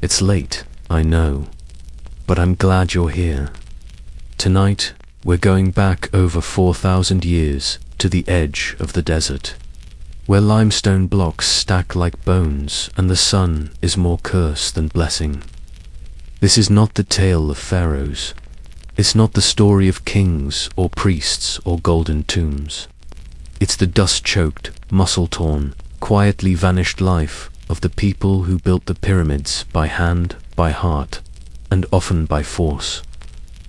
It's late, I know, but I'm glad you're here. Tonight, we're going back over 4,000 years to the edge of the desert, where limestone blocks stack like bones and the sun is more curse than blessing. This is not the tale of pharaohs. It's not the story of kings or priests or golden tombs. It's the dust-choked, muscle-torn, quietly vanished life of the people who built the pyramids by hand, by heart, and often by force.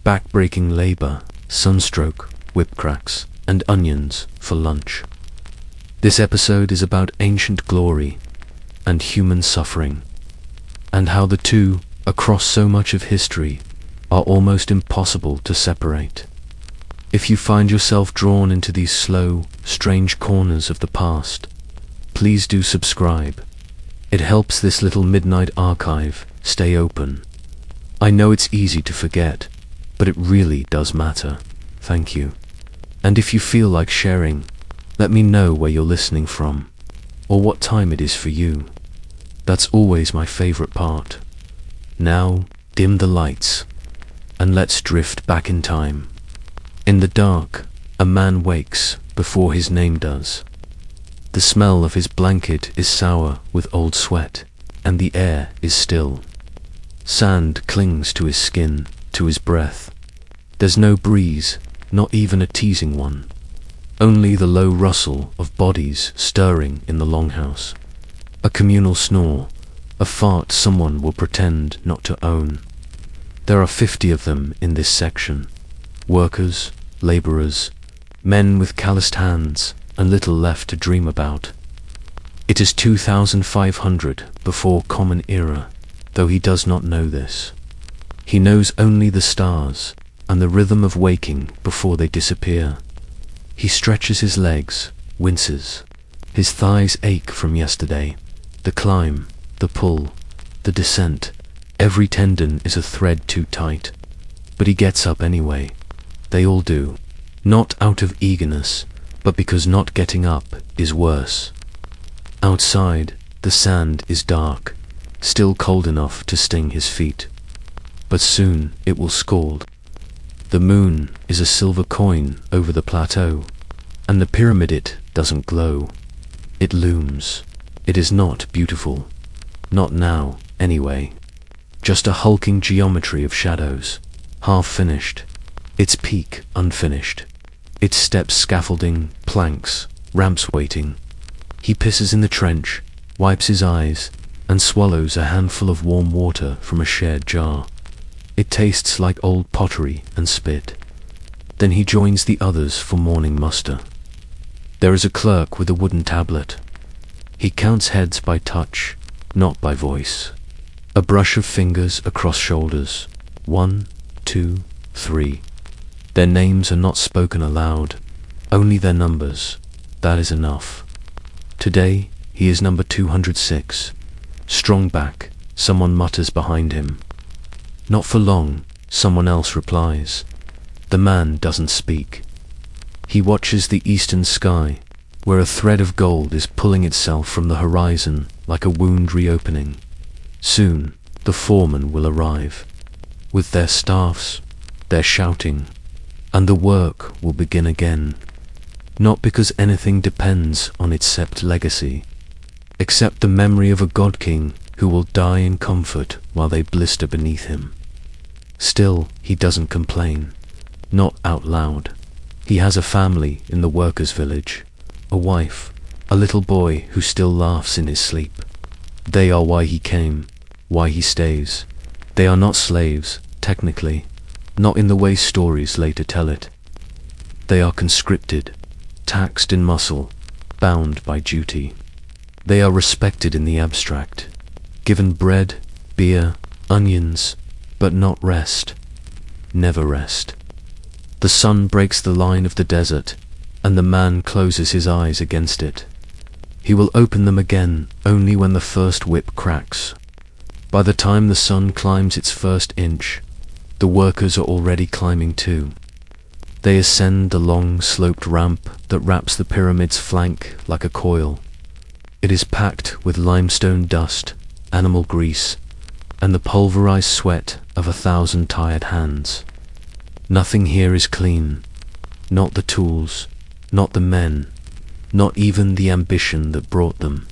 Back-breaking labor, sunstroke, whip cracks, and onions for lunch. This episode is about ancient glory and human suffering, and how the two, across so much of history, are almost impossible to separate. If you find yourself drawn into these slow, strange corners of the past, please do subscribe. It helps this little midnight archive stay open. I know it's easy to forget, but it really does matter. Thank you. And if you feel like sharing, let me know where you're listening from, or what time it is for you. That's always my favorite part. Now, dim the lights, and let's drift back in time. In the dark, a man wakes before his name does. The smell of his blanket is sour with old sweat, and the air is still. Sand clings to his skin, to his breath. There's no breeze, not even a teasing one. Only the low rustle of bodies stirring in the longhouse. A communal snore, a fart someone will pretend not to own. There are 50 of them in this section. Workers, laborers, men with calloused hands and little left to dream about. It is 2,500 before Common Era, though he does not know this. He knows only the stars and the rhythm of waking before they disappear. He stretches his legs, winces. His thighs ache from yesterday. The climb, the pull, the descent. Every tendon is a thread too tight. But he gets up anyway. They all do. Not out of eagerness, but because not getting up is worse. Outside, the sand is dark, still cold enough to sting his feet. But soon it will scald. The moon is a silver coin over the plateau, and the pyramid it doesn't glow. It looms. It is not beautiful. Not now, anyway. Just a hulking geometry of shadows, half finished. Its peak unfinished. Its steps scaffolding, planks, ramps waiting. He pisses in the trench, wipes his eyes, and swallows a handful of warm water from a shared jar. It tastes like old pottery and spit. Then he joins the others for morning muster. There is a clerk with a wooden tablet. He counts heads by touch, not by voice. A brush of fingers across shoulders. 1, 2, 3. Their names are not spoken aloud, only their numbers. That is enough. Today, he is number 206. Strong back, someone mutters behind him. Not for long, someone else replies. The man doesn't speak. He watches the eastern sky, where a thread of gold is pulling itself from the horizon like a wound reopening. Soon, the foremen will arrive, with their staffs, their shouting, and the work will begin again. Not because anything depends on its sept legacy, except the memory of a god-king who will die in comfort while they blister beneath him. Still, he doesn't complain, not out loud. He has a family in the workers' village, a wife, a little boy who still laughs in his sleep. They are why he came, why he stays. They are not slaves, technically, not in the way stories later tell it. They are conscripted, taxed in muscle, bound by duty. They are respected in the abstract, given bread, beer, onions, but not rest. Never rest. The sun breaks the line of the desert, and the man closes his eyes against it. He will open them again only when the first whip cracks. By the time the sun climbs its first inch, the workers are already climbing too. They ascend the long sloped ramp that wraps the pyramid's flank like a coil. It is packed with limestone dust, animal grease, and the pulverized sweat of 1,000 tired hands. Nothing here is clean, not the tools, not the men, not even the ambition that brought them.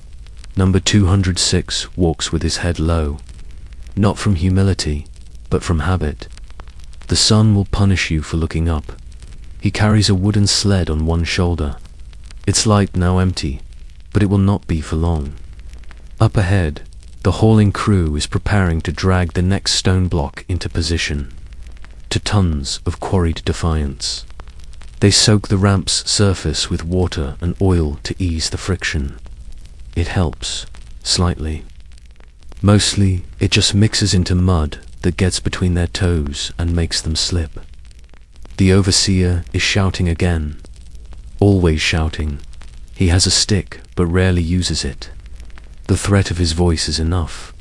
Number 206 walks with his head low, not from humility, but from habit. The sun will punish you for looking up. He carries a wooden sled on one shoulder. Its light now empty, but it will not be for long. Up ahead, the hauling crew is preparing to drag the next stone block into position, to tons of quarried defiance. They soak the ramp's surface with water and oil to ease the friction. It helps, slightly. Mostly, it just mixes into mud that gets between their toes and makes them slip. The overseer is shouting again, always shouting. He has a stick, but rarely uses it. The threat of his voice is enough.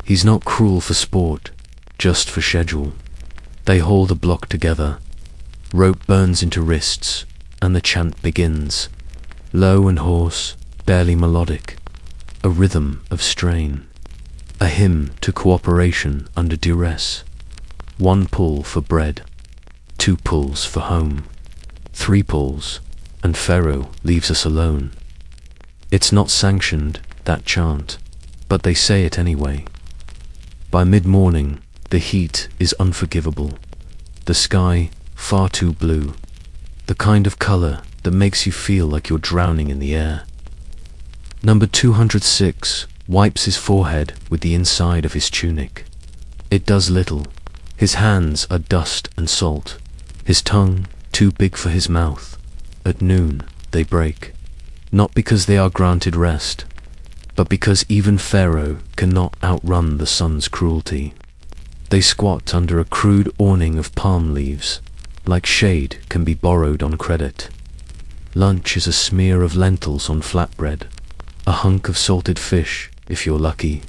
He's not cruel for sport, just for schedule. They haul the block together. Rope burns into wrists, and the chant begins. Low and hoarse, barely melodic. A rhythm of strain. A hymn to cooperation under duress. 1 pull for bread. 2 pulls for home. 3 pulls, and Pharaoh leaves us alone. It's not sanctioned, that chant, but they say it anyway. By mid-morning, the heat is unforgivable. The sky far too blue. The kind of color that makes you feel like you're drowning in the air. Number 206 wipes his forehead with the inside of his tunic. It does little. His hands are dust and salt. His tongue too big for his mouth. At noon, they break. Not because they are granted rest, but because even Pharaoh cannot outrun the sun's cruelty. They squat under a crude awning of palm leaves, like shade can be borrowed on credit. Lunch is a smear of lentils on flatbread, a hunk of salted fish, if you're lucky,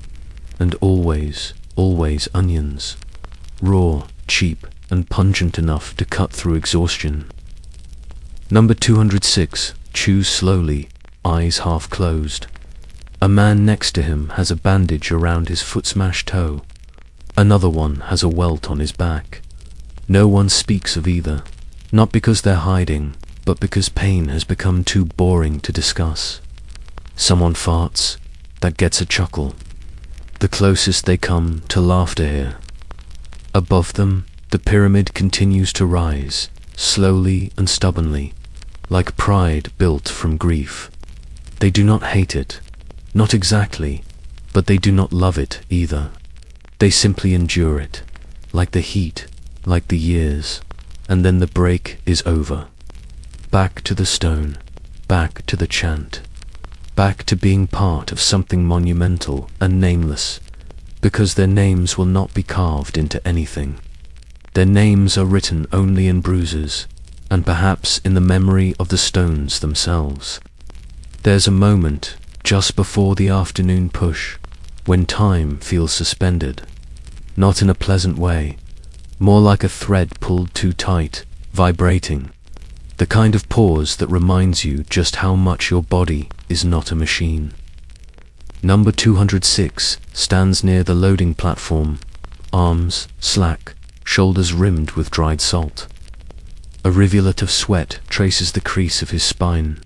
and always, always onions, raw, cheap, and pungent enough to cut through exhaustion. Number 206 chews slowly, eyes half closed. A man next to him has a bandage around his foot-smashed toe. Another one has a welt on his back. No one speaks of either, not because they're hiding, but because pain has become too boring to discuss. Someone farts, that gets a chuckle. The closest they come to laughter here. Above them, the pyramid continues to rise, slowly and stubbornly, like pride built from grief. They do not hate it, not exactly, but they do not love it either. They simply endure it, like the heat, like the years, and then the break is over. Back to the stone, back to the chant, back to being part of something monumental and nameless, because their names will not be carved into anything. Their names are written only in bruises, and perhaps in the memory of the stones themselves. There's a moment, just before the afternoon push, when time feels suspended. Not in a pleasant way, more like a thread pulled too tight, vibrating. The kind of pause that reminds you just how much your body is not a machine. Number 206 stands near the loading platform, arms slack, shoulders rimmed with dried salt. A rivulet of sweat traces the crease of his spine.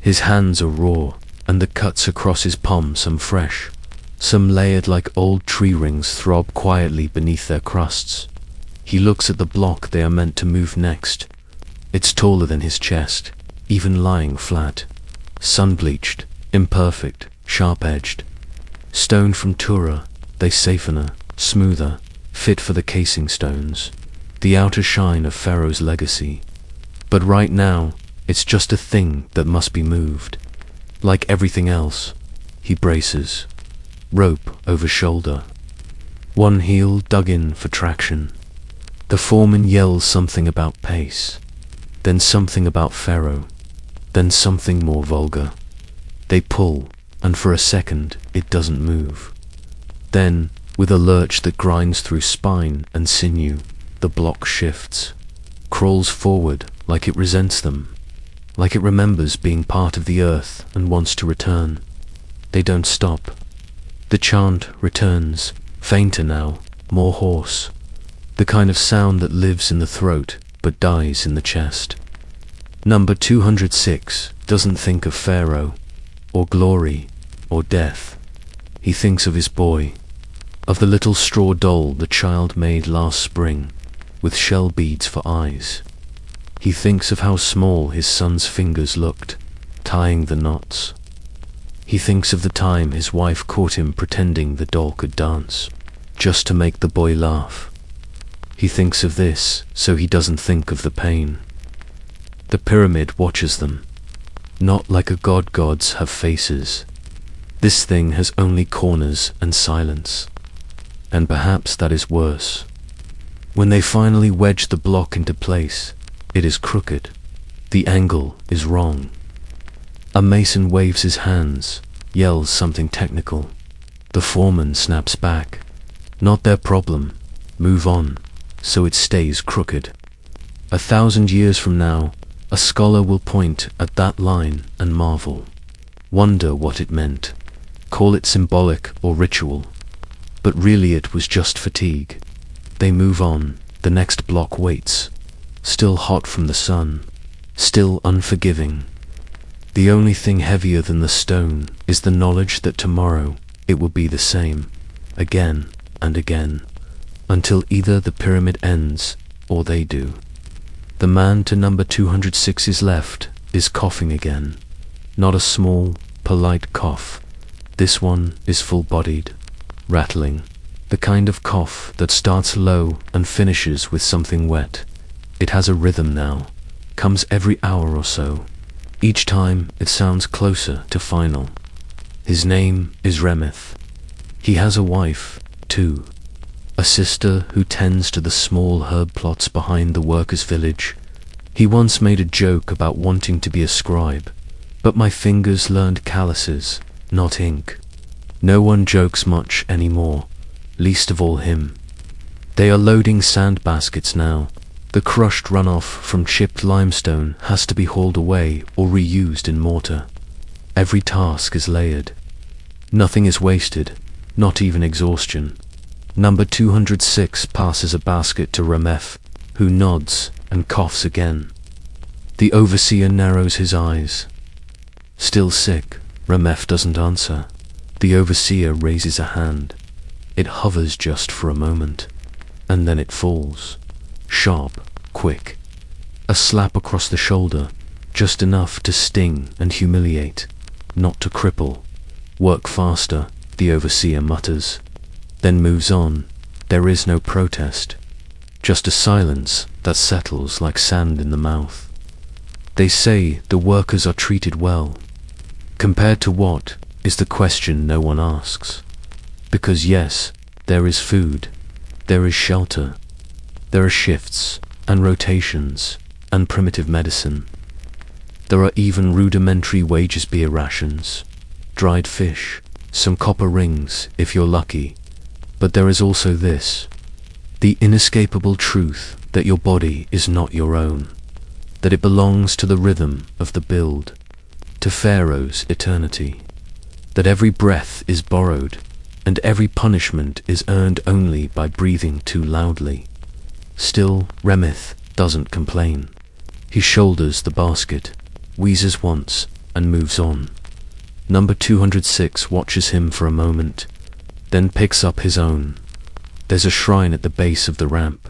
His hands are raw, and the cuts across his palm some fresh. Some layered like old tree rings throb quietly beneath their crusts. He looks at the block they are meant to move next. It's taller than his chest, even lying flat. Sun-bleached, imperfect, sharp-edged. Stone from Tura, they safer, smoother, fit for the casing stones. The outer shine of Pharaoh's legacy. But right now, it's just a thing that must be moved. Like everything else, he braces. Rope over shoulder. One heel dug in for traction. The foreman yells something about pace. Then something about Pharaoh. Then something more vulgar. They pull, and for a second it doesn't move. Then, with a lurch that grinds through spine and sinew, the block shifts, crawls forward like it resents them, like it remembers being part of the earth and wants to return. They don't stop. The chant returns, Fainter now, more hoarse. The kind of sound that lives in the throat but dies in the chest. Number 206 doesn't think of Pharaoh, or glory, or death. He thinks of his boy, of the little straw doll the child made last spring, with shell beads for eyes. He thinks of how small his son's fingers looked, tying the knots. He thinks of the time his wife caught him pretending the doll could dance, just to make the boy laugh. He thinks of this so he doesn't think of the pain. The pyramid watches them, not like a god. Gods have faces. This thing has only corners and silence. And perhaps that is worse. When they finally wedge the block into place, it is crooked. The angle is wrong. A mason waves his hands, yells something technical. The foreman snaps back. Not their problem. Move on, so it stays crooked. 1,000 years from now, a scholar will point at that line and marvel. Wonder what it meant. Call it symbolic or ritual. But really it was just fatigue. They move on. The next block waits. Still hot from the sun. Still unforgiving. The only thing heavier than the stone is the knowledge that tomorrow it will be the same. Again and again. Until either the pyramid ends or they do. The man to number 206's left is coughing again. Not a small, polite cough. This one is full-bodied, rattling. The kind of cough that starts low and finishes with something wet. It has a rhythm now. Comes every hour or so. Each time it sounds closer to final. His name is Remeth. He has a wife, too. A sister who tends to the small herb plots behind the workers' village. He once made a joke about wanting to be a scribe, but my fingers learned calluses, not ink. No one jokes much anymore, least of all him. They are loading sand baskets now. The crushed runoff from chipped limestone has to be hauled away or reused in mortar. Every task is layered. Nothing is wasted, not even exhaustion. Number 206 passes a basket to Remeth, who nods and coughs again. The overseer narrows his eyes. Still sick, Remeth doesn't answer. The overseer raises a hand. It hovers just for a moment, and then it falls. Sharp, quick. A slap across the shoulder, just enough to sting and humiliate, not to cripple. Work faster, the overseer mutters. Then moves on. There is no protest. Just a silence that settles like sand in the mouth. They say the workers are treated well. Compared to what is the question no one asks. Because yes, there is food. There is shelter. There are shifts and rotations and primitive medicine. There are even rudimentary wages, beer rations, dried fish, some copper rings if you're lucky. But there is also this, the inescapable truth that your body is not your own, that it belongs to the rhythm of the build, to Pharaoh's eternity, that every breath is borrowed, and every punishment is earned only by breathing too loudly. Still, Remeth doesn't complain. He shoulders the basket, wheezes once, and moves on. Number 206 watches him for a moment, then picks up his own. There's a shrine at the base of the ramp.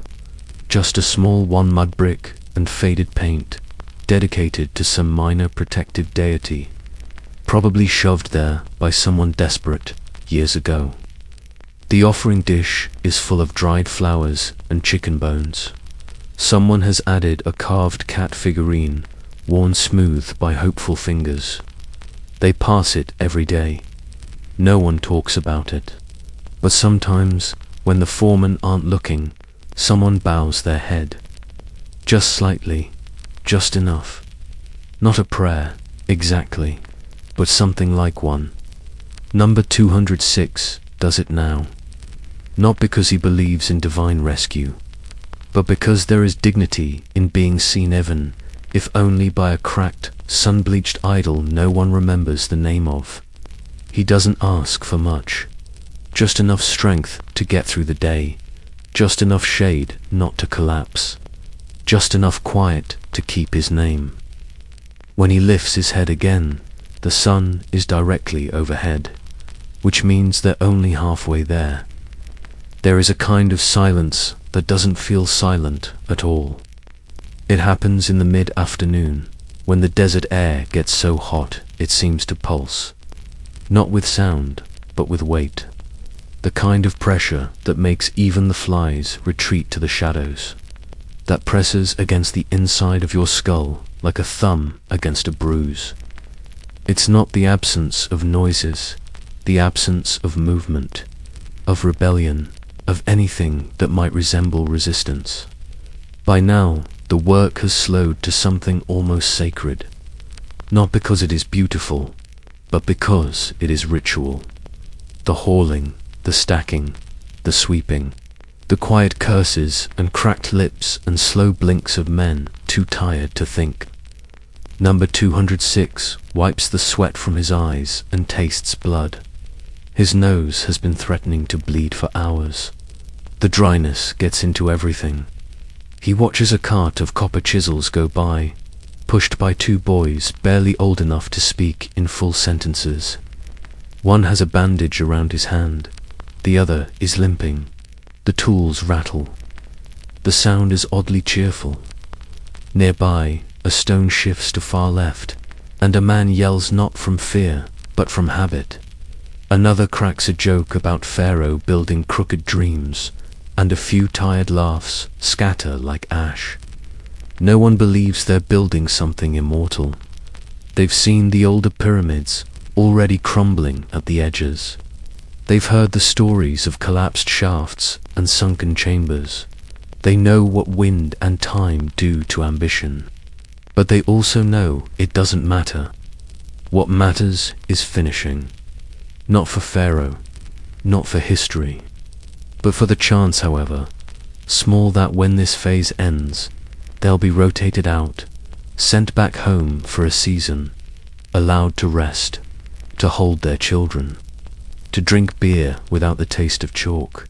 Just a small one, mud brick and faded paint, dedicated to some minor protective deity, probably shoved there by someone desperate years ago. The offering dish is full of dried flowers and chicken bones. Someone has added a carved cat figurine, worn smooth by hopeful fingers. They pass it every day. No one talks about it. But sometimes, when the foremen aren't looking, someone bows their head. Just slightly, just enough. Not a prayer, exactly, but something like one. Number 206 does it now. Not because he believes in divine rescue, but because there is dignity in being seen, even if only by a cracked, sun-bleached idol no one remembers the name of. He doesn't ask for much. just enough strength to get through the day, just enough shade not to collapse, just enough quiet to keep his name. When he lifts his head again, the sun is directly overhead, which means they're only halfway there. There is a kind of silence that doesn't feel silent at all. It happens in the mid-afternoon, when the desert air gets so hot it seems to pulse, not with sound, but with weight. The kind of pressure that makes even the flies retreat to the shadows, that presses against the inside of your skull like a thumb against a bruise. It's not the absence of noises, the absence of movement, of rebellion, of anything that might resemble resistance. By now, the work has slowed to something almost sacred, not because it is beautiful, but because it is ritual. The hauling, the stacking, the sweeping, the quiet curses and cracked lips and slow blinks of men too tired to think. Number 206 wipes the sweat from his eyes and tastes blood. His nose has been threatening to bleed for hours. The dryness gets into everything. He watches a cart of copper chisels go by, pushed by two boys barely old enough to speak in full sentences. One has a bandage around his hand, the other is limping. The tools rattle. The sound is oddly cheerful. Nearby, a stone shifts to far left, and a man yells not from fear, but from habit. Another cracks a joke about Pharaoh building crooked dreams, and a few tired laughs scatter like ash. No one believes they're building something immortal. They've seen the older pyramids, already crumbling at the edges. They've heard the stories of collapsed shafts and sunken chambers. They know what wind and time do to ambition. But they also know it doesn't matter. What matters is finishing. Not for Pharaoh, not for history, but for the chance, however, small that when this phase ends, they'll be rotated out, sent back home for a season, allowed to rest, to hold their children, to drink beer without the taste of chalk.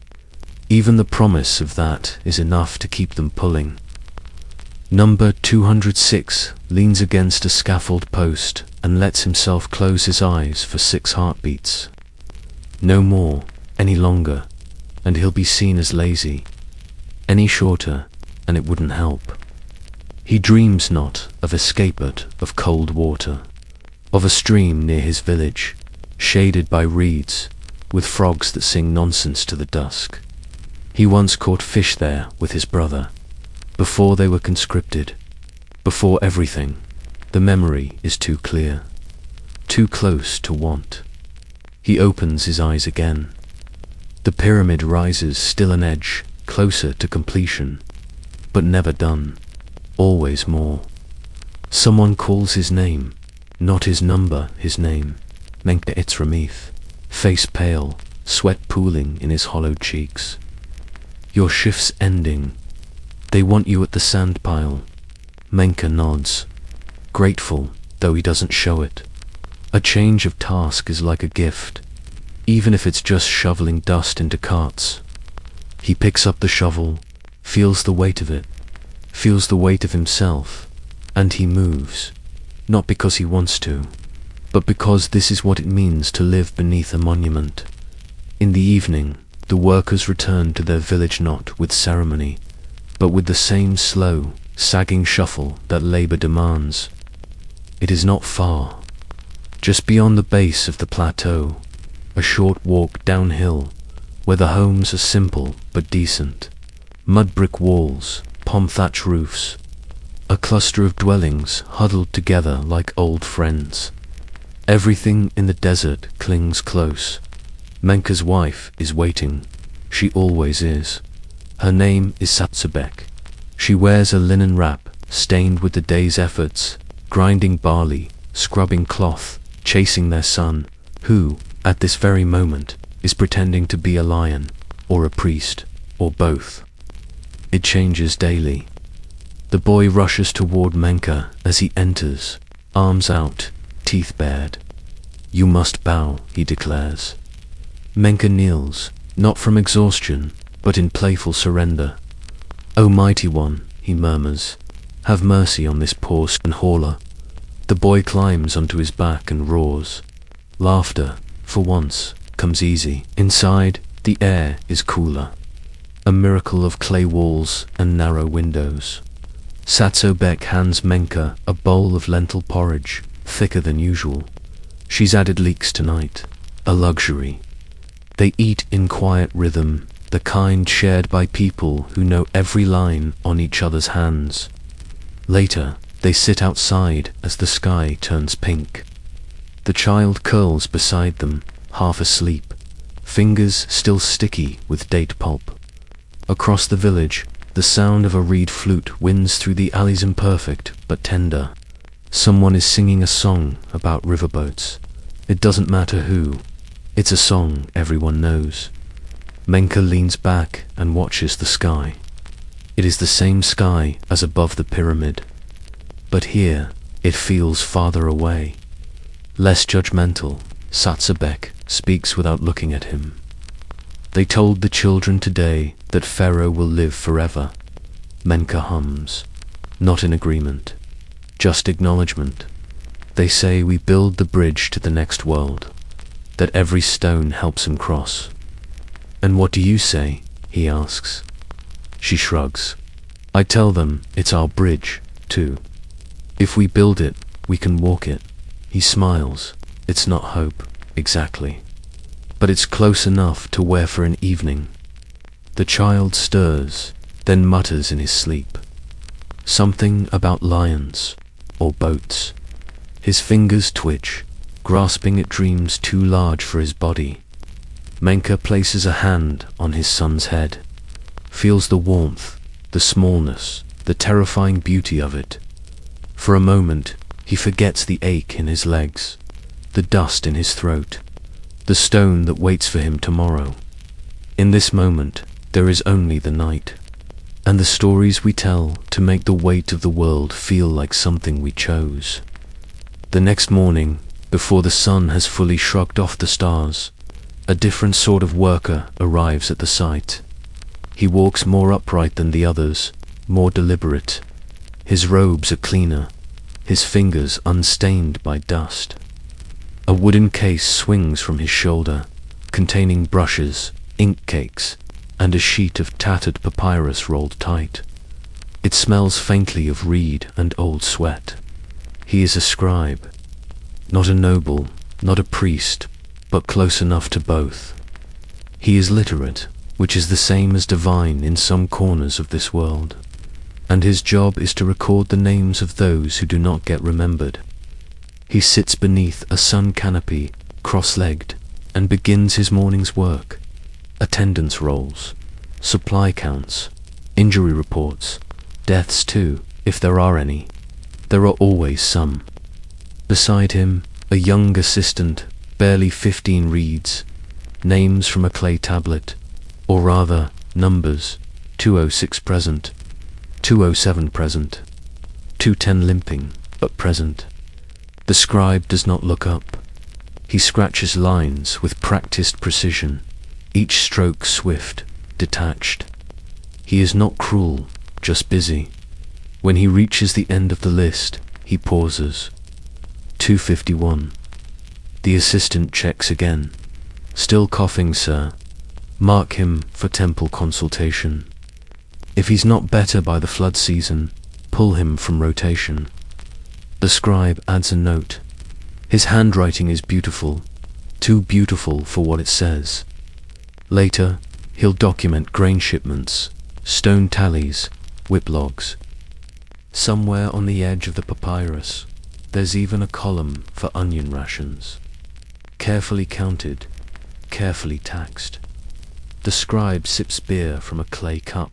Even the promise of that is enough to keep them pulling. Number 206 leans against a scaffold post and lets himself close his eyes for 6 heartbeats. No more, any longer, and he'll be seen as lazy. Any shorter, and it wouldn't help. He dreams not of escape but of cold water, of a stream near his village, shaded by reeds, with frogs that sing nonsense to the dusk. He once caught fish there with his brother, before they were conscripted, before everything. The memory is too clear, too close to want. He opens his eyes again. The pyramid rises still an edge, closer to completion, but never done, always more. Someone calls his name, not his number, his name. Menka Itzramith, face pale, sweat pooling in his hollowed cheeks. Your shift's ending. They want you at the sand pile. Menka nods, grateful, though he doesn't show it. A change of task is like a gift, even if it's just shoveling dust into carts. He picks up the shovel, feels the weight of it, feels the weight of himself, and he moves, not because he wants to, but because this is what it means to live beneath a monument. In the evening, the workers return to their village not with ceremony, but with the same slow, sagging shuffle that labor demands. It is not far. Just beyond the base of the plateau, a short walk downhill, where the homes are simple but decent. Mud brick walls, palm thatch roofs, a cluster of dwellings huddled together like old friends. Everything in the desert clings close. Menka's wife is waiting. She always is. Her name is Satsabek. She wears a linen wrap, stained with the day's efforts, grinding barley, scrubbing cloth, chasing their son, who, at this very moment, is pretending to be a lion, or a priest, or both. It changes daily. The boy rushes toward Menka as he enters, arms out, teeth bared. You must bow, he declares. Menka kneels, not from exhaustion, but in playful surrender. "O mighty one," he murmurs, "have mercy on this poor stone hauler." The boy climbs onto his back and roars. Laughter, for once, comes easy. Inside, the air is cooler. A miracle of clay walls and narrow windows. Satzobek hands Menka a bowl of lentil porridge, thicker than usual. She's added leeks tonight, a luxury. They eat in quiet rhythm, the kind shared by people who know every line on each other's hands. Later, they sit outside as the sky turns pink. The child curls beside them, half asleep, fingers still sticky with date pulp. Across the village, the sound of a reed flute winds through the alleys imperfect but tender. Someone is singing a song about riverboats. It doesn't matter who. It's a song everyone knows. Menka leans back and watches the sky. It is the same sky as above the pyramid. But here, it feels farther away. Less judgmental, Satzobek speaks without looking at him. "They told the children today that Pharaoh will live forever." Menka hums, not in agreement, just acknowledgement. "They say we build the bridge to the next world, that every stone helps him cross." "And what do you say?" he asks. She shrugs. "I tell them it's our bridge, too. If we build it, we can walk it." He smiles. It's not hope, exactly. But it's close enough to wear for an evening. The child stirs, then mutters in his sleep. Something about lions, or boats. His fingers twitch, grasping at dreams too large for his body. Menka places a hand on his son's head, feels the warmth, the smallness, the terrifying beauty of it. For a moment, he forgets the ache in his legs, the dust in his throat, the stone that waits for him tomorrow. In this moment, there is only the night, and the stories we tell to make the weight of the world feel like something we chose. The next morning, before the sun has fully shrugged off the stars, a different sort of worker arrives at the site. He walks more upright than the others, more deliberate. His robes are cleaner, his fingers unstained by dust. A wooden case swings from his shoulder, containing brushes, ink cakes, and a sheet of tattered papyrus rolled tight. It smells faintly of reed and old sweat. He is a scribe, not a noble, not a priest, but close enough to both. He is literate, which is the same as divine in some corners of this world. And his job is to record the names of those who do not get remembered. He sits beneath a sun canopy, cross-legged, and begins his morning's work. Attendance rolls, supply counts, injury reports, deaths too, if there are any. There are always some. Beside him, a young assistant, barely 15, reads names from a clay tablet, or rather, numbers: 206 present, 207 present, 210 limping, but present. The scribe does not look up. He scratches lines with practiced precision, each stroke swift, detached. He is not cruel, just busy. When he reaches the end of the list, he pauses. 251. The assistant checks again. "Still coughing, sir. Mark him for temple consultation. If he's not better by the flood season, pull him from rotation." The scribe adds a note. His handwriting is beautiful, too beautiful for what it says. Later, he'll document grain shipments, stone tallies, whip logs. Somewhere on the edge of the papyrus, there's even a column for onion rations. Carefully counted, carefully taxed. The scribe sips beer from a clay cup.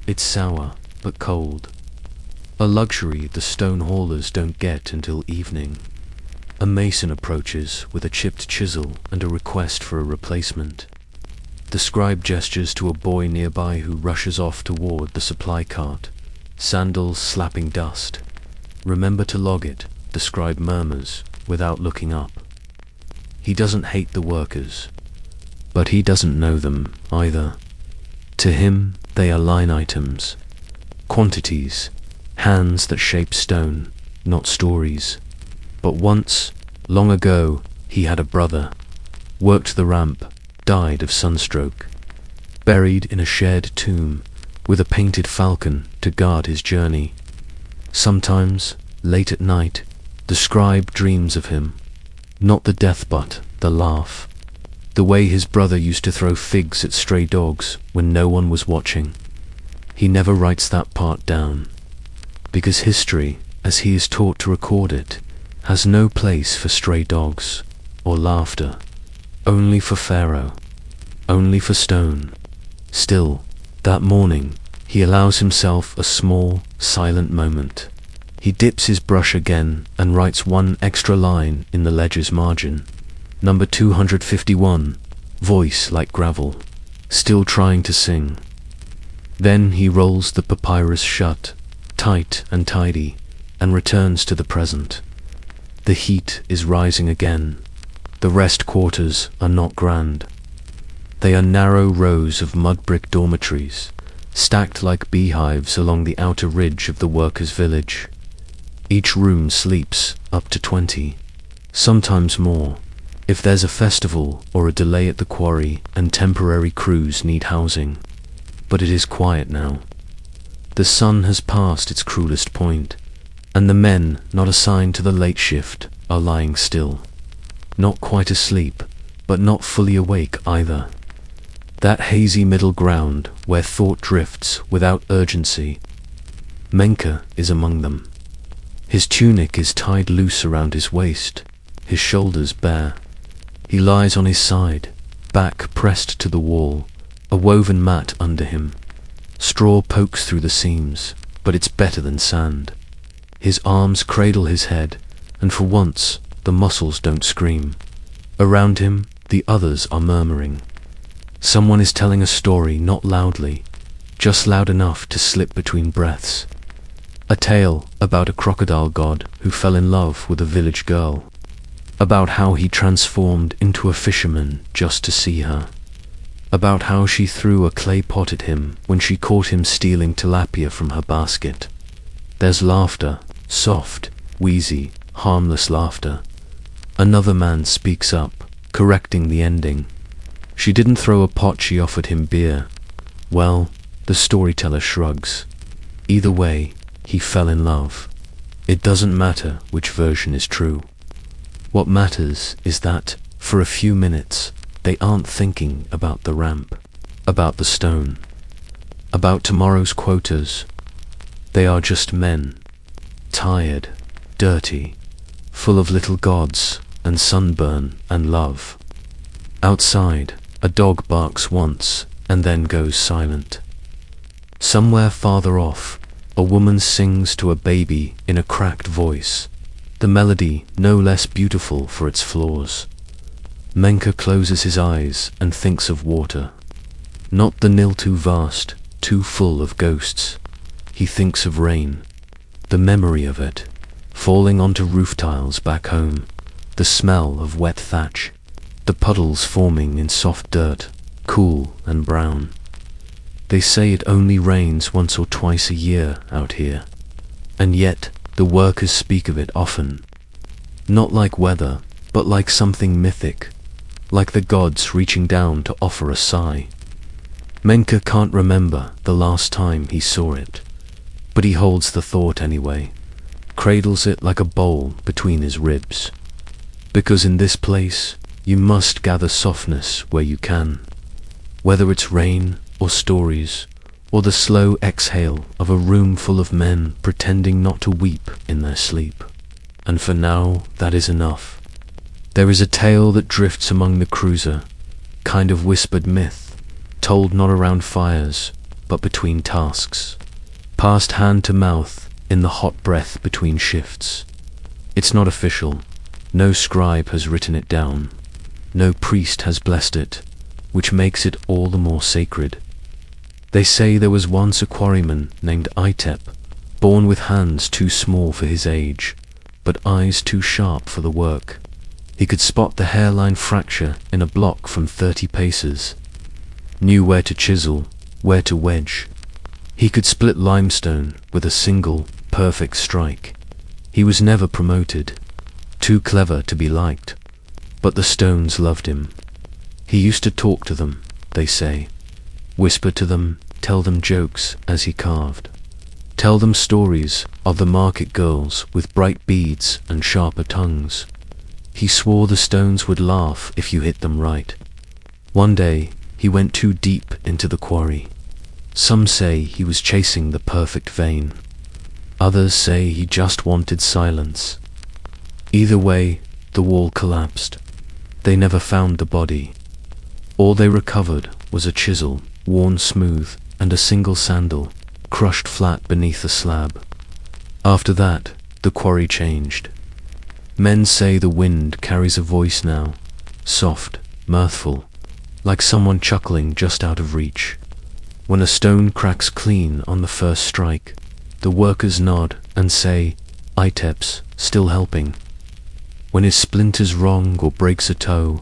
It's sour, but cold. A luxury the stone haulers don't get until evening. A mason approaches with a chipped chisel and a request for a replacement. The scribe gestures to a boy nearby who rushes off toward the supply cart, sandals slapping dust. "Remember to log it," the scribe murmurs, without looking up. He doesn't hate the workers. but he doesn't know them either. To him, they are line items, quantities, hands that shape stone, not stories. But once, long ago, he had a brother, worked the ramp, died of sunstroke, buried in a shared tomb, with a painted falcon to guard his journey. Sometimes, late at night, the scribe dreams of him, not the death but the laugh, the way his brother used to throw figs at stray dogs when no one was watching. He never writes that part down, because history, as he is taught to record it, has no place for stray dogs or laughter, only for Pharaoh, only for stone. Still, that morning, he allows himself a small, silent moment. He dips his brush again and writes one extra line in the ledger's margin. Number 251, voice like gravel, still trying to sing. Then he rolls the papyrus shut, tight and tidy, and returns to the present. The heat is rising again. The rest quarters are not grand. They are narrow rows of mud brick dormitories, stacked like beehives along the outer ridge of the workers' village. Each room sleeps up to 20, sometimes more, if there's a festival or a delay at the quarry and temporary crews need housing. But it is quiet now. The sun has passed its cruelest point, and the men not assigned to the late shift are lying still. Not quite asleep, but not fully awake either. That hazy middle ground where thought drifts without urgency. Menka is among them. His tunic is tied loose around his waist, his shoulders bare. He lies on his side, back pressed to the wall, a woven mat under him. Straw pokes through the seams, but it's better than sand. His arms cradle his head, and for once the muscles don't scream. Around him, the others are murmuring. Someone is telling a story, not loudly, just loud enough to slip between breaths. A tale about a crocodile god who fell in love with a village girl. About how he transformed into a fisherman just to see her. About how she threw a clay pot at him when she caught him stealing tilapia from her basket. There's laughter, soft, wheezy, harmless laughter. Another man speaks up, correcting the ending. She didn't throw a pot, she offered him beer. Well, the storyteller shrugs. Either way, he fell in love. It doesn't matter which version is true. What matters is that, for a few minutes, they aren't thinking about the ramp, about the stone, about tomorrow's quotas. They are just men, tired, dirty, full of little gods and sunburn and love. Outside, a dog barks once and then goes silent. Somewhere farther off, a woman sings to a baby in a cracked voice, the melody no less beautiful for its flaws. Menka closes his eyes and thinks of water. Not the Nile, too vast, too full of ghosts. He thinks of rain, the memory of it, falling onto roof tiles back home, the smell of wet thatch, the puddles forming in soft dirt, cool and brown. They say it only rains once or twice a year out here, and yet the workers speak of it often. Not like weather, but like something mythic, like the gods reaching down to offer a sigh. Menka can't remember the last time he saw it, but he holds the thought anyway, cradles it like a bowl between his ribs. Because in this place, you must gather softness where you can, whether it's rain or stories, or the slow exhale of a room full of men pretending not to weep in their sleep. And for now, that is enough. There is a tale that drifts among the cruiser, kind of whispered myth, told not around fires, but between tasks, passed hand to mouth in the hot breath between shifts. It's not official. No scribe has written it down. No priest has blessed it, which makes it all the more sacred. They say there was once a quarryman named Itep, born with hands too small for his age, but eyes too sharp for the work. He could spot the hairline fracture in a block from 30 paces, knew where to chisel, where to wedge. He could split limestone with a single, perfect strike. He was never promoted, too clever to be liked, but the stones loved him. He used to talk to them, they say, whisper to them, tell them jokes as he carved, tell them stories of the market girls with bright beads and sharper tongues. He swore the stones would laugh if you hit them right. One day, he went too deep into the quarry. Some say he was chasing the perfect vein. Others say he just wanted silence. Either way, the wall collapsed. They never found the body. All they recovered was a chisel, worn smooth, and a single sandal, crushed flat beneath the slab. After that, the quarry changed. Men say the wind carries a voice now, soft, mirthful, like someone chuckling just out of reach. When a stone cracks clean on the first strike, the workers nod and say, "Iteps, still helping." When his splinters wrong or breaks a toe,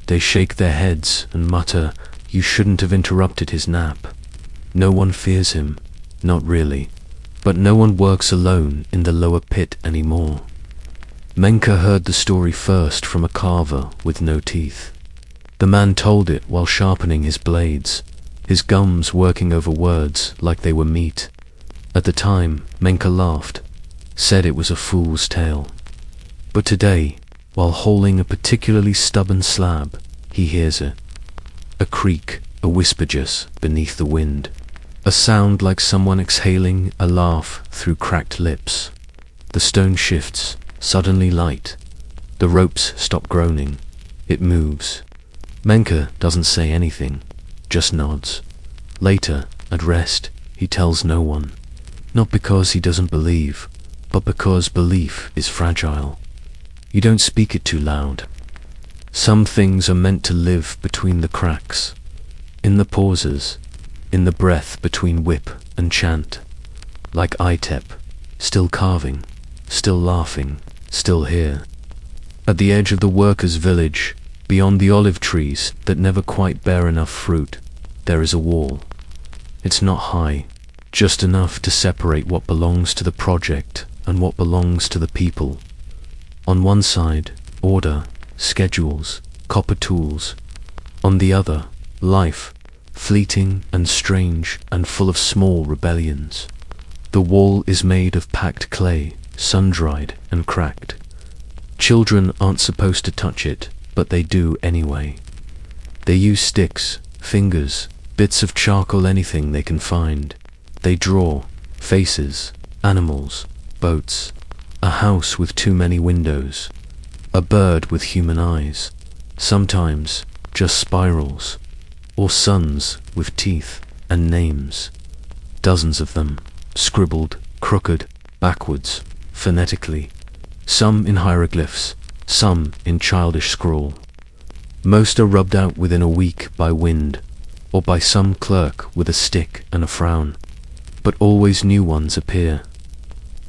they shake their heads and mutter, "You shouldn't have interrupted his nap." No one fears him, not really, but no one works alone in the lower pit anymore. Menka heard the story first from a carver with no teeth. The man told it while sharpening his blades, his gums working over words like they were meat. At the time, Menka laughed, said it was a fool's tale. But today, while hauling a particularly stubborn slab, he hears it. A creak, a whisper just beneath the wind. A sound like someone exhaling a laugh through cracked lips. The stone shifts, suddenly light. The ropes stop groaning. It moves. Menka doesn't say anything, just nods. Later, at rest, he tells no one. Not because he doesn't believe, but because belief is fragile. You don't speak it too loud. Some things are meant to live between the cracks, in the pauses, in the breath between whip and chant. Like Itep, still carving, still laughing, still here. At the edge of the workers' village, beyond the olive trees that never quite bear enough fruit, there is a wall. It's not high, just enough to separate what belongs to the project and what belongs to the people. On one side, order, schedules, copper tools. On the other, life, fleeting and strange and full of small rebellions. The wall is made of packed clay, sun-dried and cracked. Children aren't supposed to touch it, but they do anyway. They use sticks, fingers, bits of charcoal, anything they can find. They draw faces, animals, boats, a house with too many windows, a bird with human eyes, sometimes just spirals, or suns with teeth and names. Dozens of them, scribbled, crooked, backwards, phonetically, some in hieroglyphs, some in childish scrawl. Most are rubbed out within a week by wind, or by some clerk with a stick and a frown, but always new ones appear.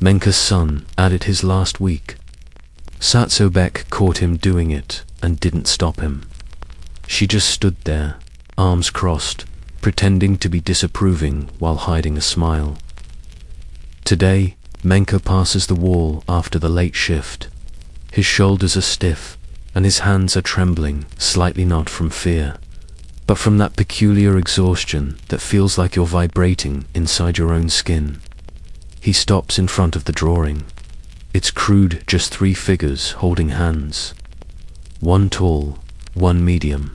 Menka's son added his last week. Satsobek caught him doing it and didn't stop him. She just stood there, arms crossed, pretending to be disapproving while hiding a smile. Today, Menka passes the wall after the late shift. His shoulders are stiff, and his hands are trembling, slightly not from fear, but from that peculiar exhaustion that feels like you're vibrating inside your own skin. He stops in front of the drawing. It's crude, just 3 figures holding hands. One tall, one medium,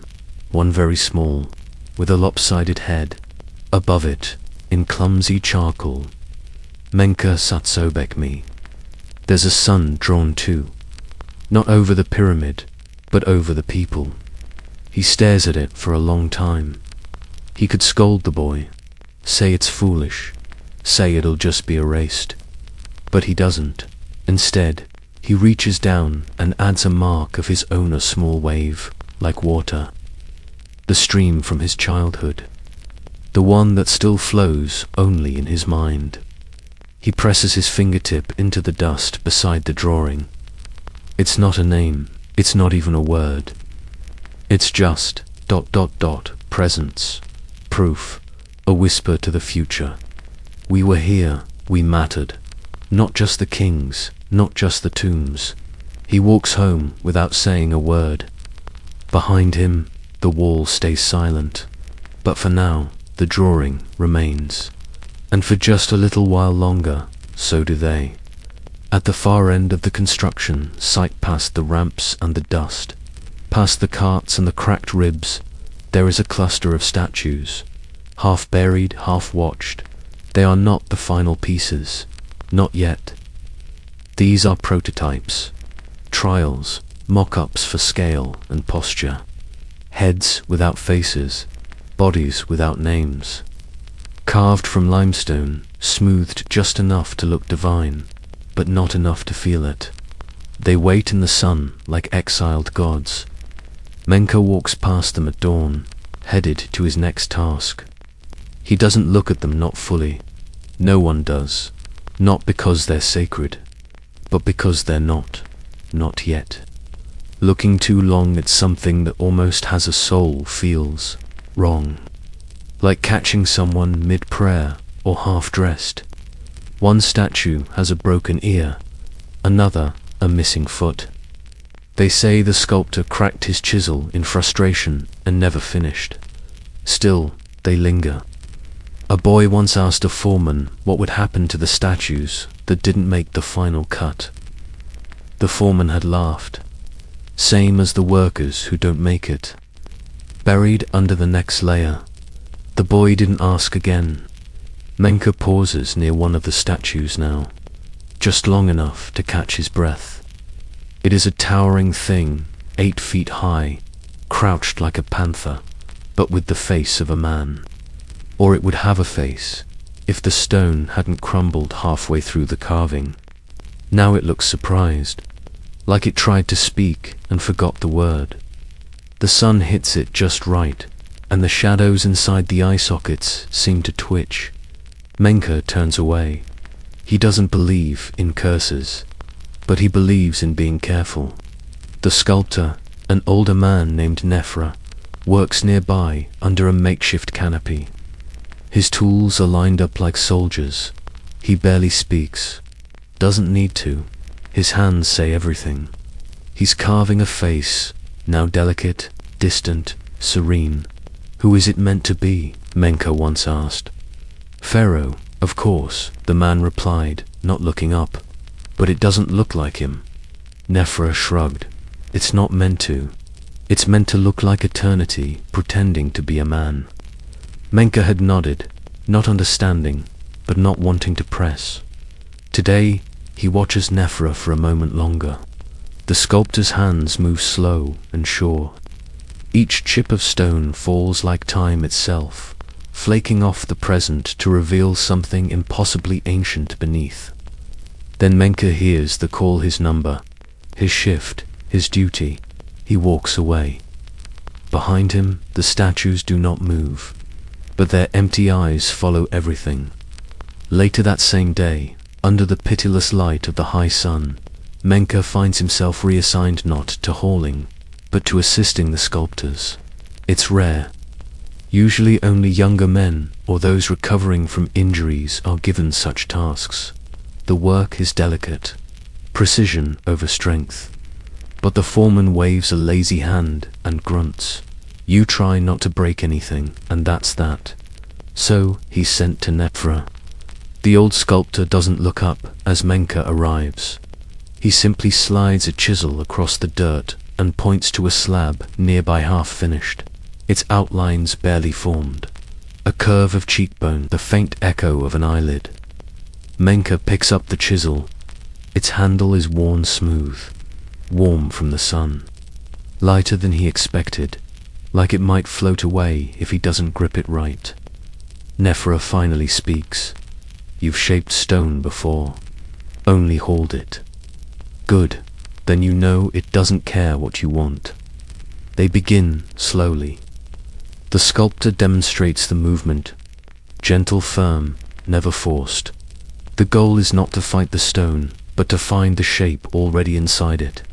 one very small, with a lopsided head. Above it, in clumsy charcoal, Menka Satsobek me. There's a sun drawn too, not over the pyramid, but over the people. He stares at it for a long time. He could scold the boy, say it's foolish, say it'll just be erased. But he doesn't. Instead, he reaches down and adds a mark of his own, a small wave, like water. The stream from his childhood. The one that still flows only in his mind. He presses his fingertip into the dust beside the drawing. It's not a name, It's not even a word. It's just ... presence, proof, a whisper to the future. We were here, we mattered. Not just the kings, not just the tombs. He walks home without saying a word. Behind him, the wall stays silent. But for now, the drawing remains. And for just a little while longer, so do they. At the far end of the construction site, past the ramps and the dust, past the carts and the cracked ribs, there is a cluster of statues, half buried, half watched. They are not the final pieces, not yet. These are prototypes, trials, mock-ups for scale and posture. Heads without faces, bodies without names. Carved from limestone, smoothed just enough to look divine, but not enough to feel it. They wait in the sun like exiled gods. Menka walks past them at dawn, headed to his next task. He doesn't look at them, not fully. No one does. Not because they're sacred, but because they're not yet. Looking too long at something that almost has a soul feels wrong. Like catching someone mid-prayer or half-dressed. One statue has a broken ear, another a missing foot. They say the sculptor cracked his chisel in frustration and never finished. Still, they linger. A boy once asked a foreman what would happen to the statues that didn't make the final cut. The foreman had laughed. Same as the workers who don't make it. Buried under the next layer. The boy didn't ask again. Menka pauses near one of the statues now, just long enough to catch his breath. It is a towering thing, 8 feet high, crouched like a panther, but with the face of a man. Or it would have a face, if the stone hadn't crumbled halfway through the carving. Now it looks surprised, like it tried to speak and forgot the word. The sun hits it just right, and the shadows inside the eye sockets seem to twitch. Menka turns away. He doesn't believe in curses, but he believes in being careful. The sculptor, an older man named Nephra, works nearby under a makeshift canopy. His tools are lined up like soldiers. He barely speaks. Doesn't need to. His hands say everything. He's carving a face, now delicate, distant, serene. Who is it meant to be? Menka once asked. Pharaoh, of course, the man replied, not looking up. But it doesn't look like him. Nephra shrugged. It's not meant to. It's meant to look like eternity, pretending to be a man. Menka had nodded, not understanding, but not wanting to press. Today, he watches Nephra for a moment longer. The sculptor's hands move slow and sure. Each chip of stone falls like time itself, flaking off the present to reveal something impossibly ancient beneath. Then Menka hears the call, his number, his shift, his duty. He walks away. Behind him, the statues do not move, but their empty eyes follow everything. Later that same day, under the pitiless light of the high sun, Menka finds himself reassigned not to hauling, but to assisting the sculptors. It's rare. Usually only younger men or those recovering from injuries are given such tasks. The work is delicate, precision over strength. But the foreman waves a lazy hand and grunts. You try not to break anything, and that's that. So he's sent to Nephra. The old sculptor doesn't look up as Menka arrives. He simply slides a chisel across the dirt and points to a slab nearby, half finished. Its outlines barely formed. A curve of cheekbone, the faint echo of an eyelid. Menka picks up the chisel. Its handle is worn smooth, warm from the sun. Lighter than he expected, like it might float away if he doesn't grip it right. Nephra finally speaks. You've shaped stone before. Only hold it. Good. Then you know it doesn't care what you want. They begin slowly. The sculptor demonstrates the movement. Gentle, firm, never forced. The goal is not to fight the stone, but to find the shape already inside it.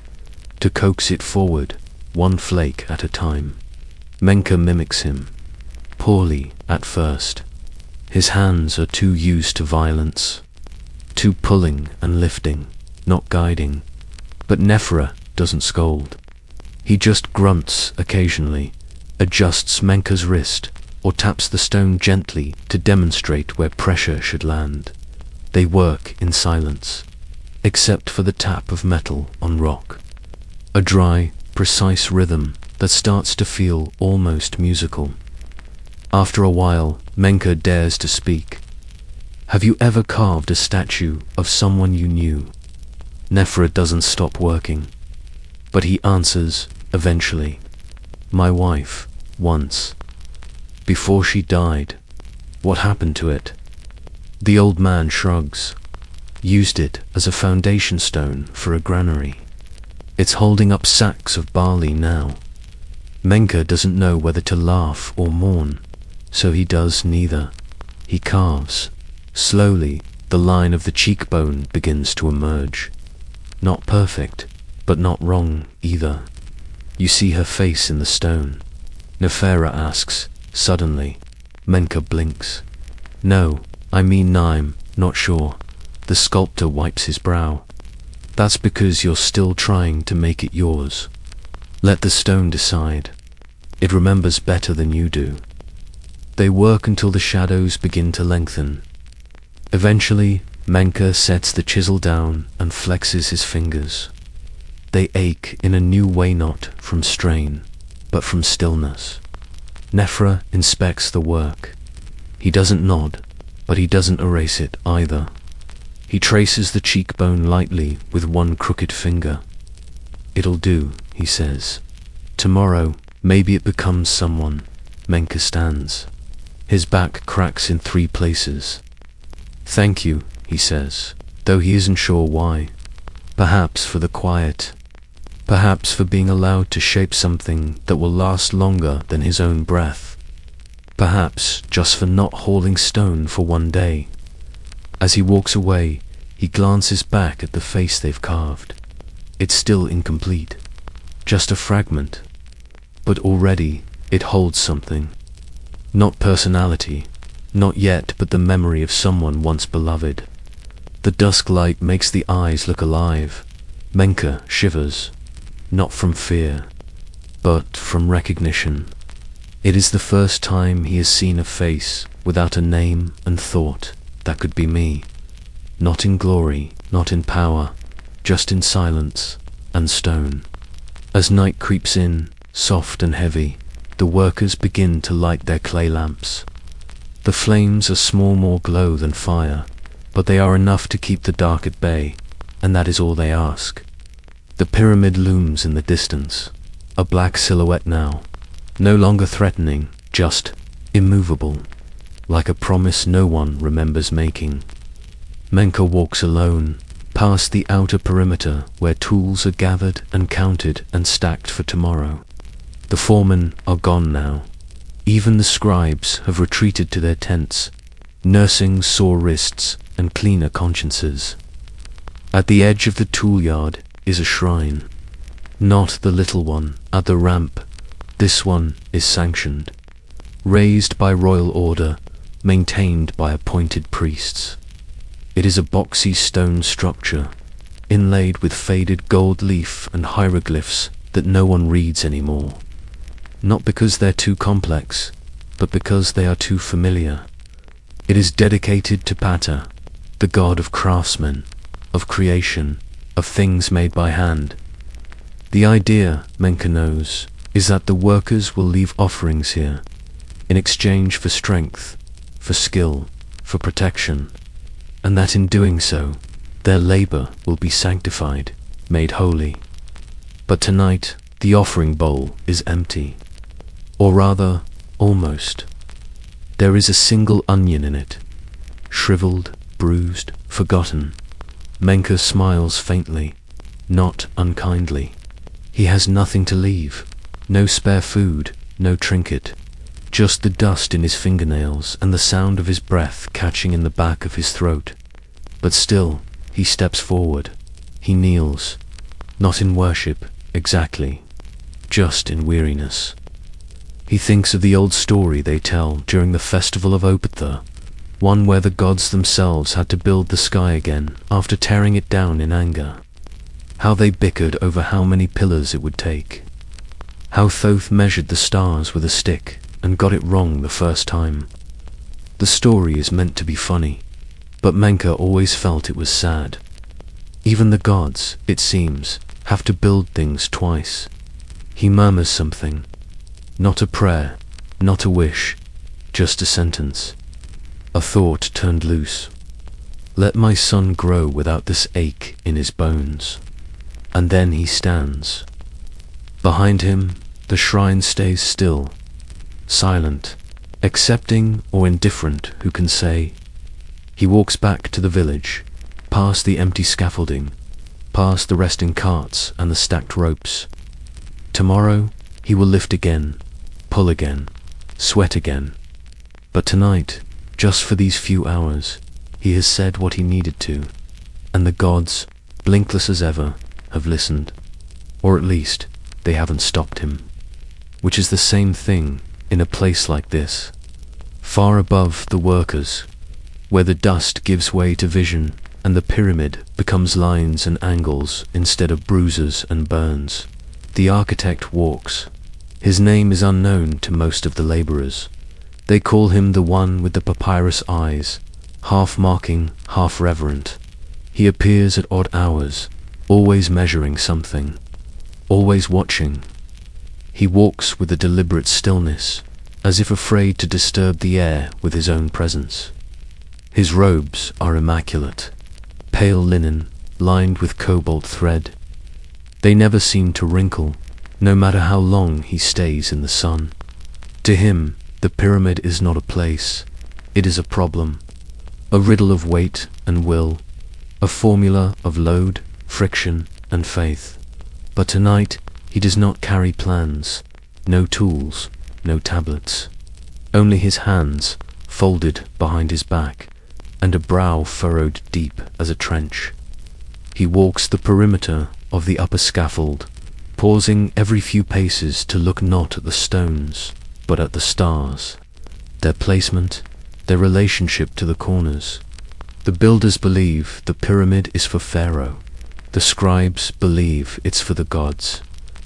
to coax it forward, one flake at a time. Menka mimics him, poorly at first. His hands are too used to violence, too pulling and lifting, not guiding. But Nephra doesn't scold. He just grunts occasionally, adjusts Menka's wrist, or taps the stone gently to demonstrate where pressure should land. They work in silence, except for the tap of metal on rock. A dry, precise rhythm that starts to feel almost musical. After a while, Menka dares to speak. "Have you ever carved a statue of someone you knew?" Nephra doesn't stop working, but he answers eventually, "My wife, once. Before she died." "What happened to it?" The old man shrugs. "Used it as a foundation stone for a granary. It's holding up sacks of barley now." Menka doesn't know whether to laugh or mourn, so he does neither. He carves. Slowly, the line of the cheekbone begins to emerge. Not perfect, but not wrong either. You see her face in the stone. Nephra asks, suddenly. Menka blinks. "No, I mean I'm not sure." The sculptor wipes his brow. "That's because you're still trying to make it yours. Let the stone decide. It remembers better than you do." They work until the shadows begin to lengthen. Eventually, Menka sets the chisel down and flexes his fingers. They ache in a new way, not from strain, but from stillness. Nephra inspects the work. He doesn't nod, but he doesn't erase it either. He traces the cheekbone lightly with one crooked finger. "It'll do," he says. "Tomorrow, maybe it becomes someone." Menka stands. His back cracks in 3 places. "Thank you," he says, though he isn't sure why. Perhaps for the quiet. Perhaps for being allowed to shape something that will last longer than his own breath. Perhaps just for not hauling stone for one day. As he walks away, he glances back at the face they've carved. It's still incomplete, just a fragment, but already it holds something. Not personality, not yet, but the memory of someone once beloved. The dusk light makes the eyes look alive. Menka shivers, not from fear, but from recognition. It is the first time he has seen a face without a name and thought, that could be me. Not in glory, not in power, just in silence and stone. As night creeps in, soft and heavy, the workers begin to light their clay lamps. The flames are small, more glow than fire, but they are enough to keep the dark at bay, and that is all they ask. The pyramid looms in the distance, a black silhouette now, no longer threatening, just immovable, like a promise no one remembers making. Menka walks alone, past the outer perimeter where tools are gathered and counted and stacked for tomorrow. The foremen are gone now. Even the scribes have retreated to their tents, nursing sore wrists and cleaner consciences. At the edge of the tool yard is a shrine. Not the little one at the ramp. This one is sanctioned, raised by royal order, maintained by appointed priests. It is a boxy stone structure, inlaid with faded gold leaf and hieroglyphs that no one reads anymore. Not because they're too complex, but because they are too familiar. It is dedicated to Pata, the god of craftsmen, of creation, of things made by hand. The idea, Menka knows, is that the workers will leave offerings here, in exchange for strength, for skill, for protection, and that in doing so, their labor will be sanctified, made holy. But tonight, the offering bowl is empty. Or rather, almost. There is a single onion in it, shriveled, bruised, forgotten. Menka smiles faintly, not unkindly. He has nothing to leave, no spare food, no trinket, just the dust in his fingernails and the sound of his breath catching in the back of his throat. But still, he steps forward. He kneels, not in worship, exactly, just in weariness. He thinks of the old story they tell during the festival of Opatha, one where the gods themselves had to build the sky again after tearing it down in anger. How they bickered over how many pillars it would take. How Thoth measured the stars with a stick and got it wrong the first time. The story is meant to be funny, but Menka always felt it was sad. Even the gods, it seems, have to build things twice. He murmurs something. Not a prayer, not a wish, just a sentence. A thought turned loose. Let my son grow without this ache in his bones. And then he stands. Behind him, the shrine stays still, silent, accepting or indifferent, who can say? He walks back to the village, past the empty scaffolding, past the resting carts and the stacked ropes. Tomorrow, he will lift again, pull again, sweat again. But tonight, just for these few hours, he has said what he needed to, and the gods, blinkless as ever, have listened. Or at least, they haven't stopped him. Which is the same thing in a place like this, far above the workers, where the dust gives way to vision and the pyramid becomes lines and angles instead of bruises and burns. The architect walks. His name is unknown to most of the laborers. They call him the one with the papyrus eyes, half mocking, half reverent. He appears at odd hours, always measuring something, always watching. He walks with a deliberate stillness, as if afraid to disturb the air with his own presence. His robes are immaculate, pale linen, lined with cobalt thread. They never seem to wrinkle, no matter how long he stays in the sun. To him, the pyramid is not a place, it is a problem, a riddle of weight and will, a formula of load, friction, and faith. But tonight, he does not carry plans, no tools, no tablets. Only his hands, folded behind his back, and a brow furrowed deep as a trench. He walks the perimeter of the upper scaffold, pausing every few paces to look not at the stones, but at the stars, their placement, their relationship to the corners. The builders believe the pyramid is for Pharaoh. The scribes believe it's for the gods.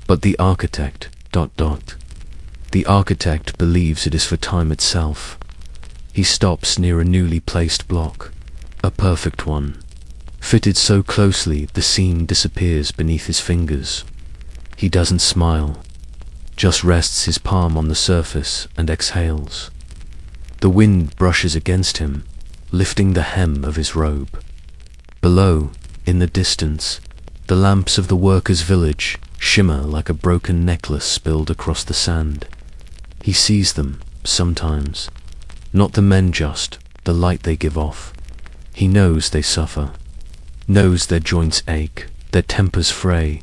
But the architect, the architect believes it is for time itself. He stops near a newly placed block, a perfect one, fitted so closely the seam disappears beneath his fingers. He doesn't smile, just rests his palm on the surface and exhales. The wind brushes against him, lifting the hem of his robe. Below, in the distance, the lamps of the workers' village shimmer like a broken necklace spilled across the sand. He sees them, sometimes. Not the men just, the light they give off. He knows they suffer, knows their joints ache, their tempers fray,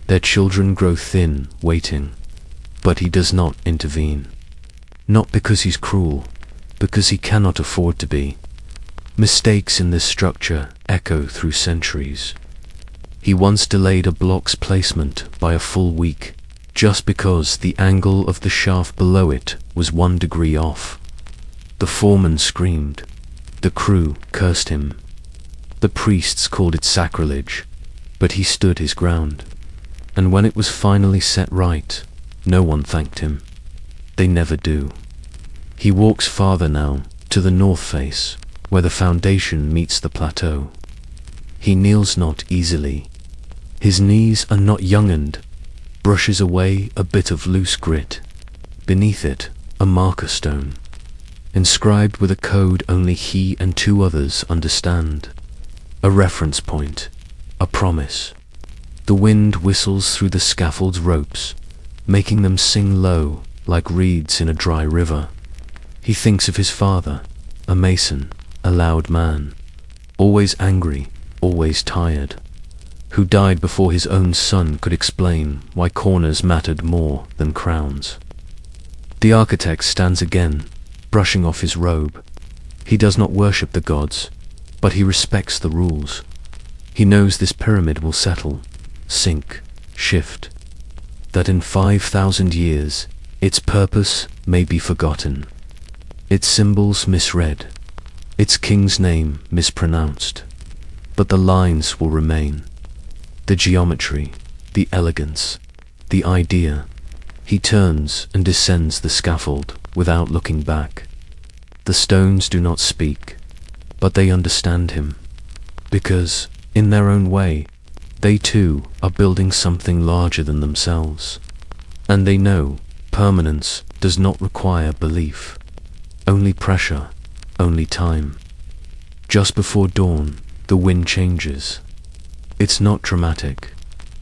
their children grow thin, waiting. But he does not intervene. Not because he's cruel, because he cannot afford to be. Mistakes in this structure echo through centuries. He once delayed a block's placement by a full week, just because the angle of the shaft below it was 1 degree off. The foreman screamed. The crew cursed him. The priests called it sacrilege, but he stood his ground. And when it was finally set right, no one thanked him. They never do. He walks farther now, to the north face, where the foundation meets the plateau. He kneels not easily. His knees are not youngened, brushes away a bit of loose grit. Beneath it, a marker stone, inscribed with a code only he and 2 others understand. A reference point, a promise. The wind whistles through the scaffold's ropes, making them sing low like reeds in a dry river. He thinks of his father, a mason, a loud man, always angry, always tired, who died before his own son could explain why corners mattered more than crowns. The architect stands again, brushing off his robe. He does not worship the gods, but he respects the rules. He knows this pyramid will settle, sink, shift, that in 5,000 years its purpose may be forgotten, its symbols misread, its king's name mispronounced, but the lines will remain, the geometry, the elegance, the idea. He turns and descends the scaffold without looking back. The stones do not speak, but they understand him, because, in their own way, they too are building something larger than themselves. And they know permanence does not require belief, only pressure, only time. Just before dawn, the wind changes. It's not dramatic,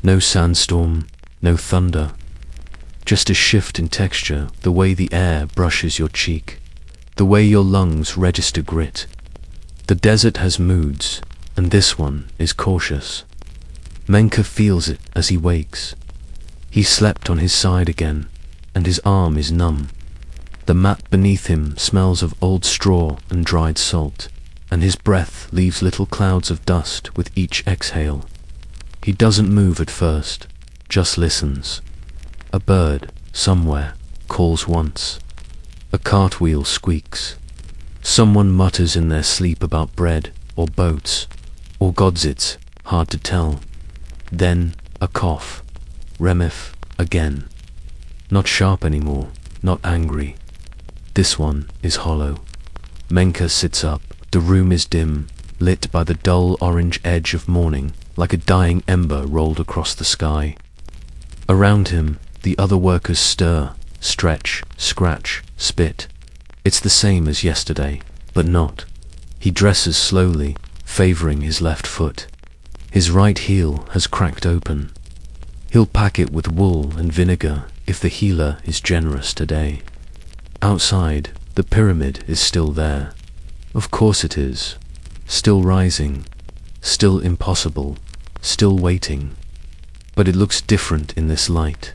no sandstorm, no thunder, just a shift in texture, the way the air brushes your cheek, the way your lungs register grit. The desert has moods, and this one is cautious. Menka feels it as he wakes. He slept on his side again, and his arm is numb. The mat beneath him smells of old straw and dried salt, and his breath leaves little clouds of dust with each exhale. He doesn't move at first, just listens. A bird, somewhere, calls once. A cartwheel squeaks. Someone mutters in their sleep about bread, or boats, or godzits, hard to tell. Then, a cough. Remif, again. Not sharp anymore, not angry. This one is hollow. Menka sits up. The room is dim, lit by the dull orange edge of morning, like a dying ember rolled across the sky. Around him, the other workers stir, stretch, scratch, spit. It's the same as yesterday, but not. He dresses slowly, favoring his left foot. His right heel has cracked open. He'll pack it with wool and vinegar if the healer is generous today. Outside, the pyramid is still there. Of course it is. Still rising, still impossible, still waiting. But it looks different in this light.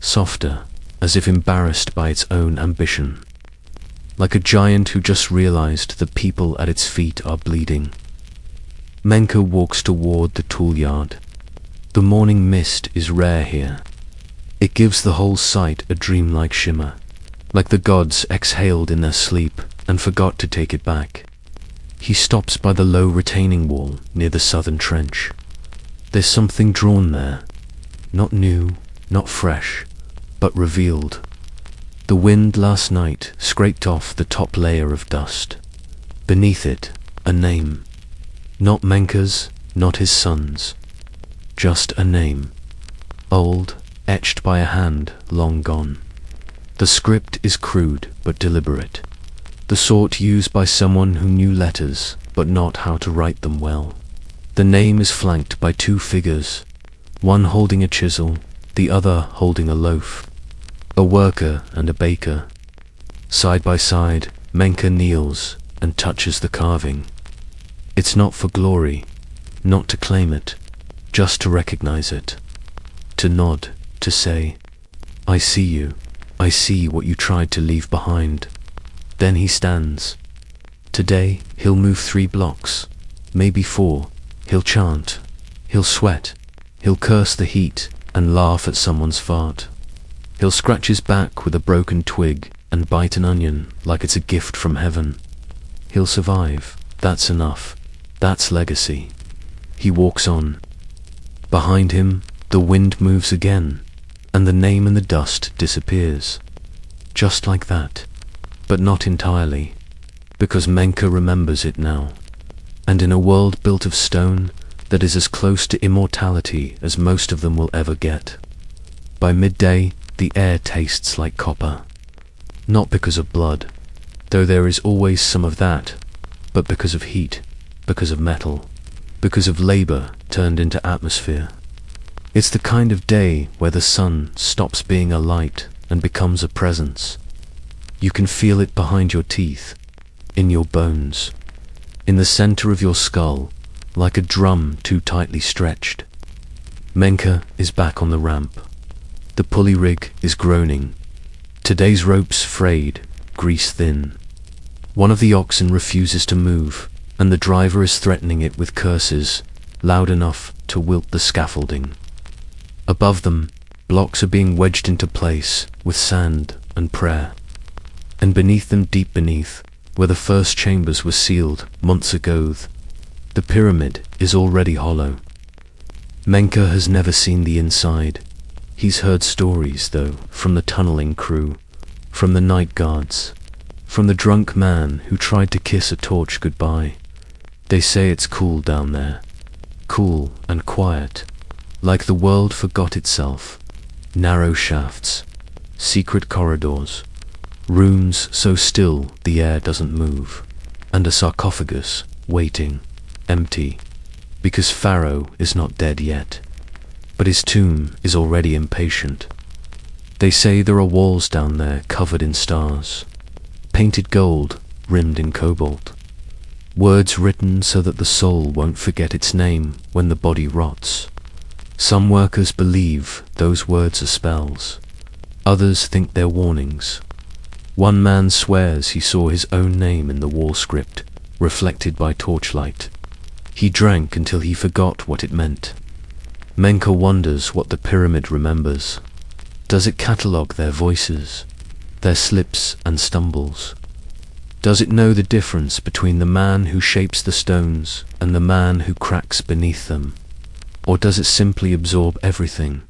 Softer, as if embarrassed by its own ambition. Like a giant who just realized the people at its feet are bleeding. Menka walks toward the tool yard. The morning mist is rare here. It gives the whole site a dreamlike shimmer, like the gods exhaled in their sleep and forgot to take it back. He stops by the low retaining wall near the southern trench. There's something drawn there, not new, not fresh, but revealed. The wind last night scraped off the top layer of dust. Beneath it, a name. Not Menka's, not his son's. Just a name. Old, etched by a hand long gone. The script is crude but deliberate. The sort used by someone who knew letters but not how to write them well. The name is flanked by two figures, one holding a chisel, the other holding a loaf. A worker and a baker. Side by side, Menka kneels and touches the carving. It's not for glory, not to claim it, just to recognize it. To nod, to say, I see you, I see what you tried to leave behind. Then he stands. Today, he'll move 3 blocks, maybe 4. He'll chant, he'll sweat, he'll curse the heat and laugh at someone's fart. He'll scratch his back with a broken twig and bite an onion like it's a gift from heaven. He'll survive, that's enough, that's legacy. He walks on. Behind him, the wind moves again, and the name in the dust disappears. Just like that, but not entirely, because Menka remembers it now. And in a world built of stone that is as close to immortality as most of them will ever get. By midday, the air tastes like copper. Not because of blood, though there is always some of that, but because of heat, because of metal, because of labor turned into atmosphere. It's the kind of day where the sun stops being a light and becomes a presence. You can feel it behind your teeth, in your bones, in the center of your skull, like a drum too tightly stretched. Menka is back on the ramp. The pulley rig is groaning. Today's rope's frayed, grease thin. One of the oxen refuses to move, and the driver is threatening it with curses, loud enough to wilt the scaffolding. Above them, Blocks are being wedged into place with sand and prayer. And beneath them, deep beneath, where the first chambers were sealed months ago, the pyramid is already hollow. Menka has never seen the inside. He's heard stories, though, from the tunneling crew, from the night guards, from the drunk man who tried to kiss a torch goodbye. They say it's cool down there, cool and quiet, like the world forgot itself. Narrow shafts, secret corridors, rooms so still the air doesn't move, and a sarcophagus waiting, empty, because Pharaoh is not dead yet, but his tomb is already impatient. They say there are walls down there covered in stars, painted gold, rimmed in cobalt, words written so that the soul won't forget its name when the body rots. Some workers believe those words are spells. Others think they're warnings. One man swears he saw his own name in the wall script, reflected by torchlight. He drank until he forgot what it meant. Menka wonders what the pyramid remembers. Does it catalogue their voices, their slips and stumbles? Does it know the difference between the man who shapes the stones and the man who cracks beneath them? Or does it simply absorb everything?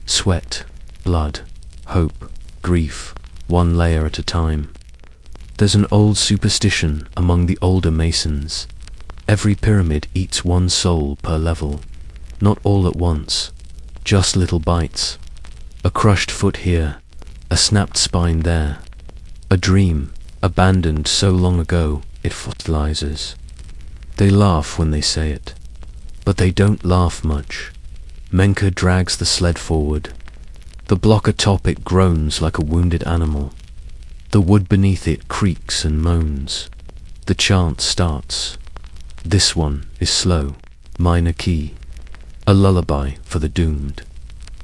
Sweat, blood, hope, grief, one layer at a time. There's an old superstition among the older masons. Every pyramid eats one soul per level, not all at once, just little bites. A crushed foot here, a snapped spine there, a dream abandoned so long ago it fossilizes. They laugh when they say it, but they don't laugh much. Menka drags the sled forward. The block atop it groans like a wounded animal. The wood beneath it creaks and moans. The chant starts. This one is slow, minor key, a lullaby for the doomed.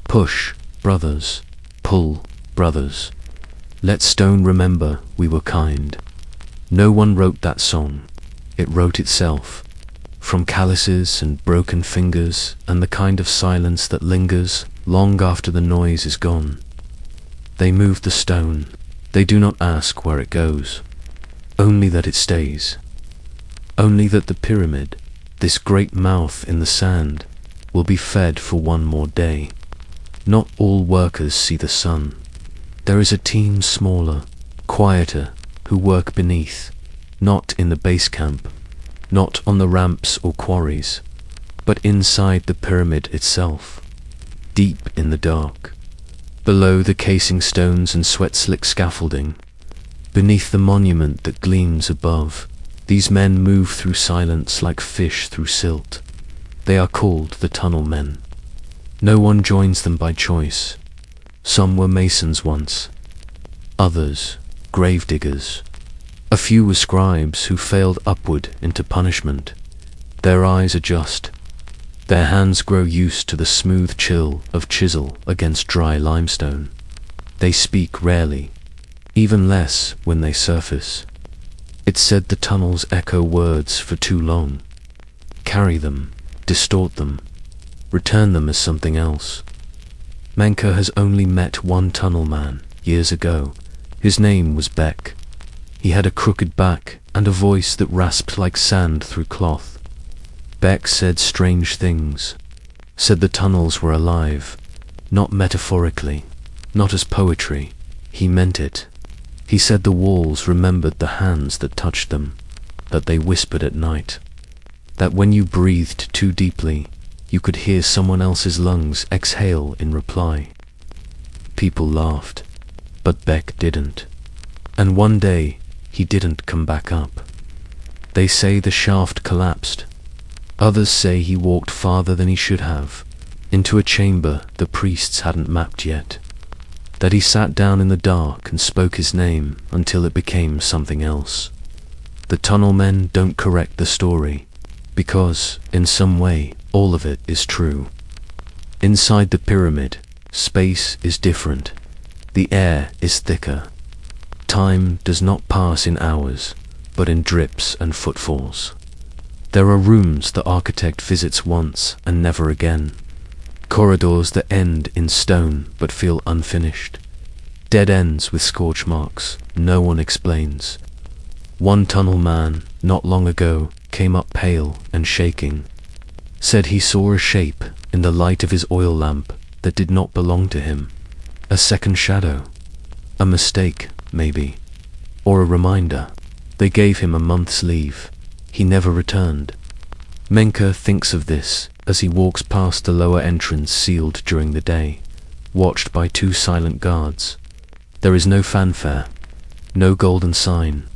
Push, brothers, pull, brothers. Let stone remember we were kind. No one wrote that song. It wrote itself. From calluses and broken fingers and the kind of silence that lingers long after the noise is gone. They move the stone. They do not ask where it goes, only that it stays. Only that the pyramid, this great mouth in the sand, will be fed for one more day. Not all workers see the sun. There is a team smaller, quieter, who work beneath, not in the base camp, not on the ramps or quarries, but inside the pyramid itself, deep in the dark, below the casing stones and sweat-slick scaffolding, beneath the monument that gleams above. These men move through silence like fish through silt. They are called the tunnel men. No one joins them by choice. Some were masons once, others gravediggers. A few were scribes who failed upward into punishment. Their eyes adjust. Their hands grow used to the smooth chill of chisel against dry limestone. They speak rarely, even less when they surface. It's said the tunnels echo words for too long, carry them, distort them, return them as something else. Menka has only met one tunnel man years ago. His name was Beck. He had a crooked back and a voice that rasped like sand through cloth. Beck said strange things, said the tunnels were alive, not metaphorically, not as poetry. He meant it. He said the walls remembered the hands that touched them, that they whispered at night, that when you breathed too deeply, you could hear someone else's lungs exhale in reply. People laughed, but Beck didn't. And one day, he didn't come back up. They say the shaft collapsed. Others say he walked farther than he should have, into a chamber the priests hadn't mapped yet. That he sat down in the dark and spoke his name until it became something else. The tunnel men don't correct the story, because, in some way, all of it is true. Inside the pyramid, space is different. The air is thicker. Time does not pass in hours, but in drips and footfalls. There are rooms the architect visits once and never again. Corridors that end in stone but feel unfinished. Dead ends with scorch marks, no one explains. One tunnel man, not long ago, came up pale and shaking. Said he saw a shape in the light of his oil lamp that did not belong to him. A second shadow. A mistake, maybe. Or a reminder. They gave him a month's leave. He never returned. Menka thinks of this as he walks past the lower entrance sealed during the day, watched by two silent guards. There is no fanfare, no golden sign,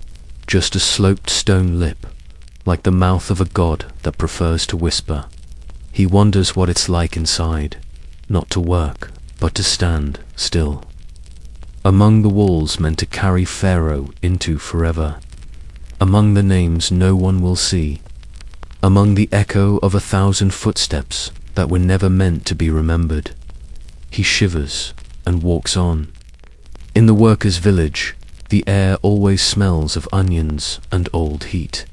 just a sloped stone lip, like the mouth of a god that prefers to whisper. He wonders what it's like inside, not to work, but to stand still. Among the walls meant to carry Pharaoh into forever. Among the names no one will see. Among the echo of 1,000 footsteps that were never meant to be remembered. He shivers and walks on. In the workers' village, the air always smells of onions and old heat.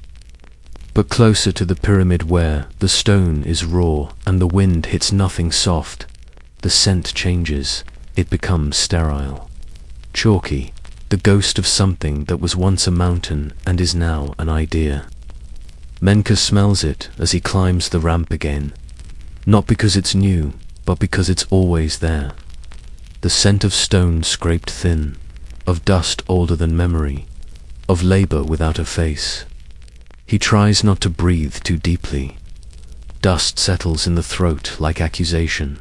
But closer to the pyramid where the stone is raw and the wind hits nothing soft, the scent changes, it becomes sterile. Chalky, the ghost of something that was once a mountain and is now an idea. Menka smells it as he climbs the ramp again, not because it's new, but because it's always there. The scent of stone scraped thin, of dust older than memory, of labor without a face. He tries not to breathe too deeply. Dust settles in the throat like accusation.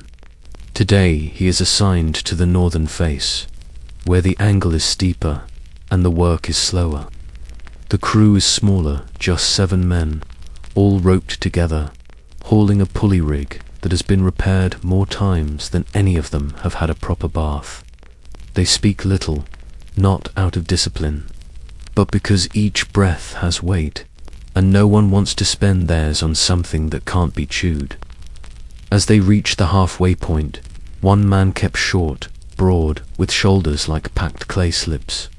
Today he is assigned to the northern face, where the angle is steeper and the work is slower. The crew is smaller, just 7 men, all roped together, hauling a pulley rig that has been repaired more times than any of them have had a proper bath. They speak little, not out of discipline, but because each breath has weight, and no one wants to spend theirs on something that can't be chewed. As they reach the halfway point, one man kept short, broad, with shoulders like packed clay slips.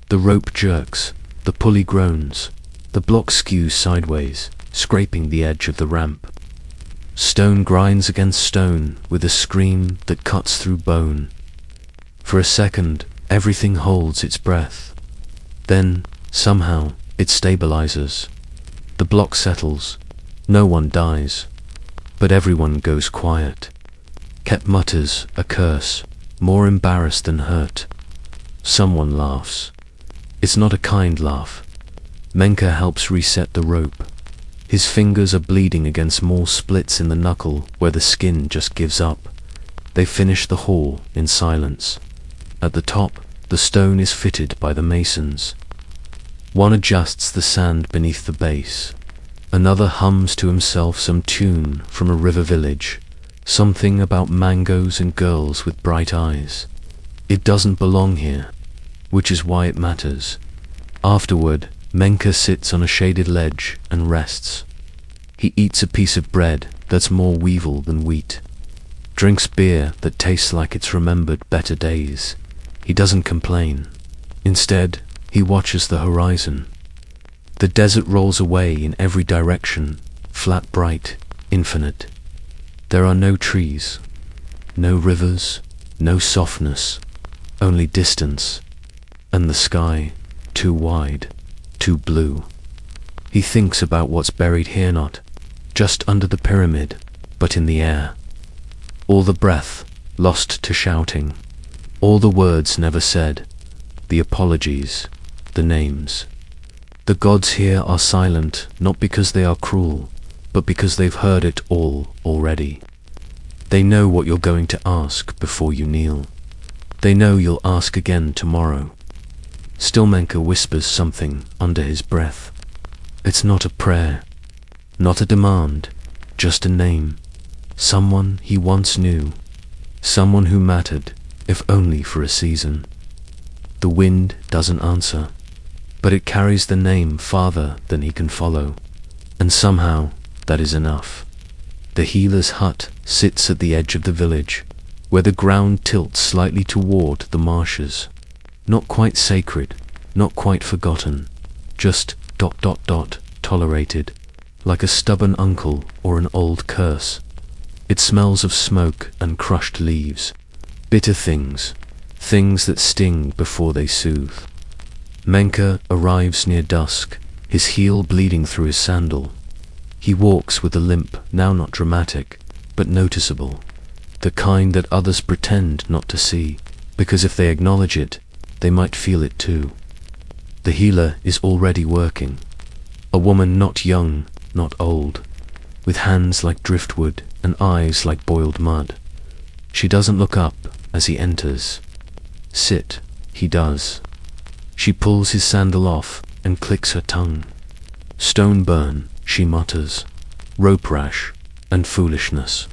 The rope jerks, the pulley groans, the block skews sideways, scraping the edge of the ramp. Stone grinds against stone with a scream that cuts through bone. For a second, everything holds its breath. Then, somehow, it stabilizes. The block settles. No one dies. But everyone goes quiet. Kep mutters a curse, more embarrassed than hurt. Someone laughs. It's not a kind laugh. Menka helps reset the rope. His fingers are bleeding against small splits in the knuckle where the skin just gives up. They finish the haul in silence. At the top, the stone is fitted by the masons. One adjusts the sand beneath the base. Another hums to himself some tune from a river village, something about mangoes and girls with bright eyes. It doesn't belong here, which is why it matters. Afterward, Menka sits on a shaded ledge and rests. He eats a piece of bread that's more weevil than wheat, drinks beer that tastes like it's remembered better days. He doesn't complain. Instead, he watches the horizon. The desert rolls away in every direction, flat, bright, infinite. There are no trees, no rivers, no softness, only distance, and the sky, too wide, too blue. He thinks about what's buried here, not just under the pyramid, but in the air. All the breath lost to shouting, all the words never said, the apologies, the names. The gods here are silent, not because they are cruel, but because they've heard it all already. They know what you're going to ask before you kneel. They know you'll ask again tomorrow. Still Menka whispers something under his breath. It's not a prayer, not a demand, just a name. Someone he once knew. Someone who mattered, if only for a season. The wind doesn't answer, but it carries the name farther than he can follow. And somehow, that is enough. The healer's hut sits at the edge of the village, where the ground tilts slightly toward the marshes. Not quite sacred, not quite forgotten, just ... tolerated, like a stubborn uncle or an old curse. It smells of smoke and crushed leaves, bitter things, things that sting before they soothe. Menka arrives near dusk, his heel bleeding through his sandal. He walks with a limp, now not dramatic, but noticeable, the kind that others pretend not to see, because if they acknowledge it, they might feel it too. The healer is already working. A woman not young, not old, with hands like driftwood and eyes like boiled mud. She doesn't look up as he enters. Sit, he does. She pulls his sandal off and clicks her tongue. Stone burn, she mutters, rope rash, and foolishness.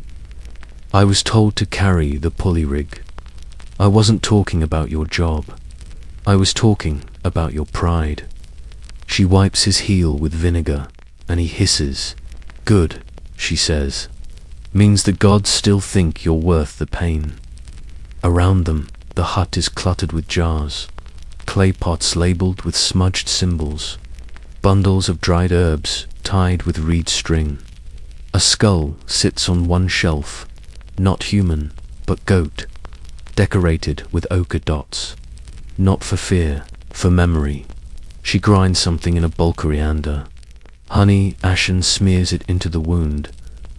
I was told to carry the pulley rig. I wasn't talking about your job. I was talking about your pride. She wipes his heel with vinegar, and he hisses. Good, she says. Means the gods still think you're worth the pain. Around them, the hut is cluttered with jars, clay pots labeled with smudged symbols, bundles of dried herbs tied with reed string. A skull sits on one shelf, not human, but goat, decorated with ochre dots. Not for fear, for memory. She grinds something in a bowl coriander. Honey ashen smears it into the wound.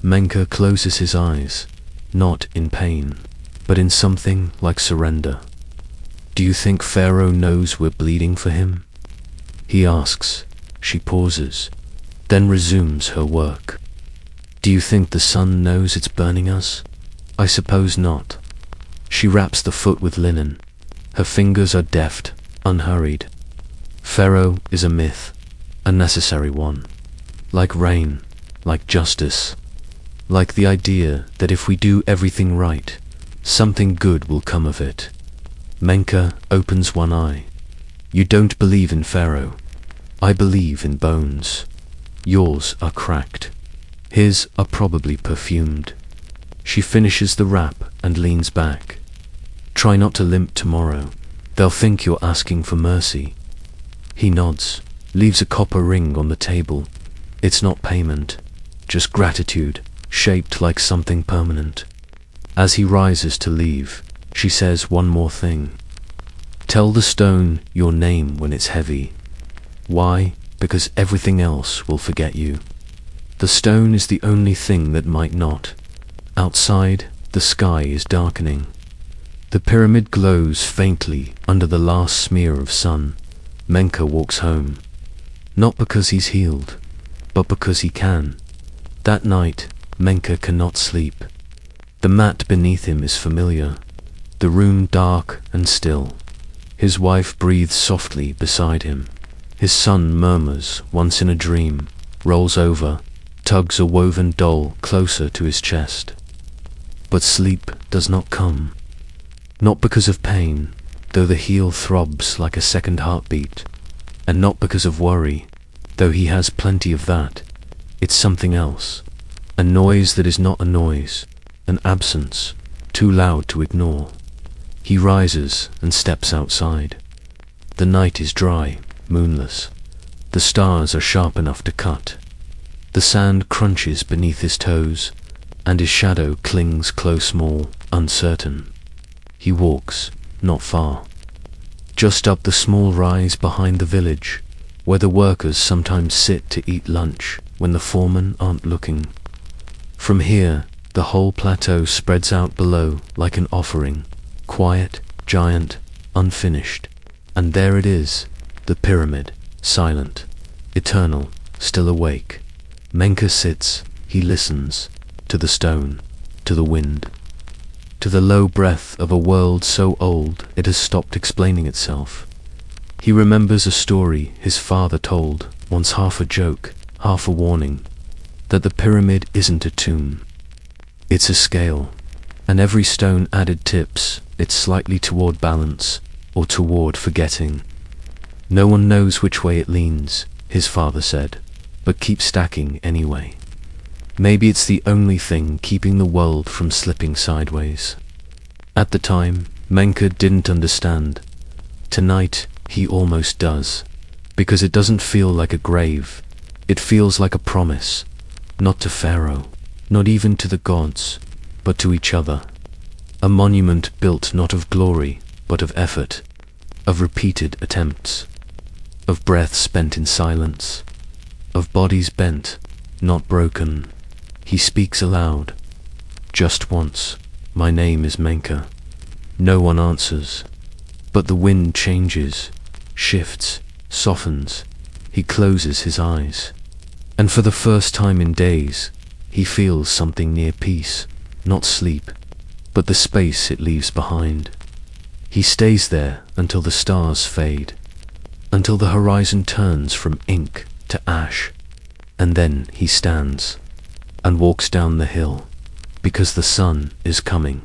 Menka closes his eyes, not in pain, but in something like surrender. Do you think Pharaoh knows we're bleeding for him? He asks. She pauses, then resumes her work. Do you think the sun knows it's burning us? I suppose not. She wraps the foot with linen. Her fingers are deft, unhurried. Pharaoh is a myth, a necessary one. Like rain, like justice, like the idea that if we do everything right, something good will come of it. Menka opens one eye. You don't believe in Pharaoh. I believe in bones. Yours are cracked. His are probably perfumed. She finishes the wrap and leans back. Try not to limp tomorrow. They'll think you're asking for mercy. He nods, leaves a copper ring on the table. It's not payment, just gratitude, shaped like something permanent. As he rises to leave, she says one more thing. Tell the stone your name when it's heavy. Why? Because everything else will forget you. The stone is the only thing that might not. Outside, the sky is darkening. The pyramid glows faintly under the last smear of sun. Menka walks home. Not because he's healed, but because he can. That night, Menka cannot sleep. The mat beneath him is familiar. The room dark and still. His wife breathes softly beside him. His son murmurs once in a dream, rolls over, tugs a woven doll closer to his chest. But sleep does not come. Not because of pain, though the heel throbs like a second heartbeat, and not because of worry, though he has plenty of that. It's something else, a noise that is not a noise, an absence, too loud to ignore. He rises and steps outside. The night is dry, moonless. The stars are sharp enough to cut. The sand crunches beneath his toes, and his shadow clings close more, uncertain. He walks, not far. Just up the small rise behind the village, where the workers sometimes sit to eat lunch when the foremen aren't looking. From here, the whole plateau spreads out below like an offering, quiet, giant, unfinished. And there it is, the pyramid, silent, eternal, still awake. Menka sits, he listens, to the stone, to the wind, to the low breath of a world so old it has stopped explaining itself. He remembers a story his father told, once half a joke, half a warning, that the pyramid isn't a tomb. It's a scale, and every stone added tips it slightly toward balance or toward forgetting. No one knows which way it leans, his father said, but keep stacking anyway. Maybe it's the only thing keeping the world from slipping sideways. At the time, Menka didn't understand. Tonight, he almost does, because it doesn't feel like a grave. It feels like a promise, not to Pharaoh, not even to the gods, but to each other. A monument built not of glory, but of effort, of repeated attempts, of breath spent in silence, of bodies bent, not broken. He speaks aloud. Just once, "My name is Menka." No one answers, but the wind changes, shifts, softens. He closes his eyes, and for the first time in days, he feels something near peace, not sleep, but the space it leaves behind. He stays there until the stars fade, until the horizon turns from ink to ash, and then he stands and walks down the hill, because the sun is coming,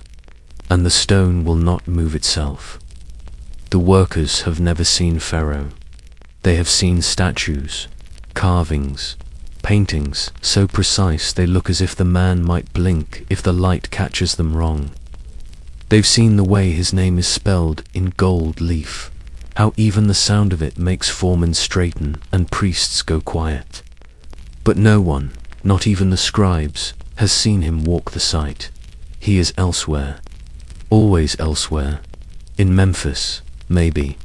and the stone will not move itself. The workers have never seen Pharaoh. They have seen statues, carvings, paintings so precise they look as if the man might blink if the light catches them wrong. They've seen the way his name is spelled in gold leaf, how even the sound of it makes foremen straighten and priests go quiet. But no one, not even the scribes, has seen him walk the site. He is elsewhere, always elsewhere, in Memphis, maybe,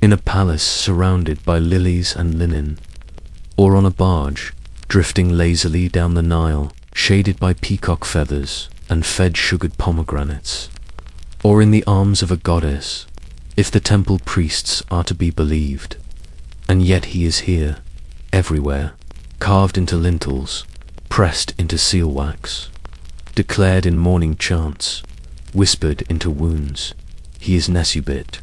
in a palace surrounded by lilies and linen, or on a barge, drifting lazily down the Nile, shaded by peacock feathers and fed sugared pomegranates, or in the arms of a goddess, if the temple priests are to be believed. And yet he is here, everywhere, carved into lintels, pressed into seal wax, declared in morning chants, whispered into wounds. He is Nesubit.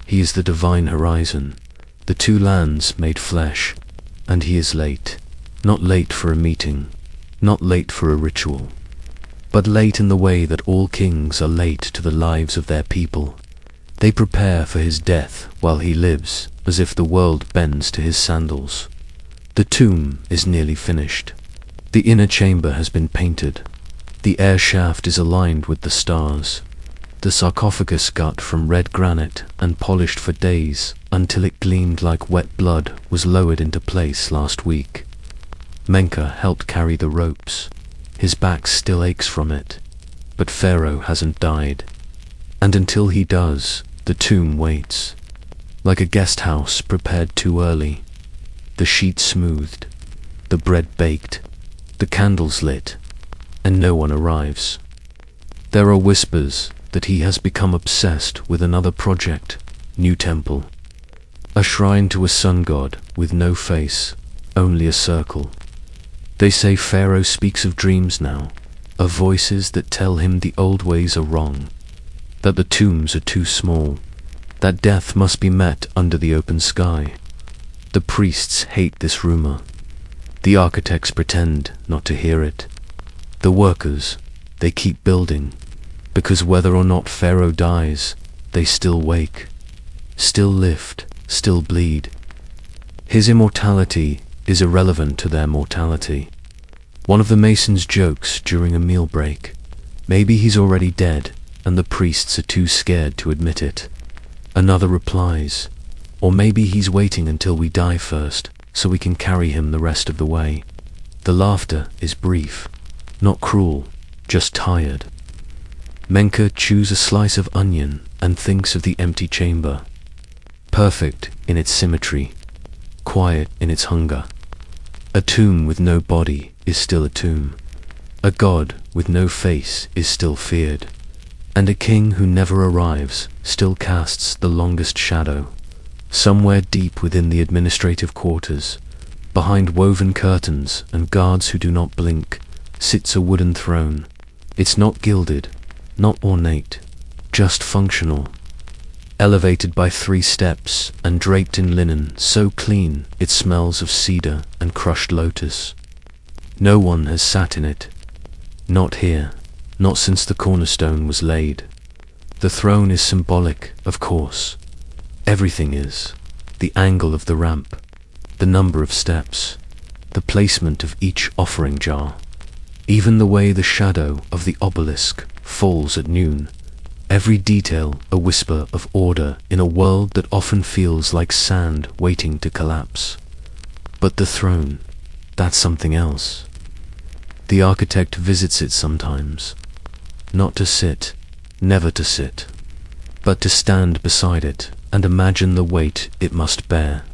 He is the divine horizon, the two lands made flesh, and he is late. Not late for a meeting, not late for a ritual, but late in the way that all kings are late to the lives of their people. They prepare for his death while he lives, as if the world bends to his sandals. The tomb is nearly finished. The inner chamber has been painted. The air shaft is aligned with the stars. The sarcophagus gut from red granite and polished for days until it gleamed like wet blood was lowered into place last week. Menka helped carry the ropes. His back still aches from it, but Pharaoh hasn't died. And until he does, the tomb waits, like a guest house prepared too early. The sheet smoothed, the bread baked, the candles lit, and no one arrives. There are whispers that he has become obsessed with another project, new temple, a shrine to a sun god with no face, only a circle. They say Pharaoh speaks of dreams now, of voices that tell him the old ways are wrong, that the tombs are too small, that death must be met under the open sky. The priests hate this rumor. The architects pretend not to hear it. The workers, they keep building, because whether or not Pharaoh dies, they still wake, still lift, still bleed. His immortality is irrelevant to their mortality. One of the masons jokes during a meal break. Maybe he's already dead, and the priests are too scared to admit it. Another replies, or maybe he's waiting until we die first, so we can carry him the rest of the way. The laughter is brief, not cruel, just tired. Menka chews a slice of onion and thinks of the empty chamber, perfect in its symmetry, quiet in its hunger. A tomb with no body is still a tomb. A god with no face is still feared. And a king who never arrives still casts the longest shadow. Somewhere deep within the administrative quarters, behind woven curtains and guards who do not blink, sits a wooden throne. It's not gilded, not ornate, just functional. Elevated by 3 steps and draped in linen so clean it smells of cedar and crushed lotus. No one has sat in it. Not here, not since the cornerstone was laid. The throne is symbolic, of course. Everything is. The angle of the ramp, the number of steps, the placement of each offering jar, even the way the shadow of the obelisk falls at noon. Every detail a whisper of order in a world that often feels like sand waiting to collapse. But the throne, that's something else. The architect visits it sometimes. not to sit, never to sit, but to stand beside it and imagine the weight it must bear.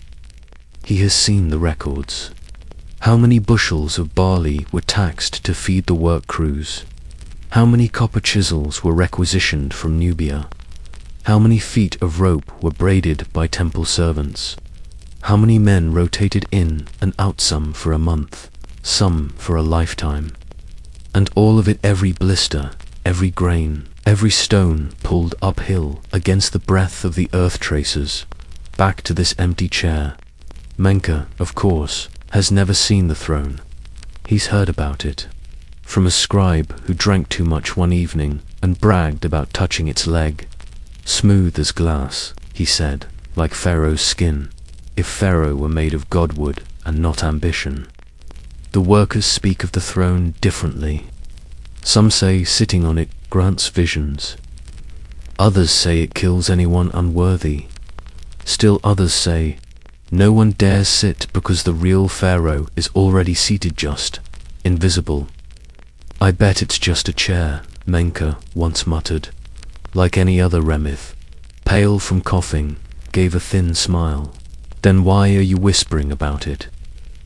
He has seen the records. How many bushels of barley were taxed to feed the work crews? How many copper chisels were requisitioned from Nubia? How many feet of rope were braided by temple servants? How many men rotated in and out, some for a month, some for a lifetime? And all of it, every blister, every grain, every stone pulled uphill against the breath of the earth tracers, back to this empty chair. Menka, of course, has never seen the throne. He's heard about it. From a scribe who drank too much one evening and bragged about touching its leg. Smooth as glass, he said, like Pharaoh's skin, if Pharaoh were made of godwood and not ambition. The workers speak of the throne differently. Some say sitting on it grants visions. Others say it kills anyone unworthy. Still others say, no one dares sit because the real Pharaoh is already seated, just invisible. I bet it's just a chair, Menka once muttered. Like any other Remith, pale from coughing, gave a thin smile. Then why are you whispering about it?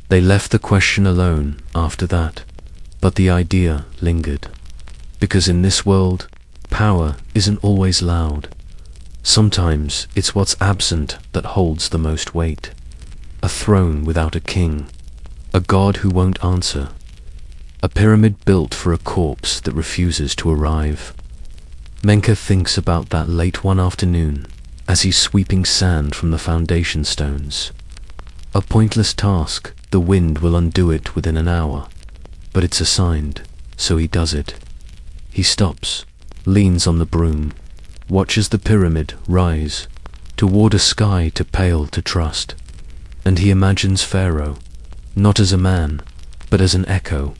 They left the question alone after that, but the idea lingered. Because in this world, power isn't always loud. Sometimes it's what's absent that holds the most weight. A throne without a king, a god who won't answer, a pyramid built for a corpse that refuses to arrive. Menka thinks about that late one afternoon as he's sweeping sand from the foundation stones. A pointless task, the wind will undo it within an hour, but it's assigned, so he does it. He stops, leans on the broom, watches the pyramid rise toward a sky too pale to trust, and he imagines Pharaoh, not as a man, but as an echo,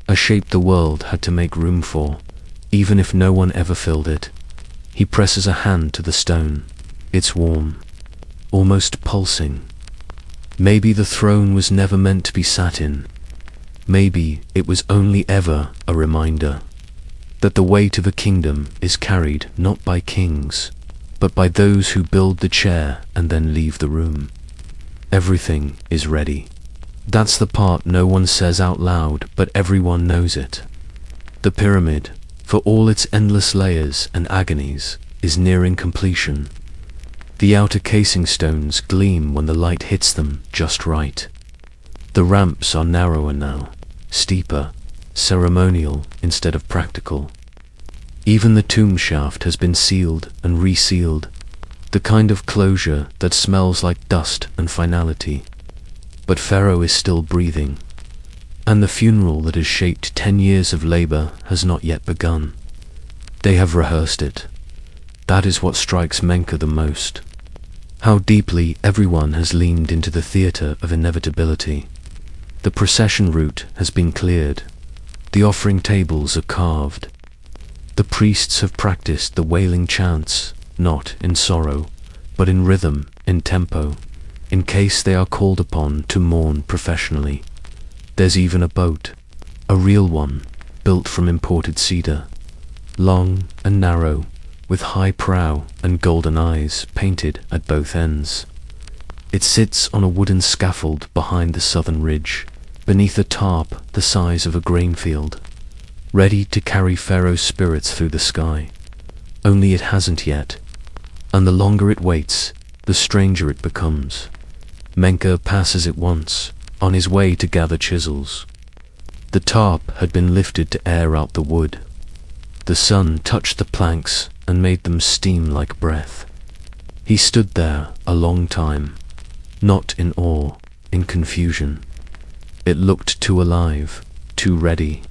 a shape the world had to make room for, even if no one ever filled it. He presses a hand to the stone. It's warm, almost pulsing. Maybe the throne was never meant to be sat in. Maybe it was only ever a reminder that the weight of a kingdom is carried not by kings, but by those who build the chair and then leave the room. Everything is ready. That's the part no one says out loud, but everyone knows it. The pyramid, for all its endless layers and agonies, is nearing completion. The outer casing stones gleam when the light hits them just right. The ramps are narrower now, steeper, ceremonial instead of practical. Even the tomb shaft has been sealed and resealed, the kind of closure that smells like dust and finality. But Pharaoh is still breathing, and the funeral that has shaped 10 years of labor has not yet begun. They have rehearsed it. That is what strikes Menka the most. How deeply everyone has leaned into the theater of inevitability. The procession route has been cleared. The offering tables are carved. The priests have practiced the wailing chants, not in sorrow, but in rhythm, in tempo, in case they are called upon to mourn professionally. There's even a boat, a real one, built from imported cedar, long and narrow, with high prow and golden eyes painted at both ends. It sits on a wooden scaffold behind the southern ridge, beneath a tarp the size of a grain field, ready to carry Pharaoh's spirits through the sky. Only it hasn't yet, and the longer it waits, the stranger it becomes. Menka passes it once, on his way to gather chisels. The tarp had been lifted to air out the wood. The sun touched the planks and made them steam like breath. He stood there a long time, not in awe, in confusion. It looked too alive, too ready.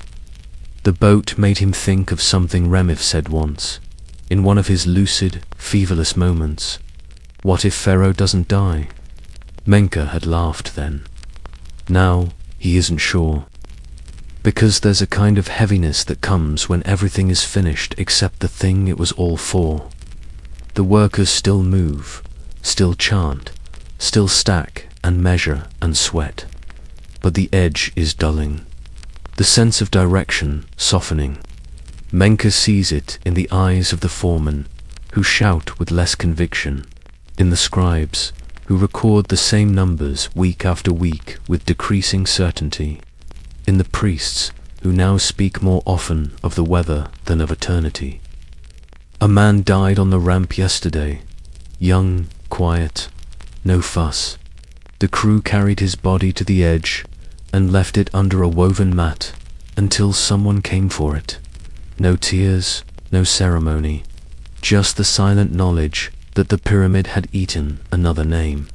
The boat made him think of something Remif said once, in one of his lucid, feverless moments. What if Pharaoh doesn't die? Menka had laughed then. Now he isn't sure. Because there's a kind of heaviness that comes when everything is finished except the thing it was all for. The workers still move, still chant, still stack and measure and sweat. But the edge is dulling, the sense of direction softening. Menka sees it in the eyes of the foremen, who shout with less conviction, in the scribes, who record the same numbers week after week with decreasing certainty, in the priests, who now speak more often of the weather than of eternity. A man died on the ramp yesterday, young, quiet, no fuss. The crew carried his body to the edge and left it under a woven mat until someone came for it. No tears, no ceremony, just the silent knowledge that the pyramid had eaten another name.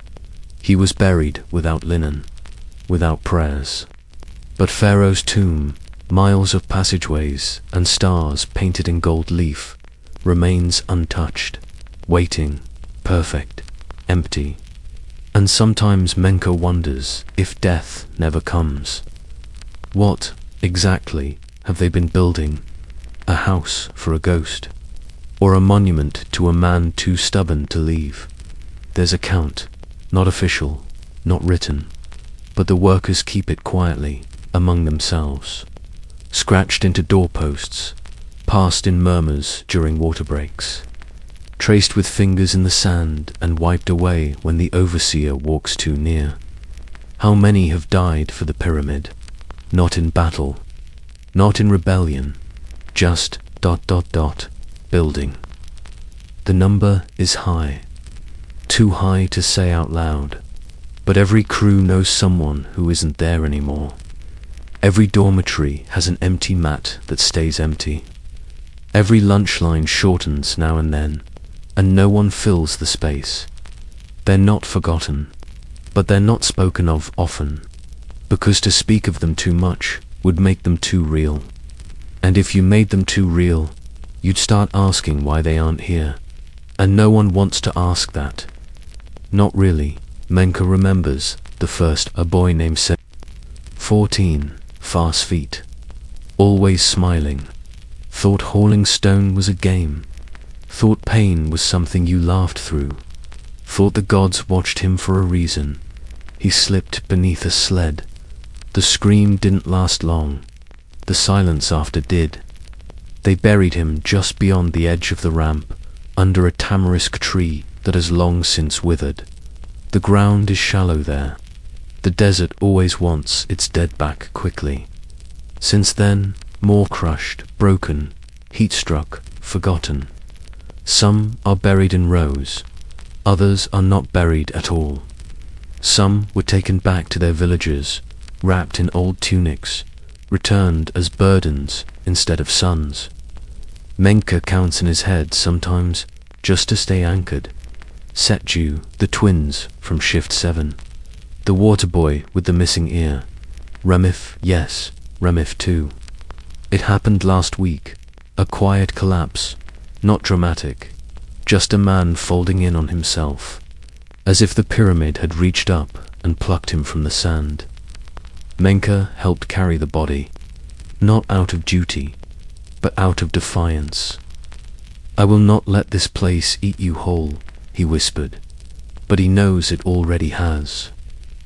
He was buried without linen, without prayers. But Pharaoh's tomb, miles of passageways and stars painted in gold leaf, remains untouched, waiting, perfect, empty. And sometimes Menka wonders if death never comes. What, exactly, have they been building? A house for a ghost? Or a monument to a man too stubborn to leave? There's a count, not official, not written, but the workers keep it quietly, among themselves. Scratched into doorposts, passed in murmurs during water breaks, traced with fingers in the sand and wiped away when the overseer walks too near. How many have died for the pyramid? Not in battle, not in rebellion, just ... building. The number is high, too high to say out loud, but every crew knows someone who isn't there anymore. Every dormitory has an empty mat that stays empty. Every lunch line shortens now and then, and no one fills the space. They're not forgotten, but they're not spoken of often, because to speak of them too much would make them too real. And if you made them too real, you'd start asking why they aren't here, and no one wants to ask that. Not really. Menka remembers the first a boy named 14, fast feet, always smiling. Thought hauling stone was a game. Thought pain was something you laughed through. Thought the gods watched him for a reason. He slipped beneath a sled. The scream didn't last long. The silence after did. They buried him just beyond the edge of the ramp, under a tamarisk tree that has long since withered. The ground is shallow there. The desert always wants its dead back quickly. Since then, more crushed, broken, heat-struck, forgotten. Some are buried in rows. Others are not buried at all. Some were taken back to their villages, wrapped in old tunics, returned as burdens instead of sons. Menka counts in his head sometimes, just to stay anchored. Setju, the twins from Shift 7. The water boy with the missing ear. Remif, yes, Remif too. It happened last week. A quiet collapse, not dramatic. Just a man folding in on himself, as if the pyramid had reached up and plucked him from the sand. Menka helped carry the body, not out of duty, but out of defiance. "I will not let this place eat you whole," he whispered, but he knows it already has.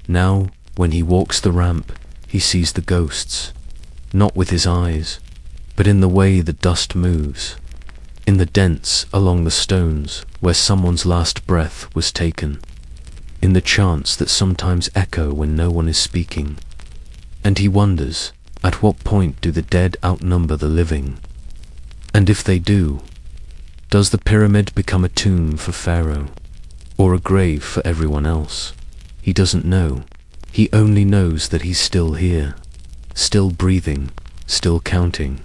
Now, when he walks the ramp, he sees the ghosts, not with his eyes, but in the way the dust moves, in the dents along the stones where someone's last breath was taken, in the chants that sometimes echo when no one is speaking. And he wonders, at what point do the dead outnumber the living? And if they do, does the pyramid become a tomb for Pharaoh, or a grave for everyone else? He doesn't know. He only knows that he's still here, still breathing, still counting.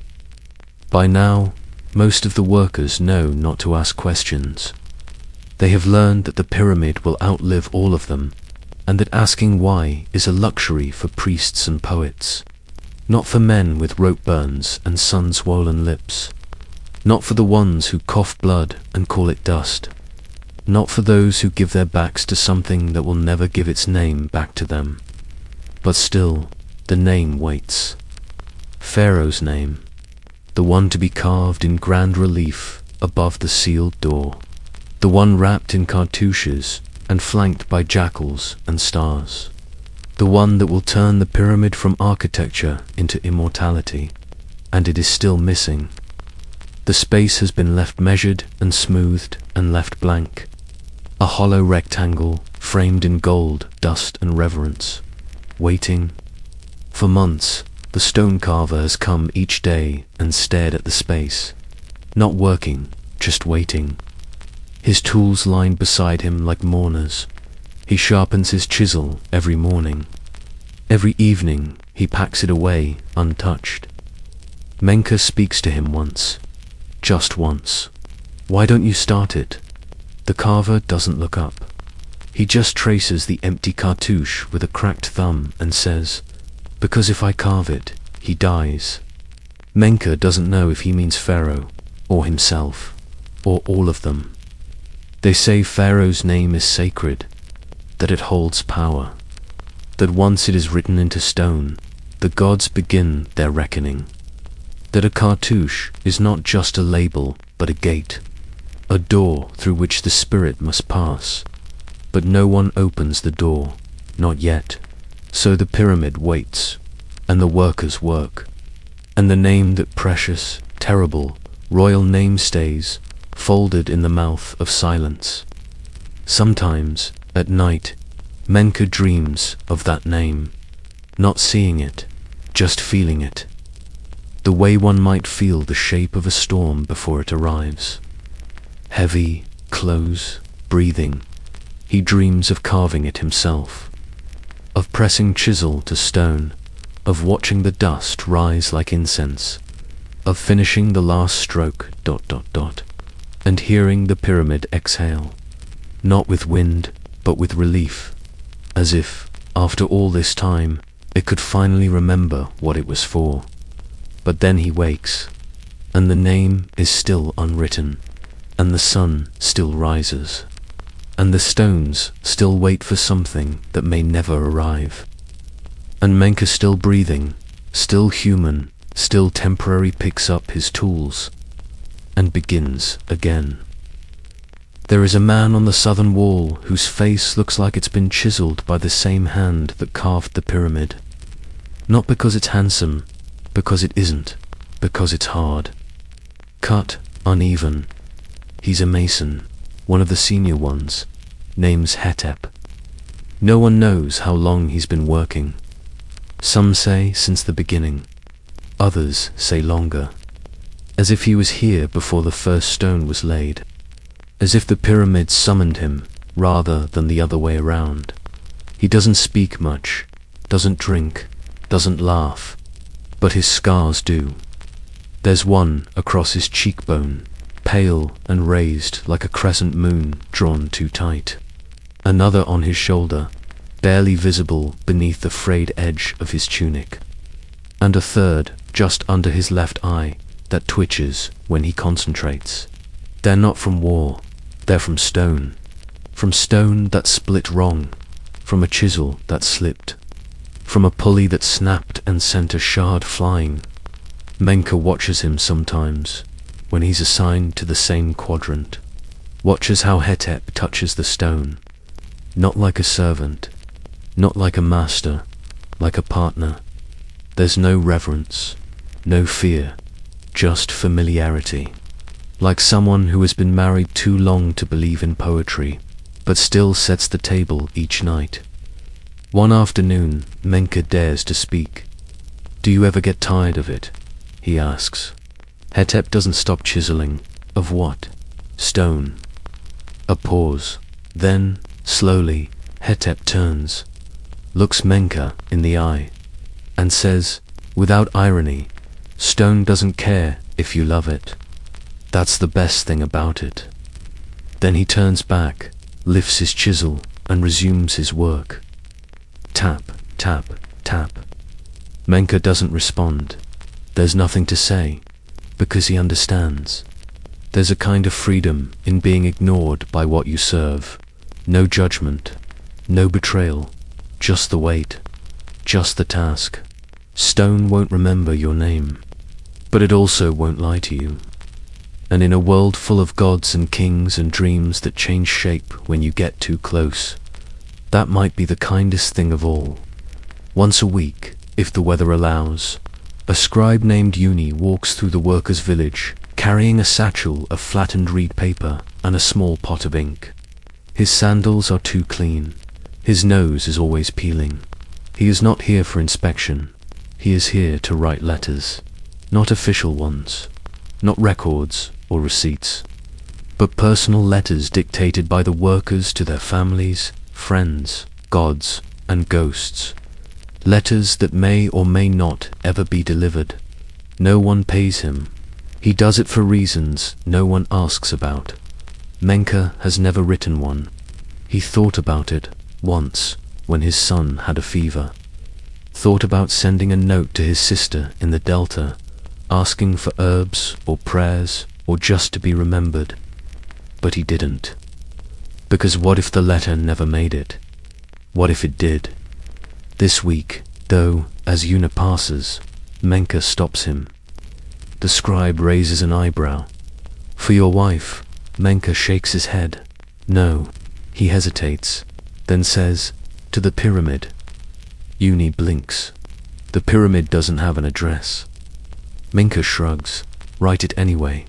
By now, most of the workers know not to ask questions. They have learned that the pyramid will outlive all of them, and that asking why is a luxury for priests and poets, not for men with rope burns and sun-swollen lips, not for the ones who cough blood and call it dust, not for those who give their backs to something that will never give its name back to them. But still, the name waits. Pharaoh's name, the one to be carved in grand relief above the sealed door, the one wrapped in cartouches and flanked by jackals and stars, the one that will turn the pyramid from architecture into immortality. And it is still missing. The space has been left measured and smoothed and left blank. A hollow rectangle framed in gold, dust and reverence. Waiting. For months, the stone carver has come each day and stared at the space. Not working, just waiting. His tools lined beside him like mourners. He sharpens his chisel every morning. Every evening, he packs it away, untouched. Menka speaks to him once. Just once. Why don't you start it? The carver doesn't look up. He just traces the empty cartouche with a cracked thumb and says, "Because if I carve it, he dies." Menka doesn't know if he means Pharaoh, or himself, or all of them. They say Pharaoh's name is sacred, that it holds power, that once it is written into stone, the gods begin their reckoning, that a cartouche is not just a label, but a gate, a door through which the spirit must pass. But no one opens the door, not yet. So the pyramid waits, and the workers work, and the name that precious, terrible, royal name stays, folded in the mouth of silence. Sometimes, at night, Menka dreams of that name, not seeing it, just feeling it, the way one might feel the shape of a storm before it arrives. Heavy, close, breathing, he dreams of carving it himself, of pressing chisel to stone, of watching the dust rise like incense, of finishing the last stroke, ... and hearing the pyramid exhale, not with wind, but with relief, as if, after all this time, it could finally remember what it was for. But then he wakes, and the name is still unwritten, and the sun still rises, and the stones still wait for something that may never arrive. And Menka, still breathing, still human, still temporary, picks up his tools and begins again. There is a man on the southern wall whose face looks like it's been chiseled by the same hand that carved the pyramid. Not because it's handsome, because it isn't, because it's hard. Cut, uneven. He's a mason, one of the senior ones, name's Hetep. No one knows how long he's been working. Some say since the beginning, others say longer, as if he was here before the first stone was laid, as if the pyramid summoned him rather than the other way around. He doesn't speak much, doesn't drink, doesn't laugh, but his scars do. There's one across his cheekbone, pale and raised like a crescent moon drawn too tight. Another on his shoulder, barely visible beneath the frayed edge of his tunic. And a third just under his left eye that twitches when he concentrates. They're not from war, they're from stone that split wrong, from a chisel that slipped, from a pulley that snapped and sent a shard flying. Menka watches him sometimes, when he's assigned to the same quadrant, watches how Hetep touches the stone, not like a servant, not like a master, like a partner. There's no reverence, no fear, just familiarity. Like someone who has been married too long to believe in poetry, but still sets the table each night. One afternoon, Menka dares to speak. "Do you ever get tired of it?" he asks. Hetep doesn't stop chiseling. Of what? Stone. A pause. Then, slowly, Hetep turns, looks Menka in the eye, and says, without irony, "Stone doesn't care if you love it. That's the best thing about it." Then he turns back, lifts his chisel, and resumes his work. Tap, tap, tap. Menka doesn't respond. There's nothing to say, because he understands. There's a kind of freedom in being ignored by what you serve. No judgment, no betrayal, just the weight, just the task. Stone won't remember your name, but it also won't lie to you. And in a world full of gods and kings and dreams that change shape when you get too close, that might be the kindest thing of all. Once a week, if the weather allows, A scribe named Uni walks through the workers' village, carrying a satchel of flattened reed paper and a small pot of ink. His sandals are too clean. His nose is always peeling. He is not here for inspection. He is here to write letters. Not official ones, not records or receipts, but personal letters dictated by the workers to their families, friends, gods, and ghosts. Letters that may or may not ever be delivered. No one pays him. He does it for reasons no one asks about. Menka has never written one. He thought about it once when his son had a fever. Thought about sending a note to his sister in the Delta, asking for herbs or prayers or just to be remembered. But he didn't. Because what if the letter never made it? What if it did? This week, though, as Una passes, Menka stops him. The scribe raises an eyebrow. For your wife, Menka shakes his head. No, he hesitates, then says, to the pyramid. Uni blinks. The pyramid doesn't have an address. Menka shrugs. Write it anyway.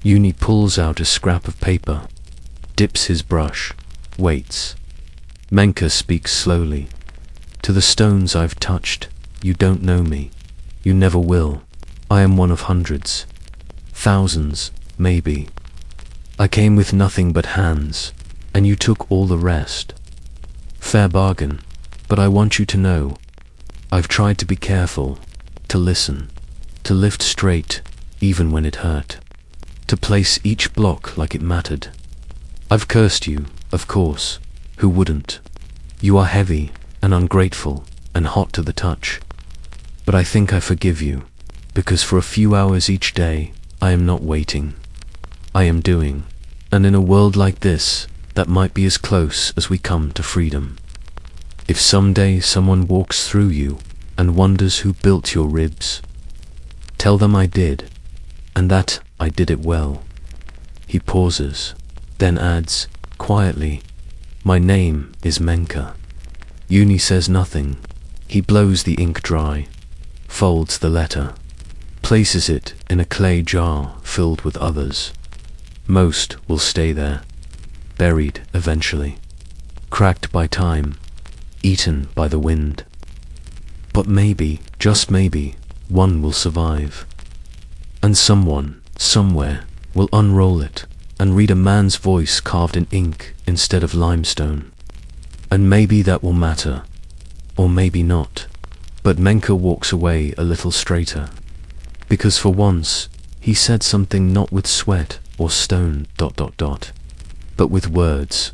Uni pulls out a scrap of paper, dips his brush, waits. Menka speaks slowly. To the stones I've touched, you don't know me. You never will. I am one of hundreds. Thousands, maybe. I came with nothing but hands, and you took all the rest. Fair bargain, but I want you to know, I've tried to be careful, to listen, to lift straight, even when it hurt, to place each block like it mattered. I've cursed you, of course, who wouldn't? You are heavy and ungrateful and hot to the touch. But I think I forgive you, because for a few hours each day, I am not waiting. I am doing, and in a world like this, that might be as close as we come to freedom. If someday someone walks through you and wonders who built your ribs, tell them I did, and that I did it well. He pauses, then adds, quietly, my name is Menka. Uni says nothing. He blows the ink dry, folds the letter, places it in a clay jar filled with others. Most will stay there, buried eventually, cracked by time, eaten by the wind. But maybe, just maybe, one will survive. And someone, somewhere, will unroll it and read a man's voice carved in ink instead of limestone. And maybe that will matter, or maybe not. But Menka walks away a little straighter, because for once he said something not with sweat or stone ... but with words.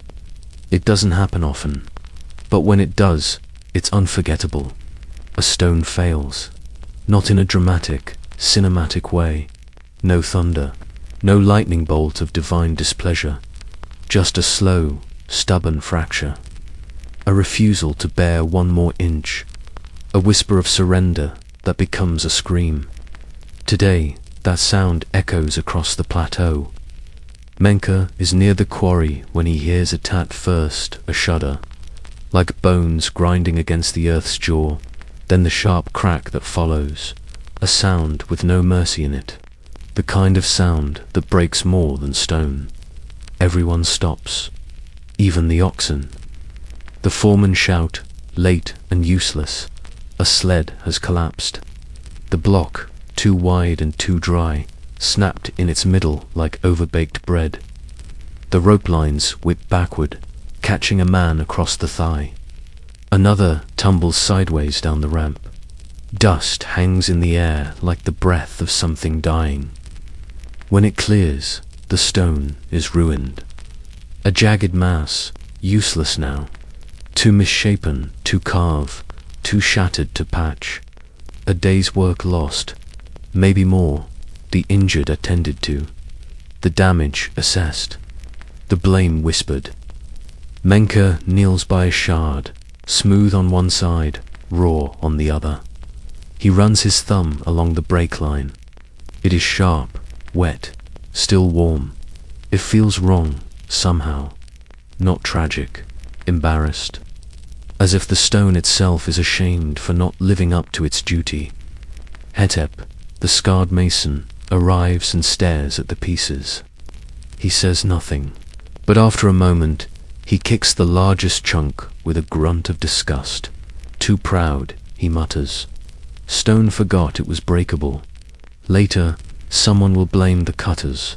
It doesn't happen often, but when it does, it's unforgettable. A stone fails, not in a dramatic, cinematic way. No thunder, no lightning bolt of divine displeasure, just a slow, stubborn fracture. A refusal to bear one more inch, a whisper of surrender that becomes a scream. Today, that sound echoes across the plateau. Menka is near the quarry when he hears a tat first, a shudder, like bones grinding against the earth's jaw, then the sharp crack that follows, a sound with no mercy in it, the kind of sound that breaks more than stone. Everyone stops, even the oxen. The foremen shout, late and useless. A sled has collapsed. The block, too wide and too dry, snapped in its middle like overbaked bread. The rope lines whip backward, catching a man across the thigh. Another tumbles sideways down the ramp. Dust hangs in the air like the breath of something dying. When it clears, the stone is ruined. A jagged mass, useless now. Too misshapen to carve, too shattered to patch. A day's work lost, maybe more, the injured attended to, the damage assessed, the blame whispered. Menka kneels by a shard, smooth on one side, raw on the other. He runs his thumb along the break line. It is sharp, wet, still warm. It feels wrong, somehow, not tragic, embarrassed, as if the stone itself is ashamed for not living up to its duty. Hetep, the scarred mason, arrives and stares at the pieces. He says nothing, but after a moment, he kicks the largest chunk with a grunt of disgust. Too proud, he mutters. Stone forgot it was breakable. Later, someone will blame the cutters,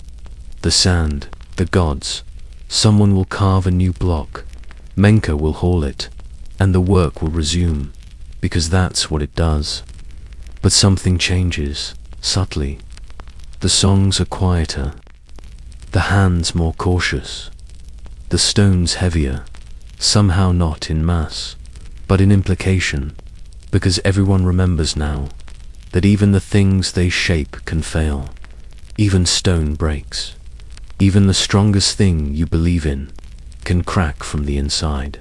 the sand, the gods. Someone will carve a new block. Menka will haul it, and the work will resume, because that's what it does. But something changes, subtly. The songs are quieter, the hands more cautious, the stones heavier, somehow not in mass, but in implication, because everyone remembers now that even the things they shape can fail. Even stone breaks. Even the strongest thing you believe in can crack from the inside.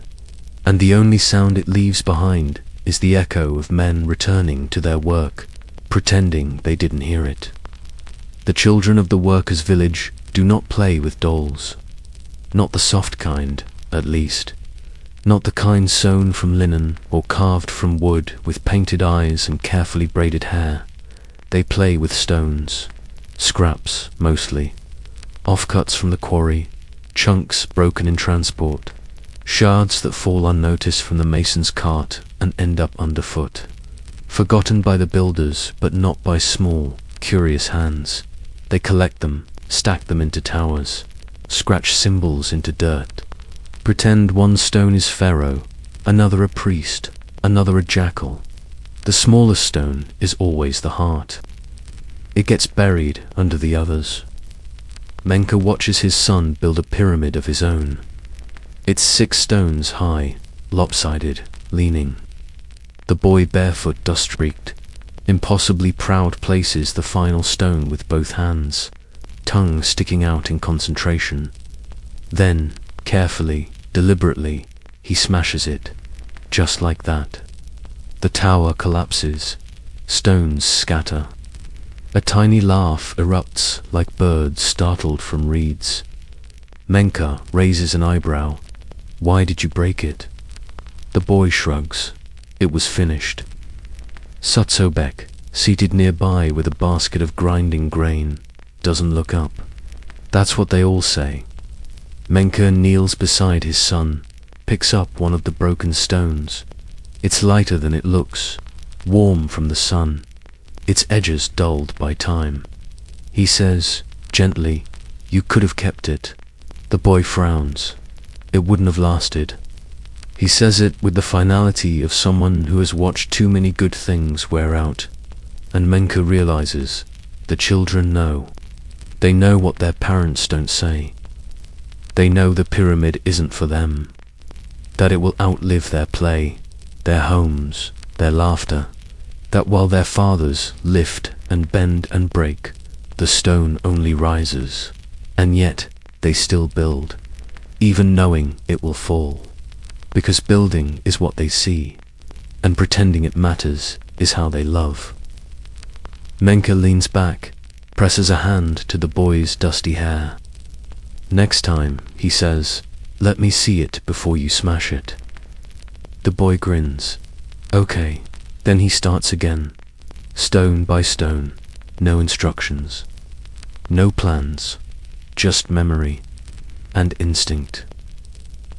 And the only sound it leaves behind is the echo of men returning to their work, pretending they didn't hear it. The children of the workers' village do not play with dolls. Not the soft kind, at least. Not the kind sewn from linen or carved from wood with painted eyes and carefully braided hair. They play with stones. Scraps, mostly. Offcuts from the quarry, chunks broken in transport, shards that fall unnoticed from the mason's cart and end up underfoot. Forgotten by the builders, but not by small, curious hands. They collect them, stack them into towers, scratch symbols into dirt. Pretend one stone is Pharaoh, another a priest, another a jackal. The smallest stone is always the heart. It gets buried under the others. Menka watches his son build a pyramid of his own. It's 6 stones high, lopsided, leaning. The boy, barefoot, dust-streaked, impossibly proud, places the final stone with both hands, tongue sticking out in concentration. Then, carefully, deliberately, he smashes it, just like that. The tower collapses, stones scatter. A tiny laugh erupts like birds startled from reeds. Menka raises an eyebrow. Why did you break it? The boy shrugs. It was finished. Sutsobek, seated nearby with a basket of grinding grain, doesn't look up. That's what they all say. Menka kneels beside his son, picks up one of the broken stones. It's lighter than it looks, warm from the sun, its edges dulled by time. He says, gently, "You could have kept it." The boy frowns. It wouldn't have lasted. He says it with the finality of someone who has watched too many good things wear out. And Menka realizes, the children know. They know what their parents don't say. They know the pyramid isn't for them. That it will outlive their play, their homes, their laughter. That while their fathers lift and bend and break, the stone only rises. And yet, they still build, even knowing it will fall. Because building is what they see, and pretending it matters is how they love. Menka leans back, presses a hand to the boy's dusty hair. Next time, he says, "Let me see it before you smash it." The boy grins. Okay. Then he starts again, stone by stone, no instructions, no plans, just memory and instinct,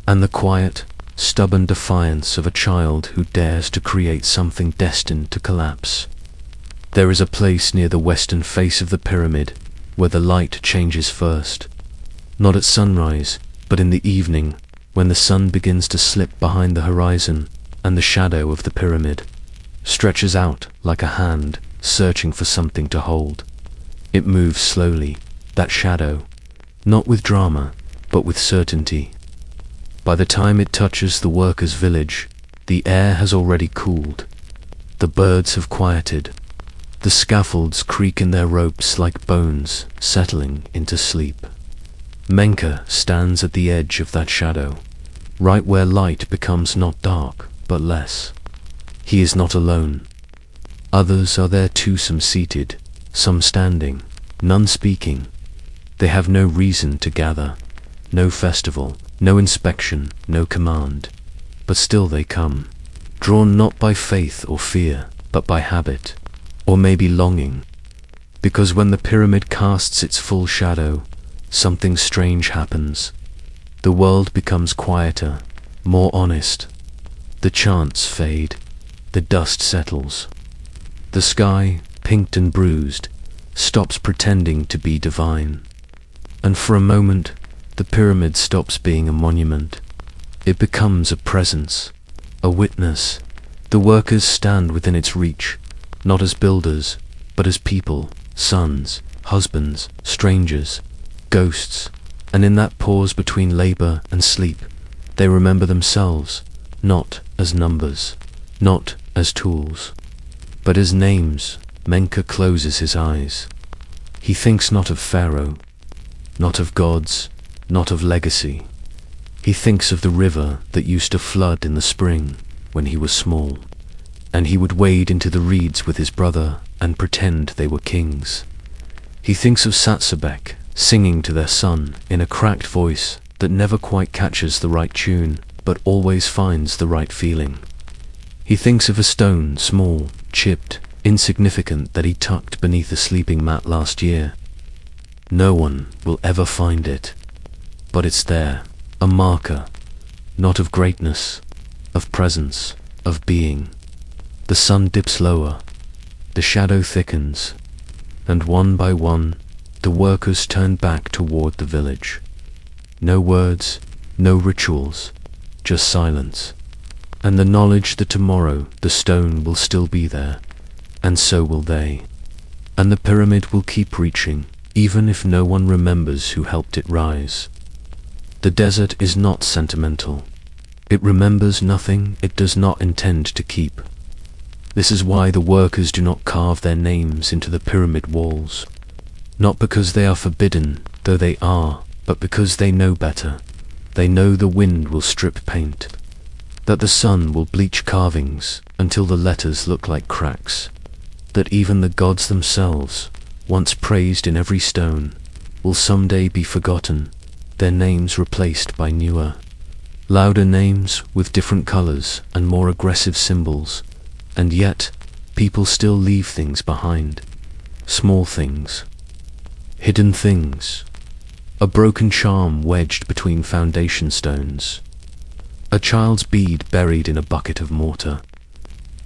and the quiet, stubborn defiance of a child who dares to create something destined to collapse. There is a place near the western face of the pyramid where the light changes first, not at sunrise, but in the evening, when the sun begins to slip behind the horizon and the shadow of the pyramid stretches out like a hand searching for something to hold. It moves slowly, that shadow, not with drama, but with certainty. By the time it touches the workers' village, the air has already cooled. The birds have quieted. The scaffolds creak in their ropes like bones settling into sleep. Menka stands at the edge of that shadow, right where light becomes not dark, but less. He is not alone. Others are there too, some seated, some standing, none speaking. They have no reason to gather, no festival, no inspection, no command. But still they come, drawn not by faith or fear, but by habit. or maybe longing, because when the pyramid casts its full shadow, something strange happens. The world becomes quieter, more honest. The chants fade, the dust settles. The sky, pinked and bruised, stops pretending to be divine. And for a moment, the pyramid stops being a monument. It becomes a presence, a witness. The workers stand within its reach, not as builders, but as people, sons, husbands, strangers, ghosts. And in that pause between labor and sleep, they remember themselves, not as numbers, not as tools, but as names. Menka closes his eyes. He thinks not of Pharaoh, not of gods, not of legacy. He thinks of the river that used to flood in the spring when he was small, and he would wade into the reeds with his brother and pretend they were kings. He thinks of Satsabek singing to their son in a cracked voice that never quite catches the right tune, but always finds the right feeling. He thinks of a stone, small, chipped, insignificant, that he tucked beneath a sleeping mat last year. No one will ever find it, but it's there, a marker, not of greatness, of presence, of being. The sun dips lower, the shadow thickens, and one by one, the workers turn back toward the village. No words, no rituals, just silence, and the knowledge that tomorrow the stone will still be there, and so will they. And the pyramid will keep reaching, even if no one remembers who helped it rise. The desert is not sentimental. It remembers nothing it does not intend to keep. This is why the workers do not carve their names into the pyramid walls. Not because they are forbidden, though they are, but because they know better. They know the wind will strip paint, that the sun will bleach carvings until the letters look like cracks, that even the gods themselves, once praised in every stone, will someday be forgotten, their names replaced by newer, louder names with different colors and more aggressive symbols. And yet, people still leave things behind. Small things. Hidden things. A broken charm wedged between foundation stones. A child's bead buried in a bucket of mortar.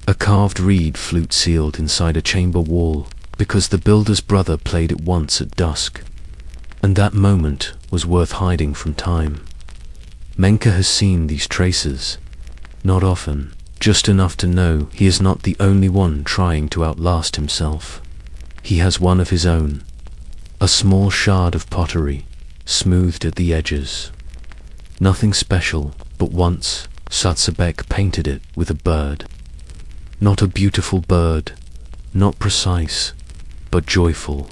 A carved reed flute sealed inside a chamber wall because the builder's brother played it once at dusk. And that moment was worth hiding from time. Menka has seen these traces. Not often. Just enough to know he is not the only one trying to outlast himself. He has one of his own. A small shard of pottery, smoothed at the edges. Nothing special, but once Satsabek painted it with a bird. Not a beautiful bird, not precise, but joyful.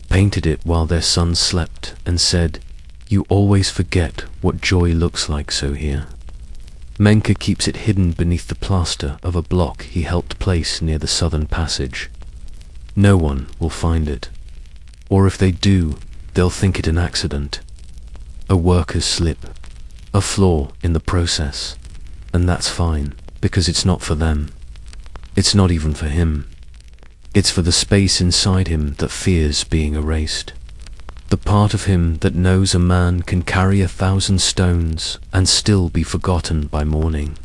Painted it while their son slept and said, "You always forget what joy looks like so here." Menka keeps it hidden beneath the plaster of a block he helped place near the southern passage. No one will find it. Or if they do, they'll think it an accident. A worker's slip. A flaw in the process. And that's fine, because it's not for them. It's not even for him. It's for the space inside him that fears being erased. The part of him that knows a man can carry 1,000 stones and still be forgotten by morning.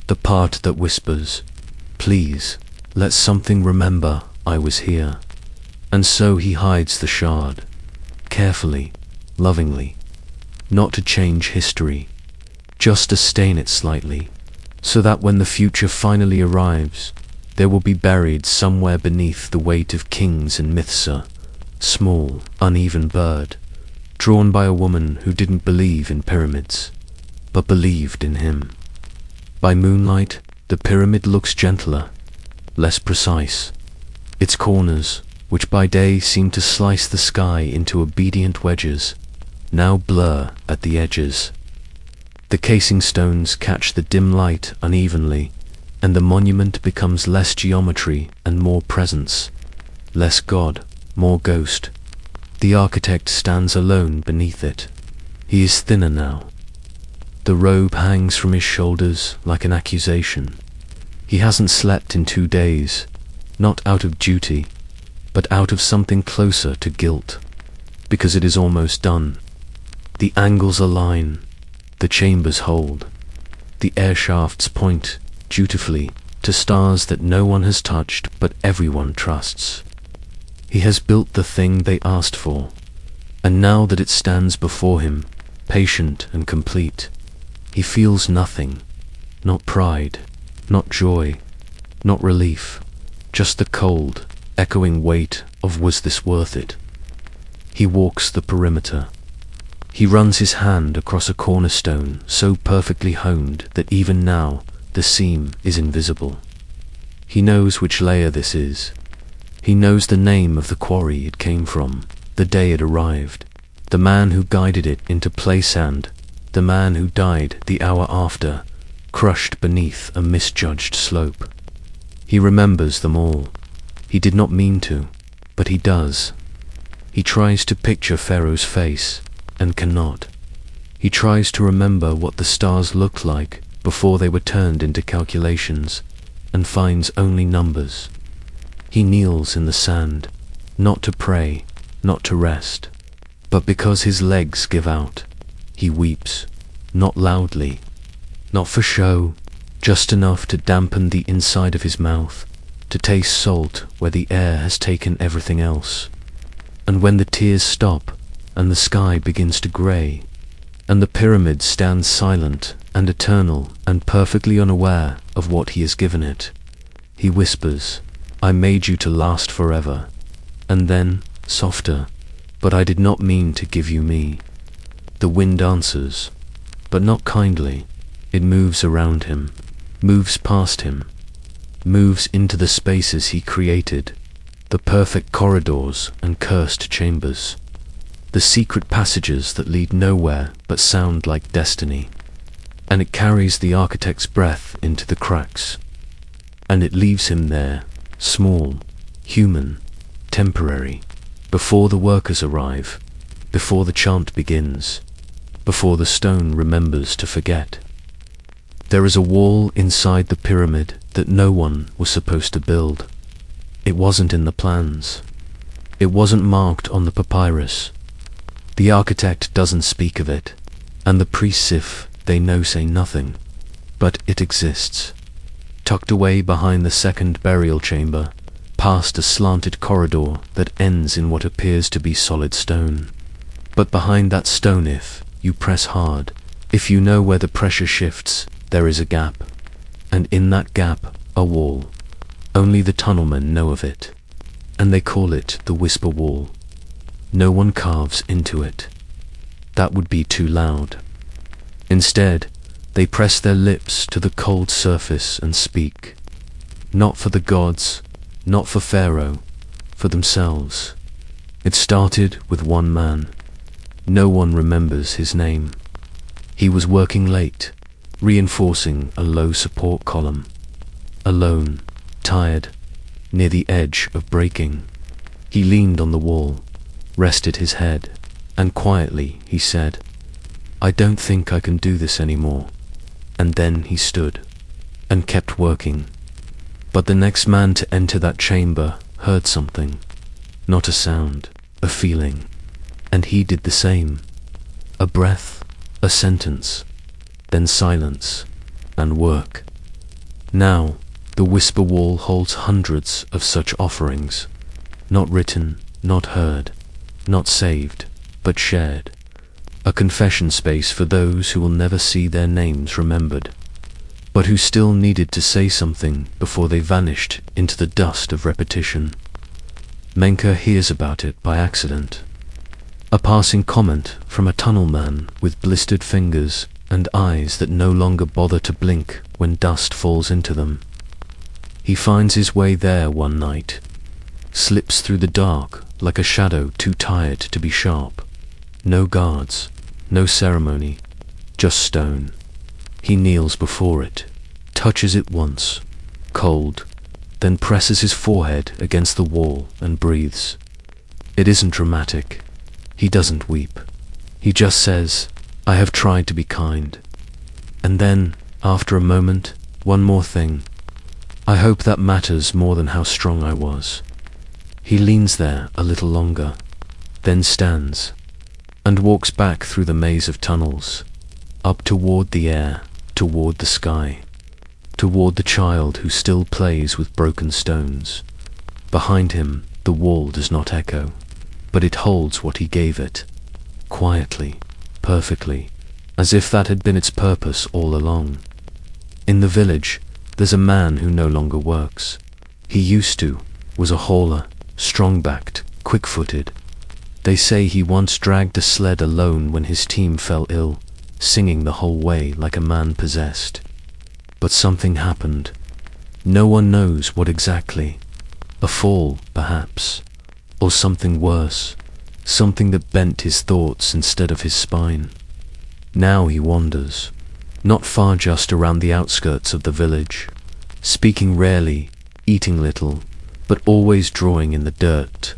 The part that whispers, "Please, let something remember I was here." And so he hides the shard, carefully, lovingly, not to change history, just to stain it slightly, so that when the future finally arrives, there will be buried somewhere beneath the weight of kings and myths, small, uneven bird, drawn by a woman who didn't believe in pyramids, but believed in him. By moonlight, the pyramid looks gentler, less precise. Its corners, which by day seemed to slice the sky into obedient wedges, now blur at the edges. The casing stones catch the dim light unevenly, and the monument becomes less geometry and more presence, less God, more ghost. The architect stands alone beneath it. He is thinner now. The robe hangs from his shoulders like an accusation. He hasn't slept in 2 days. not out of duty, but out of something closer to guilt, because it is almost done. The angles align, the chambers hold, the air shafts point dutifully to stars that no one has touched but everyone trusts. He has built the thing they asked for, and now that it stands before him, patient and complete, he feels nothing, not pride, not joy, not relief, just the cold, echoing weight of was this worth it? He walks the perimeter. He runs his hand across a cornerstone so perfectly honed that even now the seam is invisible. He knows which layer this is. He knows the name of the quarry it came from, the day it arrived, the man who guided it into play sand, the man who died the hour after, crushed beneath a misjudged slope. He remembers them all. He did not mean to, but he does. He tries to picture Pharaoh's face, and cannot. He tries to remember what the stars looked like before they were turned into calculations, and finds only numbers. He kneels in the sand, not to pray, not to rest, but because his legs give out. He weeps, not loudly, not for show, just enough to dampen the inside of his mouth, to taste salt where the air has taken everything else. And when the tears stop, and the sky begins to grey, and the pyramid stands silent and eternal and perfectly unaware of what he has given it, he whispers, "I made you to last forever," and then, softer, "But I did not mean to give you me." The wind answers, but not kindly. It moves around him, moves past him, moves into the spaces he created, the perfect corridors and cursed chambers, the secret passages that lead nowhere but sound like destiny. And it carries the architect's breath into the cracks, and it leaves him there, small, human, temporary, before the workers arrive, before the chant begins, before the stone remembers to forget. There is a wall inside the pyramid that no one was supposed to build. It wasn't in the plans. It wasn't marked on the papyrus. The architect doesn't speak of it, and the priests, if they know, say nothing. But it exists, tucked away behind the second burial chamber, past a slanted corridor that ends in what appears to be solid stone. But behind that stone, if you press hard, if you know where the pressure shifts, there is a gap, and in that gap, a wall. Only the tunnelmen know of it, and they call it the Whisper Wall. No one carves into it. That would be too loud. Instead, they press their lips to the cold surface and speak. Not for the gods, not for Pharaoh, for themselves. It started with one man. No one remembers his name. He was working late, reinforcing a low support column. Alone, tired, near the edge of breaking. He leaned on the wall, rested his head, and quietly he said, "I don't think I can do this anymore." And then he stood, and kept working. But the next man to enter that chamber heard something, not a sound, a feeling, and he did the same. A breath, a sentence, then silence, and work. Now, the Whisper Wall holds hundreds of such offerings, not written, not heard, not saved, but shared. A confession space for those who will never see their names remembered, but who still needed to say something before they vanished into the dust of repetition. Menka hears about it by accident. A passing comment from a tunnel man with blistered fingers and eyes that no longer bother to blink when dust falls into them. He finds his way there one night, slips through the dark like a shadow too tired to be sharp. No guards, no ceremony, just stone. He kneels before it, touches it once, cold, then presses his forehead against the wall and breathes. It isn't dramatic. He doesn't weep. He just says, "I have tried to be kind." And then, after a moment, one more thing. I hope that matters more than how strong I was. He leans there a little longer, then stands, and walks back through the maze of tunnels, up toward the air, toward the sky, toward the child who still plays with broken stones. Behind him, the wall does not echo, but it holds what he gave it, quietly, perfectly, as if that had been its purpose all along. In the village, there's a man who no longer works. He used to, was a hauler, strong-backed, quick-footed. They say he once dragged a sled alone when his team fell ill, singing the whole way like a man possessed. But something happened. No one knows what exactly. A fall, perhaps, or something worse, something that bent his thoughts instead of his spine. Now he wanders, not far, just around the outskirts of the village, speaking rarely, eating little, but always drawing in the dirt,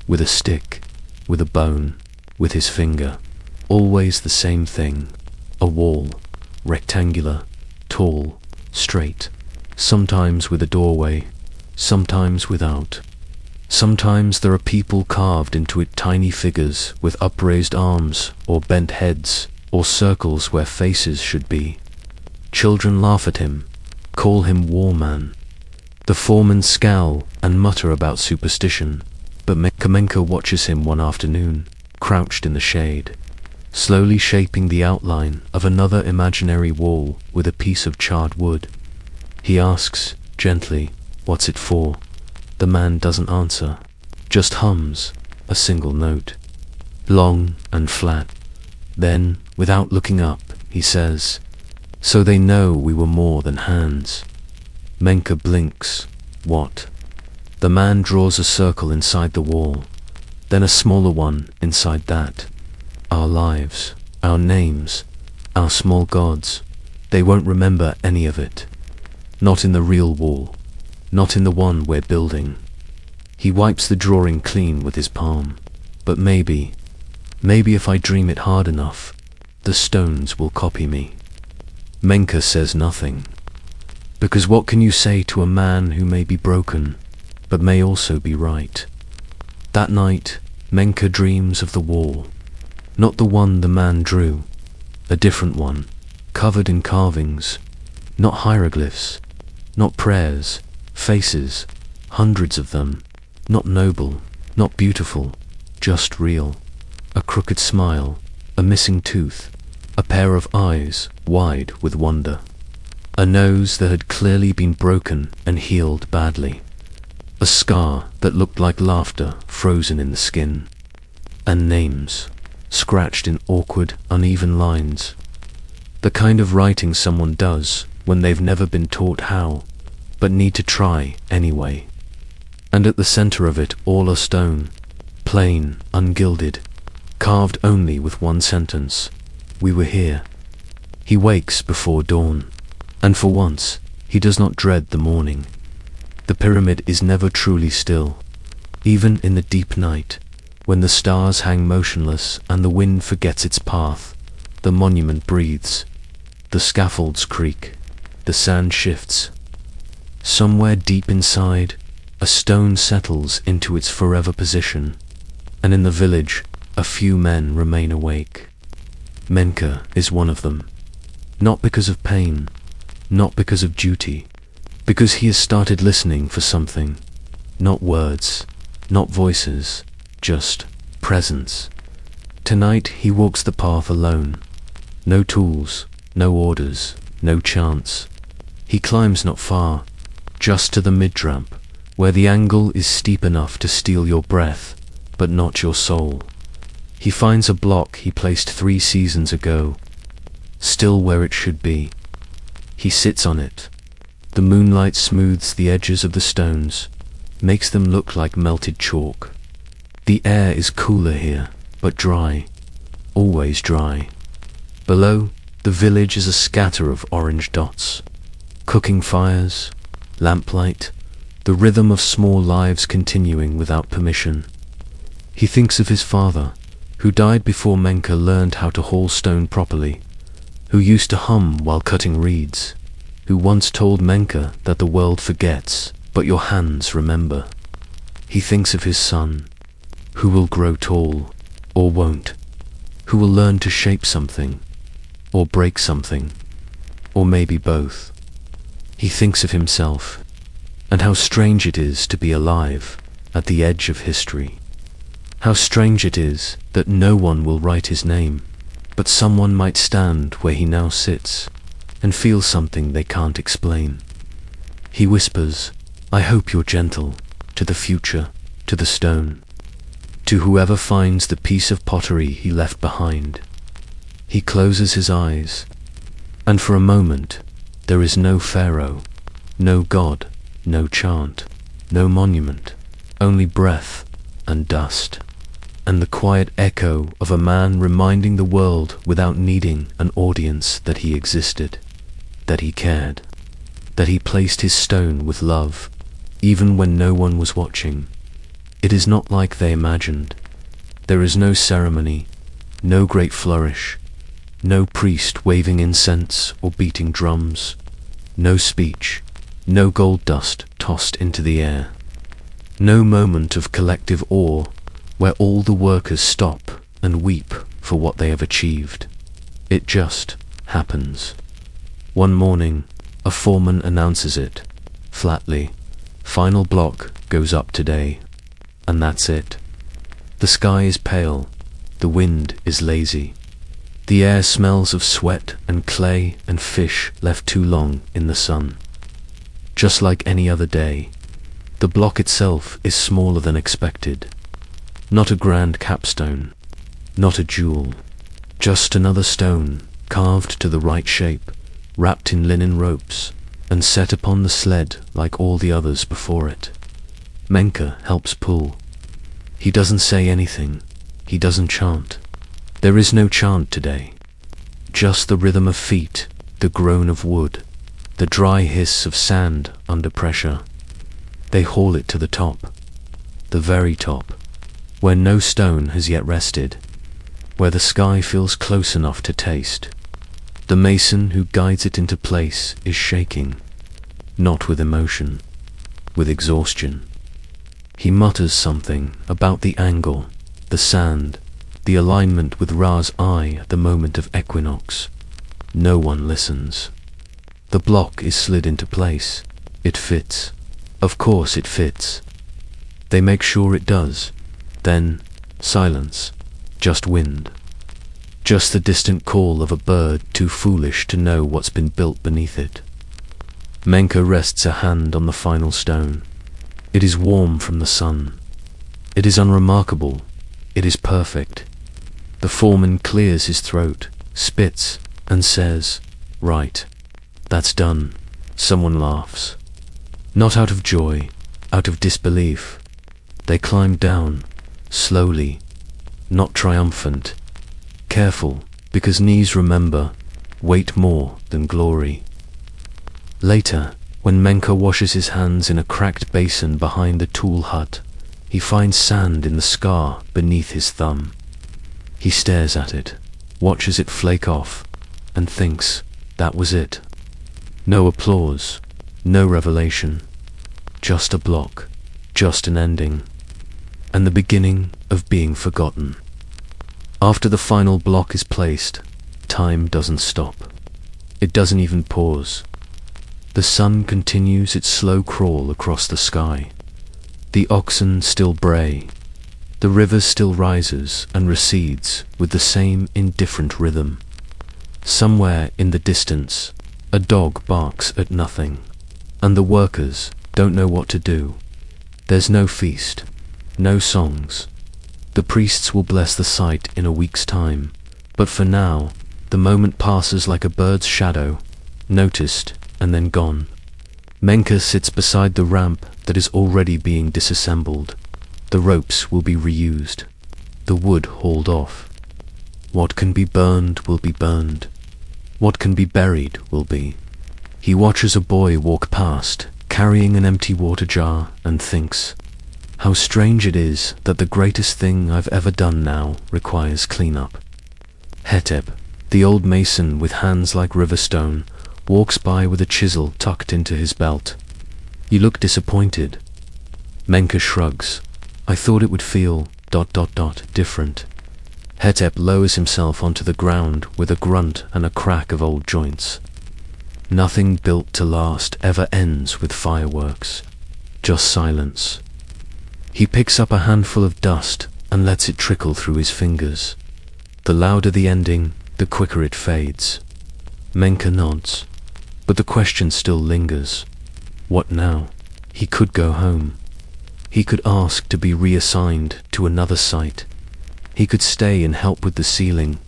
with a stick, with a bone, with his finger, always the same thing, a wall, rectangular, tall, straight, sometimes with a doorway, sometimes without. Sometimes there are people carved into it, tiny figures with upraised arms, or bent heads, or circles where faces should be. Children laugh at him, call him war man. The foremen scowl and mutter about superstition, but Menka watches him one afternoon, crouched in the shade, slowly shaping the outline of another imaginary wall with a piece of charred wood. He asks, gently, "What's it for?" The man doesn't answer, just hums a single note, long and flat. Then, without looking up, he says, "So they know we were more than hands." Menka blinks. What? The man draws a circle inside the wall, then a smaller one inside that. Our lives, our names, our small gods, they won't remember any of it. Not in the real wall, not in the one we're building. He wipes the drawing clean with his palm. But maybe if I dream it hard enough, the stones will copy me. Menka says nothing. Because what can you say to a man who may be broken, but may also be right? That night, Menka dreams of the wall. Not the one the man drew, a different one, covered in carvings, not hieroglyphs, not prayers, faces, hundreds of them, not noble, not beautiful, just real. A crooked smile, a missing tooth, a pair of eyes wide with wonder, a nose that had clearly been broken and healed badly, a scar that looked like laughter frozen in the skin, and names, scratched in awkward, uneven lines. The kind of writing someone does when they've never been taught how, but need to try anyway. And at the center of it all a stone, plain, ungilded, carved only with one sentence: "We were here." He wakes before dawn, and for once he does not dread the morning. The pyramid is never truly still, even in the deep night, when the stars hang motionless and the wind forgets its path. The monument breathes, the scaffolds creak, the sand shifts. Somewhere deep inside, a stone settles into its forever position, and in the village, a few men remain awake. Menka is one of them. Not because of pain, not because of duty, because he has started listening for something. Not words, not voices, just presence. Tonight he walks the path alone. No tools, no orders, no chance. He climbs not far, just to the mid-ramp, where the angle is steep enough to steal your breath, but not your soul. He finds a block he placed 3 seasons ago, still where it should be. He sits on it. The moonlight smooths the edges of the stones, makes them look like melted chalk. The air is cooler here, but dry, always dry. Below, the village is a scatter of orange dots. Cooking fires, lamplight, the rhythm of small lives continuing without permission. He thinks of his father, who died before Menka learned how to haul stone properly, who used to hum while cutting reeds, who once told Menka that the world forgets, but your hands remember. He thinks of his son, who will grow tall, or won't, who will learn to shape something, or break something, or maybe both. He thinks of himself, and how strange it is to be alive at the edge of history. How strange it is that no one will write his name, but someone might stand where he now sits and feel something they can't explain. He whispers, "I hope you're gentle to the future, to the stone, to whoever finds the piece of pottery he left behind." He closes his eyes, and for a moment there is no Pharaoh, no God, no chant, no monument, only breath and dust, and the quiet echo of a man reminding the world without needing an audience that he existed, that he cared, that he placed his stone with love, even when no one was watching. It is not like they imagined. There is no ceremony, no great flourish, no priest waving incense or beating drums, no speech, no gold dust tossed into the air, no moment of collective awe where all the workers stop and weep for what they have achieved. It just happens. One morning, a foreman announces it, flatly, "Final block goes up today," and that's it. The sky is pale, the wind is lazy. The air smells of sweat and clay and fish left too long in the sun. Just like any other day, the block itself is smaller than expected. Not a grand capstone, not a jewel, just another stone carved to the right shape, wrapped in linen ropes, and set upon the sled like all the others before it. Menka helps pull. He doesn't say anything, he doesn't chant. There is no chant today, just the rhythm of feet, the groan of wood, the dry hiss of sand under pressure. They haul it to the top, the very top, where no stone has yet rested, where the sky feels close enough to taste. The mason who guides it into place is shaking, not with emotion, with exhaustion. He mutters something about the angle, the sand, the alignment with Ra's eye at the moment of equinox. No one listens. The block is slid into place. It fits. Of course it fits. They make sure it does. Then, silence. Just wind. Just the distant call of a bird too foolish to know what's been built beneath it. Menka rests a hand on the final stone. It is warm from the sun. It is unremarkable. It is perfect. The foreman clears his throat, spits, and says, "Right. That's done." Someone laughs. Not out of joy, out of disbelief. They climb down, slowly, not triumphant. Careful, because knees remember, weight more than glory. Later, when Menka washes his hands in a cracked basin behind the tool hut, he finds sand in the scar beneath his thumb. He stares at it, watches it flake off, and thinks that was it. No applause, no revelation, just a block, just an ending, and the beginning of being forgotten. After the final block is placed, time doesn't stop. It doesn't even pause. The sun continues its slow crawl across the sky. The oxen still bray. The river still rises and recedes with the same indifferent rhythm. Somewhere in the distance, a dog barks at nothing, and the workers don't know what to do. There's no feast, no songs. The priests will bless the site in a week's time, but for now, the moment passes like a bird's shadow, noticed and then gone. Menka sits beside the ramp that is already being disassembled. The ropes will be reused, the wood hauled off. What can be burned will be burned. What can be buried will be. He watches a boy walk past, carrying an empty water jar, and thinks, how strange it is that the greatest thing I've ever done now requires cleanup. Hetep, the old mason with hands like river stone, walks by with a chisel tucked into his belt. You look disappointed. Menka shrugs. I thought it would feel ... different. Hetep lowers himself onto the ground with a grunt and a crack of old joints. Nothing built to last ever ends with fireworks. Just silence. He picks up a handful of dust and lets it trickle through his fingers. The louder the ending, the quicker it fades. Menka nods, but the question still lingers. What now? He could go home. He could ask to be reassigned to another site. He could stay and help with the ceiling,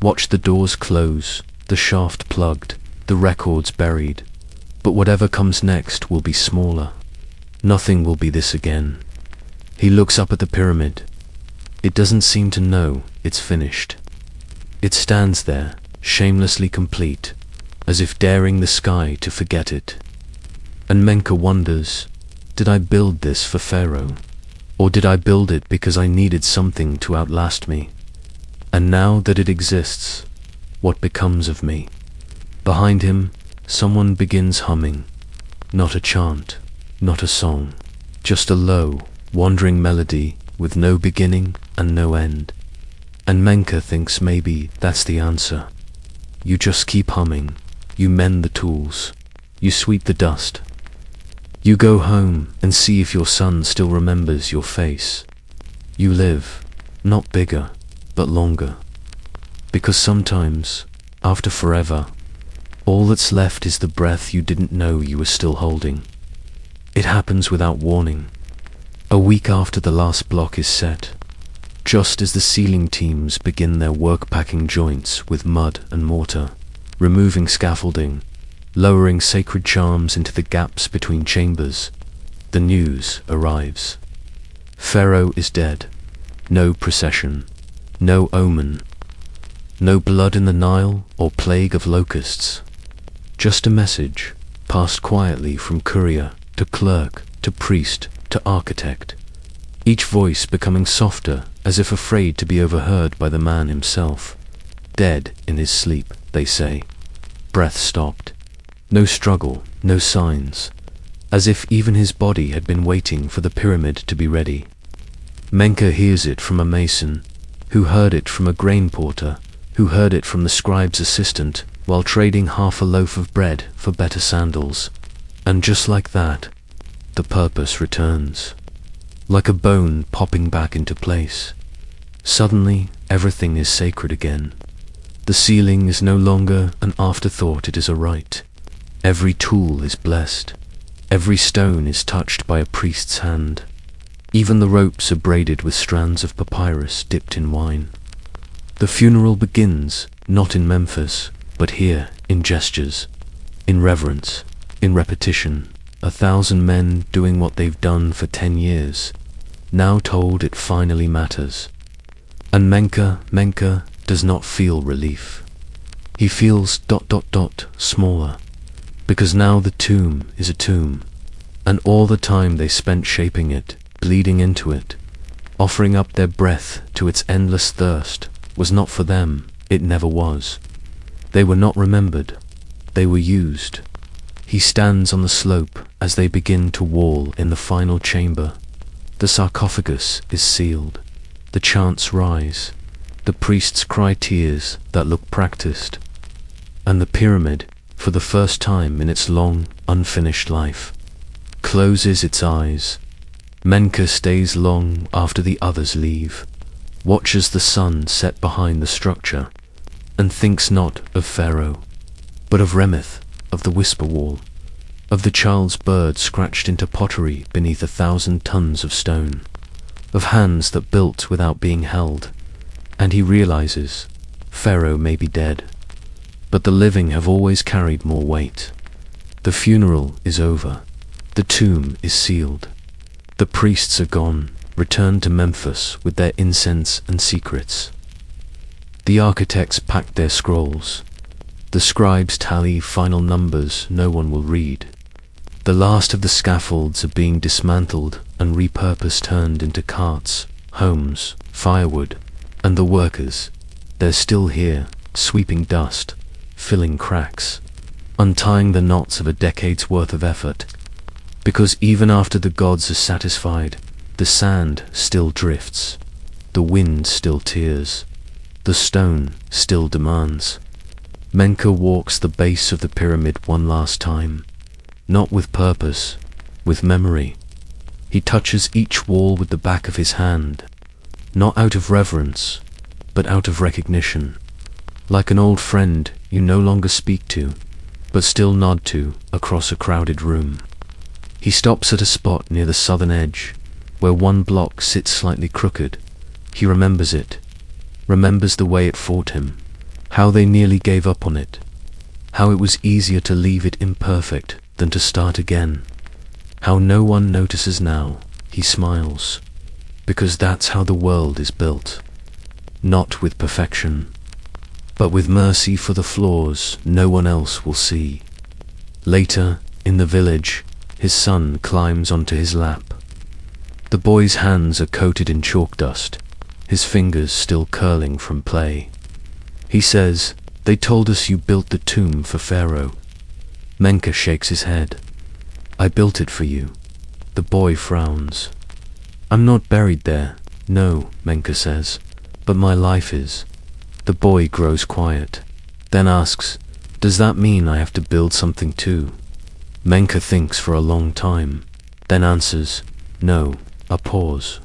watch the doors close, the shaft plugged, the records buried. But whatever comes next will be smaller. Nothing will be this again. He looks up at the pyramid. It doesn't seem to know it's finished. It stands there, shamelessly complete, as if daring the sky to forget it. And Menka wonders, did I build this for Pharaoh? Or did I build it because I needed something to outlast me? And now that it exists, what becomes of me? Behind him, someone begins humming. Not a chant, not a song, just a low, wandering melody with no beginning and no end. And Menka thinks maybe that's the answer. You just keep humming. You mend the tools. You sweep the dust. You go home and see if your son still remembers your face. You live, not bigger, but longer. Because sometimes, after forever, all that's left is the breath you didn't know you were still holding. It happens without warning. A week after the last block is set, just as the ceiling teams begin their work packing joints with mud and mortar, removing scaffolding, lowering sacred charms into the gaps between chambers, the news arrives. Pharaoh is dead. No procession, no omen, no blood in the Nile or plague of locusts. Just a message, passed quietly from courier to clerk to priest to architect, each voice becoming softer as if afraid to be overheard by the man himself. Dead in his sleep, they say. Breath stopped. No struggle, no signs, as if even his body had been waiting for the pyramid to be ready. Menka hears it from a mason, who heard it from a grain porter, who heard it from the scribe's assistant, while trading half a loaf of bread for better sandals. And just like that, the purpose returns. Like a bone popping back into place. Suddenly, everything is sacred again. The ceiling is no longer an afterthought, it is a rite. Every tool is blessed. Every stone is touched by a priest's hand. Even the ropes are braided with strands of papyrus dipped in wine. The funeral begins, not in Memphis, but here, in gestures, in reverence, in repetition. 1,000 men doing what they've done for 10 years, now told it finally matters. And Menka does not feel relief. He feels ... smaller. Because now the tomb is a tomb, and all the time they spent shaping it, bleeding into it, offering up their breath to its endless thirst, was not for them, it never was. They were not remembered, they were used. He stands on the slope as they begin to wall in the final chamber. The sarcophagus is sealed, the chants rise, the priests cry tears that look practiced, and the pyramid, for the first time in its long, unfinished life, closes its eyes. Menka stays long after the others leave, watches the sun set behind the structure, and thinks not of Pharaoh, but of Remeth, of the whisper wall, of the child's bird scratched into pottery beneath 1,000 tons of stone, of hands that built without being held. And he realizes, Pharaoh may be dead, but the living have always carried more weight. The funeral is over. The tomb is sealed. The priests are gone, returned to Memphis with their incense and secrets. The architects packed their scrolls. The scribes tally final numbers no one will read. The last of the scaffolds are being dismantled and repurposed, turned into carts, homes, firewood, and the workers, they're still here, sweeping dust, filling cracks. untying the knots of a decade's worth of effort. Because even after the gods are satisfied, the sand still drifts, the wind still tears, the stone still demands. Menka walks the base of the pyramid one last time, not with purpose, with memory. He touches each wall with the back of his hand, not out of reverence, but out of recognition, like an old friend you no longer speak to, but still nod to across a crowded room. He stops at a spot near the southern edge, where one block sits slightly crooked. He remembers it, remembers the way it fought him, how they nearly gave up on it, how it was easier to leave it imperfect than to start again, how no one notices now. He smiles, because that's how the world is built, not with perfection, but with mercy for the flaws no one else will see. Later, in the village, his son climbs onto his lap. The boy's hands are coated in chalk dust, his fingers still curling from play. He says, "They told us you built the tomb for Pharaoh." Menka shakes his head. "I built it for you." The boy frowns. "I'm not buried there." "No," Menka says, "but my life is." The boy grows quiet, then asks, "Does that mean I have to build something too?" Menka thinks for a long time, then answers, "No." A pause.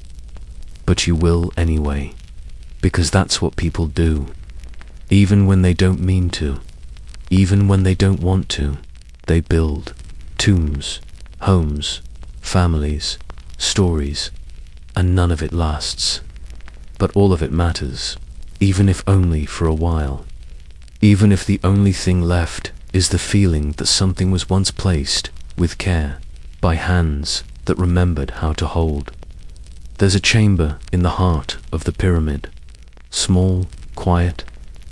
"But you will anyway, because that's what people do. Even when they don't mean to, even when they don't want to, they build tombs, homes, families, stories, and none of it lasts. But all of it matters, even if only for a while. Even if the only thing left is the feeling that something was once placed with care by hands that remembered how to hold. There's a chamber in the heart of the pyramid, small, quiet,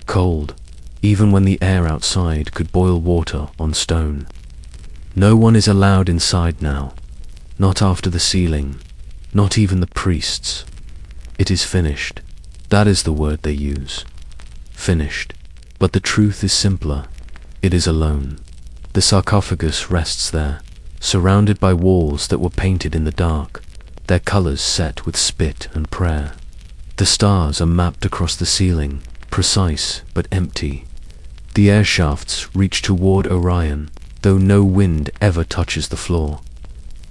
cold, even when the air outside could boil water on stone. No one is allowed inside now, not after the sealing, not even the priests. It is finished. That is the word they use. Finished. But the truth is simpler. It is alone. The sarcophagus rests there, surrounded by walls that were painted in the dark, their colors set with spit and prayer. The stars are mapped across the ceiling, precise but empty. The air shafts reach toward Orion, though no wind ever touches the floor.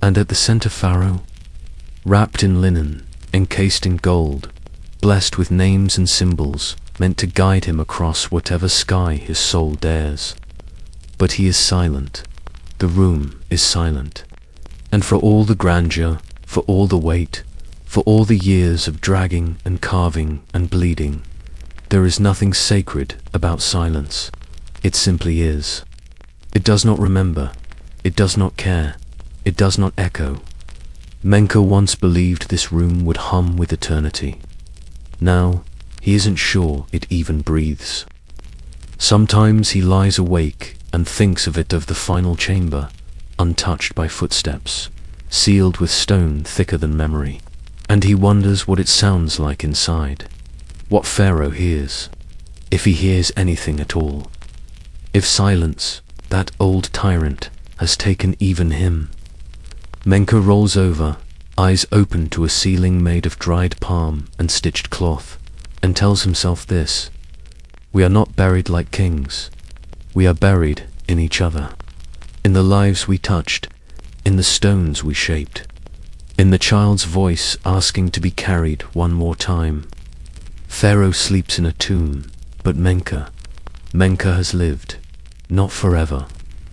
And at the center, Pharaoh, wrapped in linen, encased in gold, blessed with names and symbols meant to guide him across whatever sky his soul dares. But he is silent. The room is silent. And for all the grandeur, for all the weight, for all the years of dragging and carving and bleeding, there is nothing sacred about silence. It simply is. It does not remember. It does not care. It does not echo. Menka once believed this room would hum with eternity. Now, he isn't sure it even breathes. Sometimes he lies awake and thinks of the final chamber, untouched by footsteps, sealed with stone thicker than memory. And he wonders what it sounds like inside, what Pharaoh hears, if he hears anything at all. If silence, that old tyrant, has taken even him. Menka rolls over, eyes open to a ceiling made of dried palm and stitched cloth, and tells himself this: we are not buried like kings. We are buried in each other, in the lives we touched, in the stones we shaped, in the child's voice asking to be carried one more time. Pharaoh sleeps in a tomb, but Menka has lived, not forever,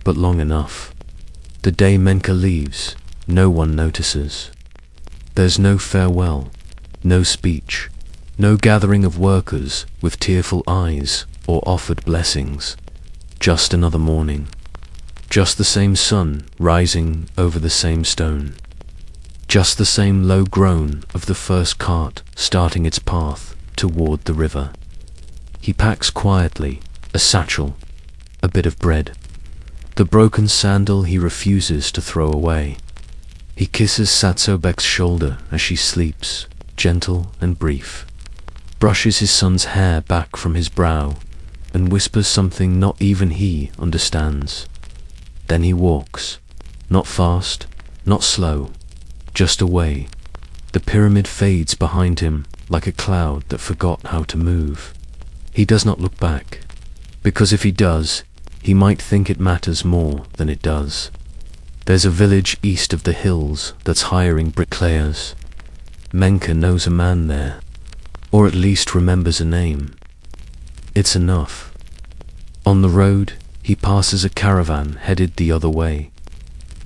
but long enough. The day Menka leaves, no one notices. There's no farewell, no speech, no gathering of workers with tearful eyes or offered blessings. Just another morning. Just the same sun rising over the same stone. Just the same low groan of the first cart starting its path toward the river. He packs quietly, a satchel, a bit of bread, the broken sandal he refuses to throw away. He kisses Satsobek's shoulder as she sleeps, gentle and brief, brushes his son's hair back from his brow, and whispers something not even he understands. Then he walks, not fast, not slow, just away. The pyramid fades behind him like a cloud that forgot how to move. He does not look back, because if he does, he might think it matters more than it does. There's a village east of the hills that's hiring bricklayers. Menka knows a man there, or at least remembers a name. It's enough. On the road, he passes a caravan headed the other way,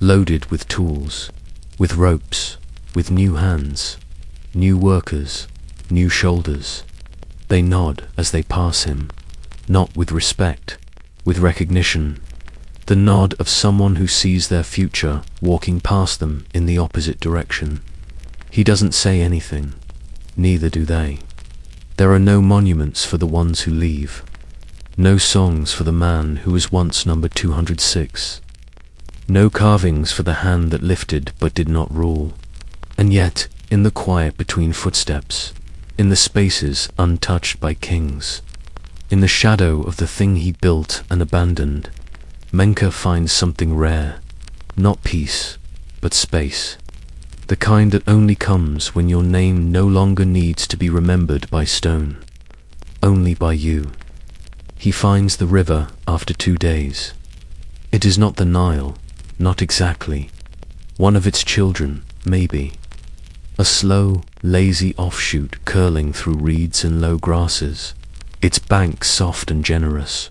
loaded with tools, with ropes, with new hands, new workers, new shoulders. They nod as they pass him, not with respect, with recognition, the nod of someone who sees their future walking past them in the opposite direction. He doesn't say anything, neither do they. There are no monuments for the ones who leave, no songs for the man who was once number 206, no carvings for the hand that lifted but did not rule. And yet, in the quiet between footsteps, in the spaces untouched by kings, in the shadow of the thing he built and abandoned, Menka finds something rare, not peace, but space, the kind that only comes when your name no longer needs to be remembered by stone, only by you. He finds the river after 2 days. It is not the Nile, not exactly. One of its children, maybe. A slow, lazy offshoot curling through reeds and low grasses, its banks soft and generous.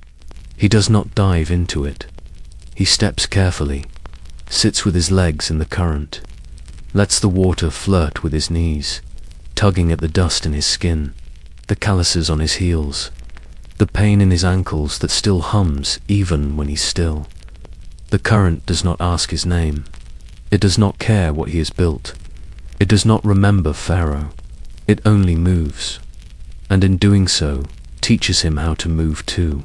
He does not dive into it. He steps carefully, sits with his legs in the current, lets the water flirt with his knees, tugging at the dust in his skin, the calluses on his heels, the pain in his ankles that still hums even when he's still. The current does not ask his name. It does not care what he has built. It does not remember Pharaoh. It only moves, and in doing so, teaches him how to move too.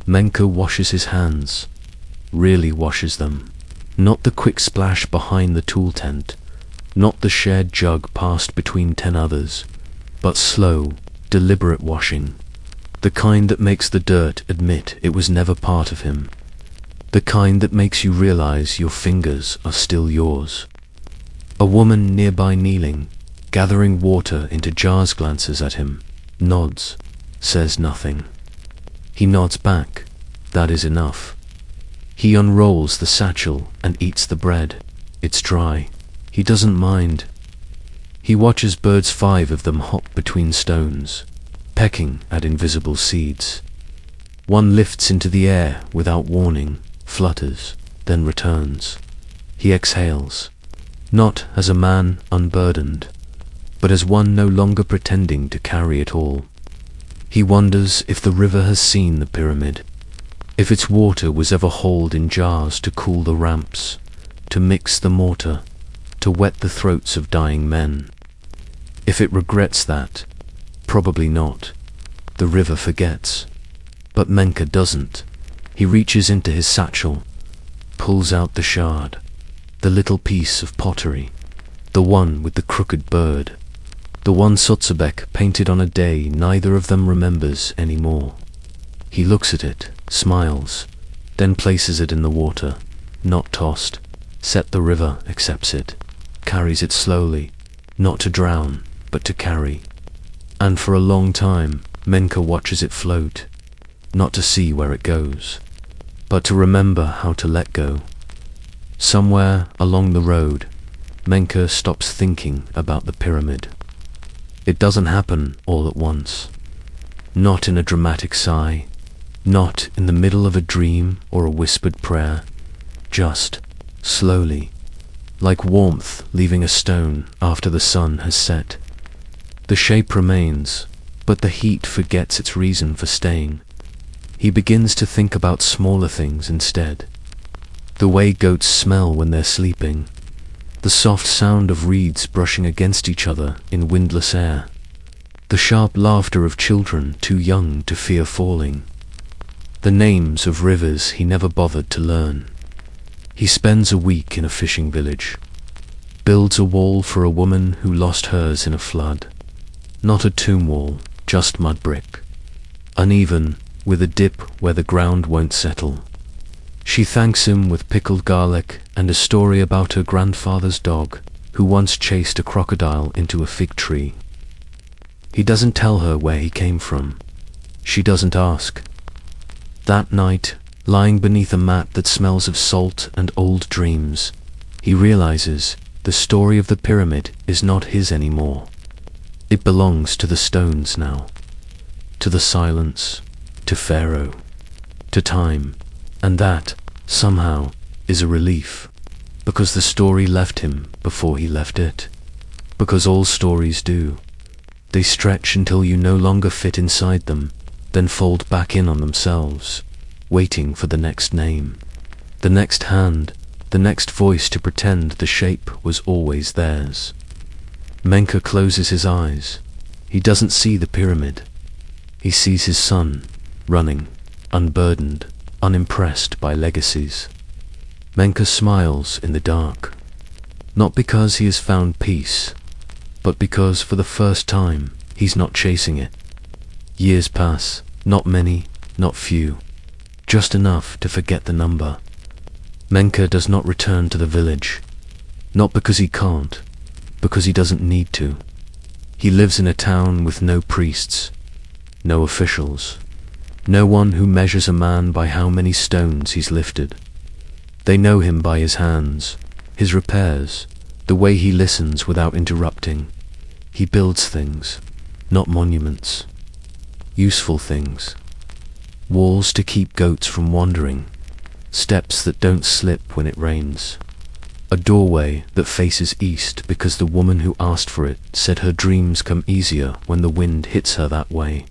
Menka washes his hands, really washes them. Not the quick splash behind the tool tent, not the shared jug passed between 10 others, but slow, deliberate washing, the kind that makes the dirt admit it was never part of him, the kind that makes you realize your fingers are still yours. A woman nearby kneeling, gathering water into jars, glances at him, nods, says nothing. He nods back. That is enough. He unrolls the satchel and eats the bread. It's dry. He doesn't mind. He watches birds, 5 of them, hop between stones, pecking at invisible seeds. One lifts into the air without warning, flutters, then returns. He exhales, not as a man unburdened, but as one no longer pretending to carry it all. He wonders if the river has seen the pyramid, if its water was ever hauled in jars to cool the ramps, to mix the mortar, to wet the throats of dying men. If it regrets that, probably not. The river forgets. But Menka doesn't. He reaches into his satchel, pulls out the shard, the little piece of pottery, the one with the crooked bird, the one Sotsebek painted on a day neither of them remembers anymore. He looks at it, smiles, then places it in the water, not tossed. Set the river accepts it, carries it slowly, not to drown, but to carry. And for a long time, Menka watches it float, not to see where it goes, but to remember how to let go. Somewhere along the road, Menka stops thinking about the pyramid. It doesn't happen all at once, not in a dramatic sigh, not in the middle of a dream or a whispered prayer, just slowly, like warmth leaving a stone after the sun has set. The shape remains, but the heat forgets its reason for staying. He begins to think about smaller things instead. The way goats smell when they're sleeping, the soft sound of reeds brushing against each other in windless air, the sharp laughter of children too young to fear falling, the names of rivers he never bothered to learn. He spends a week in a fishing village, builds a wall for a woman who lost hers in a flood. Not a tomb wall, just mud brick. Uneven, with a dip where the ground won't settle. She thanks him with pickled garlic and a story about her grandfather's dog, who once chased a crocodile into a fig tree. He doesn't tell her where he came from. She doesn't ask. That night, lying beneath a mat that smells of salt and old dreams, he realizes the story of the pyramid is not his anymore. It belongs to the stones now, to the silence, to Pharaoh, to time, and that, somehow, is a relief, because the story left him before he left it. Because all stories do. They stretch until you no longer fit inside them, then fold back in on themselves, waiting for the next name, the next hand, the next voice to pretend the shape was always theirs. Menka closes his eyes. He doesn't see the pyramid. He sees his son, running, unburdened, unimpressed by legacies. Menka smiles in the dark, not because he has found peace, but because for the first time he's not chasing it. Years pass, not many, not few, just enough to forget the number. Menka does not return to the village, not because he can't, because he doesn't need to. He lives in a town with no priests, no officials, no one who measures a man by how many stones he's lifted. They know him by his hands, his repairs, the way he listens without interrupting. He builds things, not monuments. Useful things. Walls to keep goats from wandering. Steps that don't slip when it rains. A doorway that faces east because the woman who asked for it said her dreams come easier when the wind hits her that way.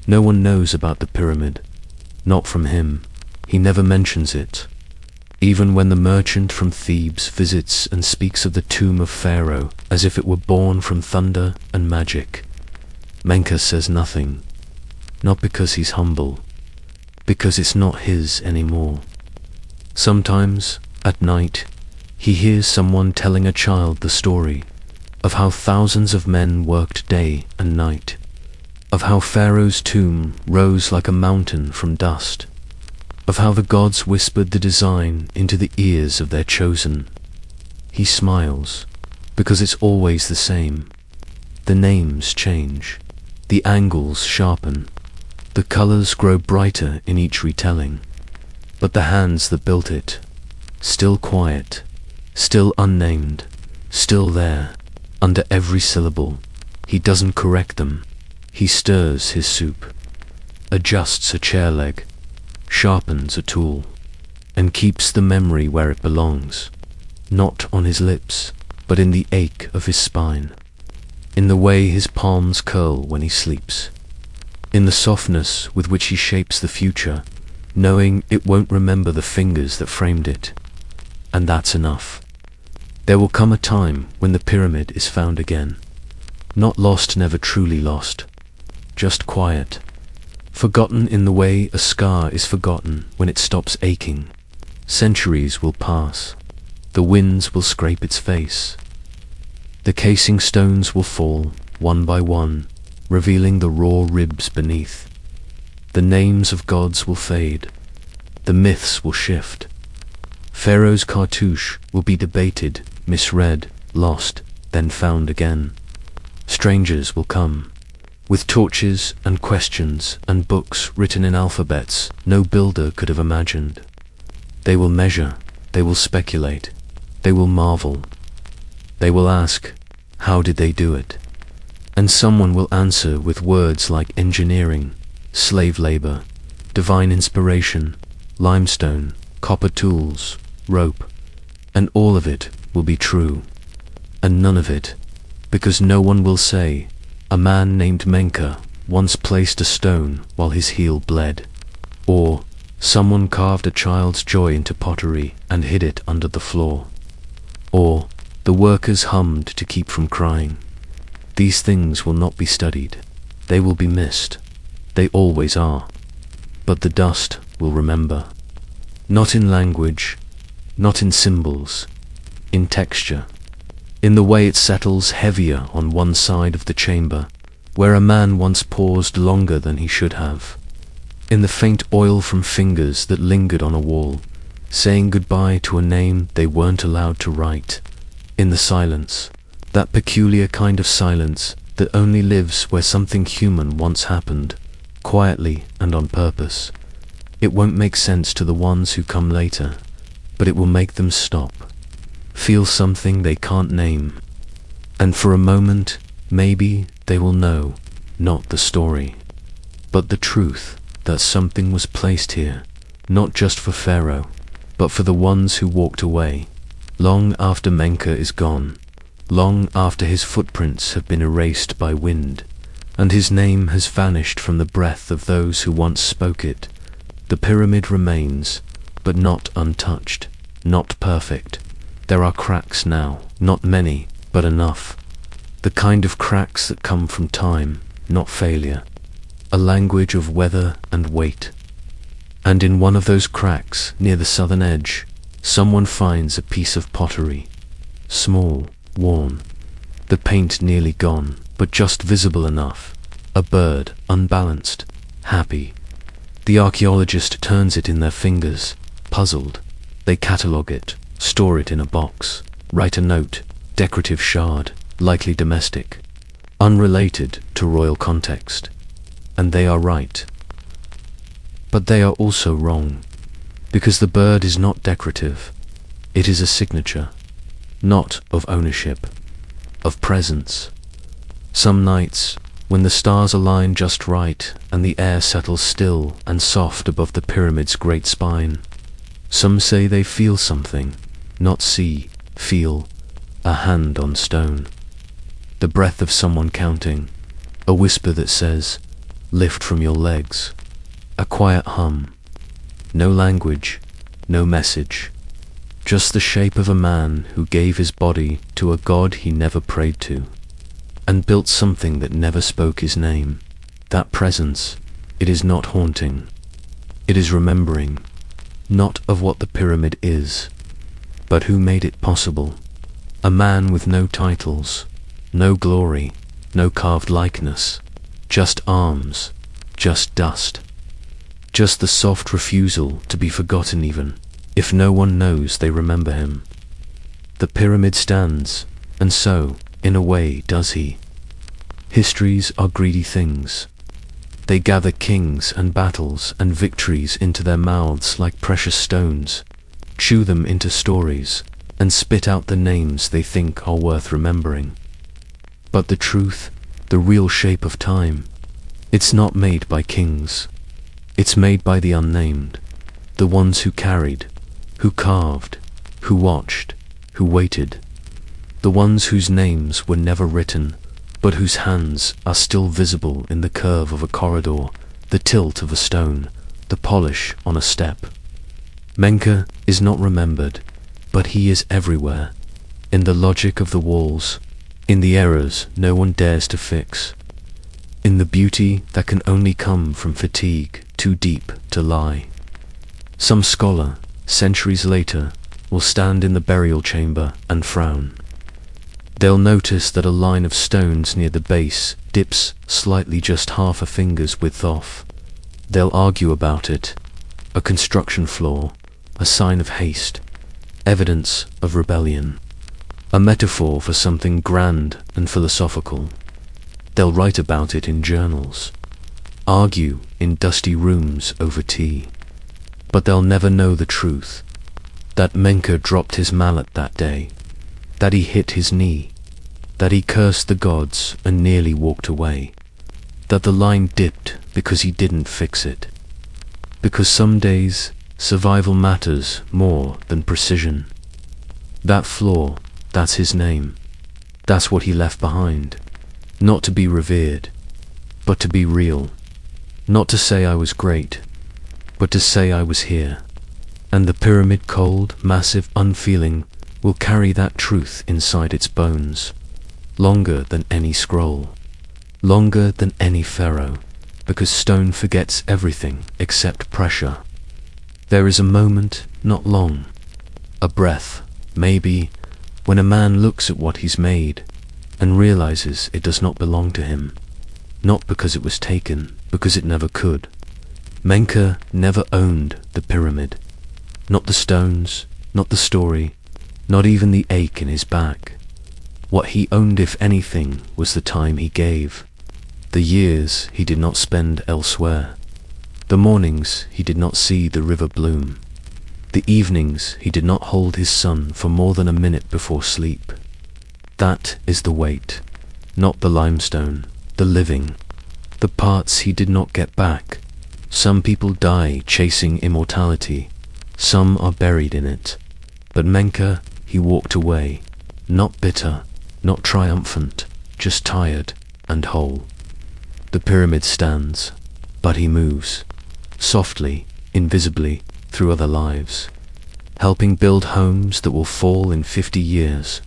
No one knows about the pyramid. Not from him. He never mentions it. Even when the merchant from Thebes visits and speaks of the tomb of Pharaoh as if it were born from thunder and magic, Menka says nothing. Not because he's humble, because it's not his anymore. Sometimes, at night, he hears someone telling a child the story of how thousands of men worked day and night, of how Pharaoh's tomb rose like a mountain from dust, of how the gods whispered the design into the ears of their chosen. He smiles, because it's always the same. The names change, the angles sharpen, the colors grow brighter in each retelling, but the hands that built it, still quiet, still unnamed, still there, under every syllable. He doesn't correct them. He stirs his soup, adjusts a chair leg, sharpens a tool, and keeps the memory where it belongs, not on his lips, but in the ache of his spine, in the way his palms curl when he sleeps, in the softness with which he shapes the future, knowing it won't remember the fingers that framed it. And that's enough. There will come a time when the pyramid is found again. Not lost, never truly lost, just quiet. Forgotten in the way a scar is forgotten when it stops aching. Centuries will pass. The winds will scrape its face. The casing stones will fall, one by one, revealing the raw ribs beneath. The names of gods will fade. The myths will shift. Pharaoh's cartouche will be debated, misread, lost, then found again. Strangers will come, with torches and questions and books written in alphabets no builder could have imagined. They will measure, they will speculate, they will marvel. They will ask, how did they do it? And someone will answer with words like engineering, slave labor, divine inspiration, limestone, copper tools, rope, and all of it will be true, and none of it, because no one will say, a man named Menka once placed a stone while his heel bled, or someone carved a child's joy into pottery and hid it under the floor, or the workers hummed to keep from crying. These things will not be studied. They will be missed. They always are. But the dust will remember. Not in language, not in symbols, in texture, in the way it settles heavier on one side of the chamber, where a man once paused longer than he should have. in the faint oil from fingers that lingered on a wall, saying goodbye to a name they weren't allowed to write, in the silence, that peculiar kind of silence that only lives where something human once happened, quietly and on purpose. It won't make sense to the ones who come later, but it will make them stop, feel something they can't name, and for a moment, maybe they will know, not the story, but the truth that something was placed here, not just for Pharaoh, but for the ones who walked away, long after Menka is gone, long after his footprints have been erased by wind, and his name has vanished from the breath of those who once spoke it. The pyramid remains, but not untouched, not perfect. There are cracks now, not many, but enough. The kind of cracks that come from time, not failure. A language of weather and weight. And in one of those cracks, near the southern edge, someone finds a piece of pottery. Small, worn, the paint nearly gone, but just visible enough. A bird, unbalanced, happy. The archaeologist turns it in their fingers, puzzled. They catalogue it, store it in a box, write a note, decorative shard, likely domestic, unrelated to royal context. And they are right. But they are also wrong, because the bird is not decorative. It is a signature, not of ownership, of presence. Some nights, when the stars align just right and the air settles still and soft above the pyramid's great spine, some say they feel something, not see, feel, a hand on stone. The breath of someone counting, a whisper that says, lift from your legs, a quiet hum, no language, no message, just the shape of a man who gave his body to a god he never prayed to, and built something that never spoke his name. That presence, it is not haunting, it is remembering, not of what the pyramid is, but who made it possible. A man with no titles, no glory, no carved likeness, just arms, just dust, just the soft refusal to be forgotten even, if no one knows they remember him. The pyramid stands, and so, in a way, does he. Histories are greedy things. They gather kings and battles and victories into their mouths like precious stones, chew them into stories, and spit out the names they think are worth remembering. But the truth, the real shape of time, it's not made by kings. It's made by the unnamed, the ones who carried, who carved, who watched, who waited, the ones whose names were never written, but whose hands are still visible in the curve of a corridor, the tilt of a stone, the polish on a step. Menka is not remembered, but he is everywhere, in the logic of the walls, in the errors no one dares to fix, in the beauty that can only come from fatigue too deep to lie. Some scholar, centuries later, will stand in the burial chamber and frown. They'll notice that a line of stones near the base dips slightly just half a finger's width off. They'll argue about it, a construction flaw, a sign of haste, evidence of rebellion, a metaphor for something grand and philosophical. They'll write about it in journals, argue in dusty rooms over tea. But they'll never know the truth, that Menka dropped his mallet that day, that he hit his knee, that he cursed the gods and nearly walked away, that the line dipped because he didn't fix it. Because some days, survival matters more than precision. That flaw, that's his name. That's what he left behind. Not to be revered, but to be real. Not to say I was great, but to say I was here. And the pyramid, cold, massive, unfeeling, will carry that truth inside its bones, longer than any scroll, longer than any pharaoh, because stone forgets everything except pressure. There is a moment, not long, a breath, maybe, when a man looks at what he's made and realizes it does not belong to him, not because it was taken, because it never could. Menka never owned the pyramid. Not the stones, not the story, not even the ache in his back. What he owned, if anything, was the time he gave, the years he did not spend elsewhere, the mornings he did not see the river bloom, the evenings he did not hold his son for more than a minute before sleep. That is the weight, not the limestone, the living, the parts he did not get back. Some people die chasing immortality, some are buried in it. But Menka, he walked away, not bitter, not triumphant, just tired and whole. The pyramid stands, but he moves, softly, invisibly, through other lives, helping build homes that will fall in 50 years,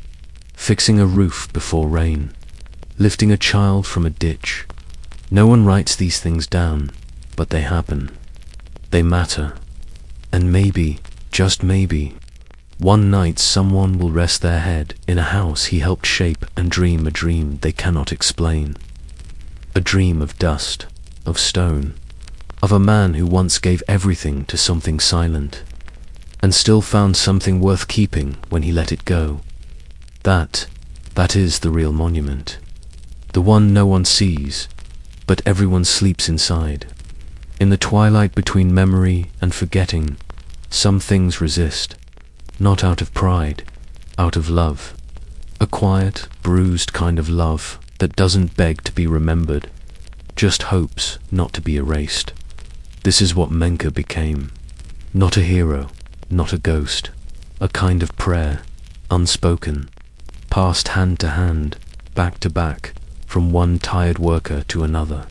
fixing a roof before rain, lifting a child from a ditch. No one writes these things down, but they happen. They matter. And maybe, just maybe, one night someone will rest their head in a house he helped shape and dream a dream they cannot explain. A dream of dust, of stone, of a man who once gave everything to something silent, and still found something worth keeping when he let it go. That is the real monument. The one no one sees, but everyone sleeps inside. In the twilight between memory and forgetting, some things resist, not out of pride, out of love. A quiet, bruised kind of love that doesn't beg to be remembered, just hopes not to be erased. This is what Menka became. Not a hero, not a ghost, a kind of prayer, unspoken, passed hand to hand, back to back, from one tired worker to another.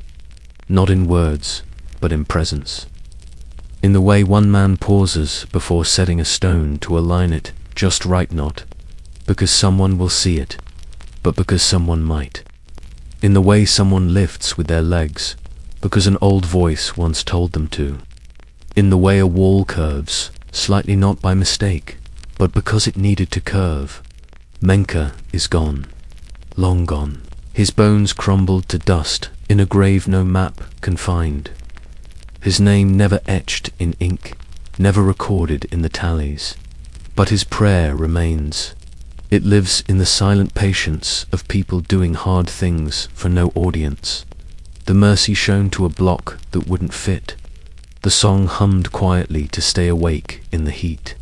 Not in words, but in presence. In the way one man pauses before setting a stone to align it just right, not because someone will see it, but because someone might. In the way someone lifts with their legs, because an old voice once told them to. In the way a wall curves, slightly not by mistake, but because it needed to curve. Menka is gone, long gone. His bones crumbled to dust in a grave no map can find. His name never etched in ink, never recorded in the tallies. But his prayer remains. It lives in the silent patience of people doing hard things for no audience. The mercy shown to a block that wouldn't fit. The song hummed quietly to stay awake in the heat.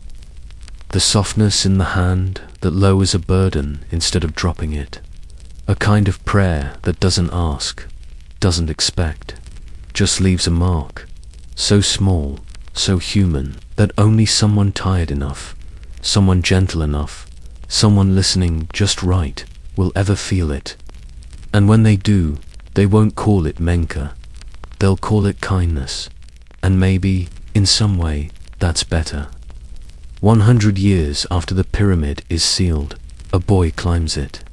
The softness in the hand that lowers a burden instead of dropping it. A kind of prayer that doesn't ask, doesn't expect, just leaves a mark. So small, so human, that only someone tired enough, someone gentle enough, someone listening just right, will ever feel it. And when they do, they won't call it Menka. They'll call it kindness. And maybe, in some way, that's better. 100 years after the pyramid is sealed, a boy climbs it.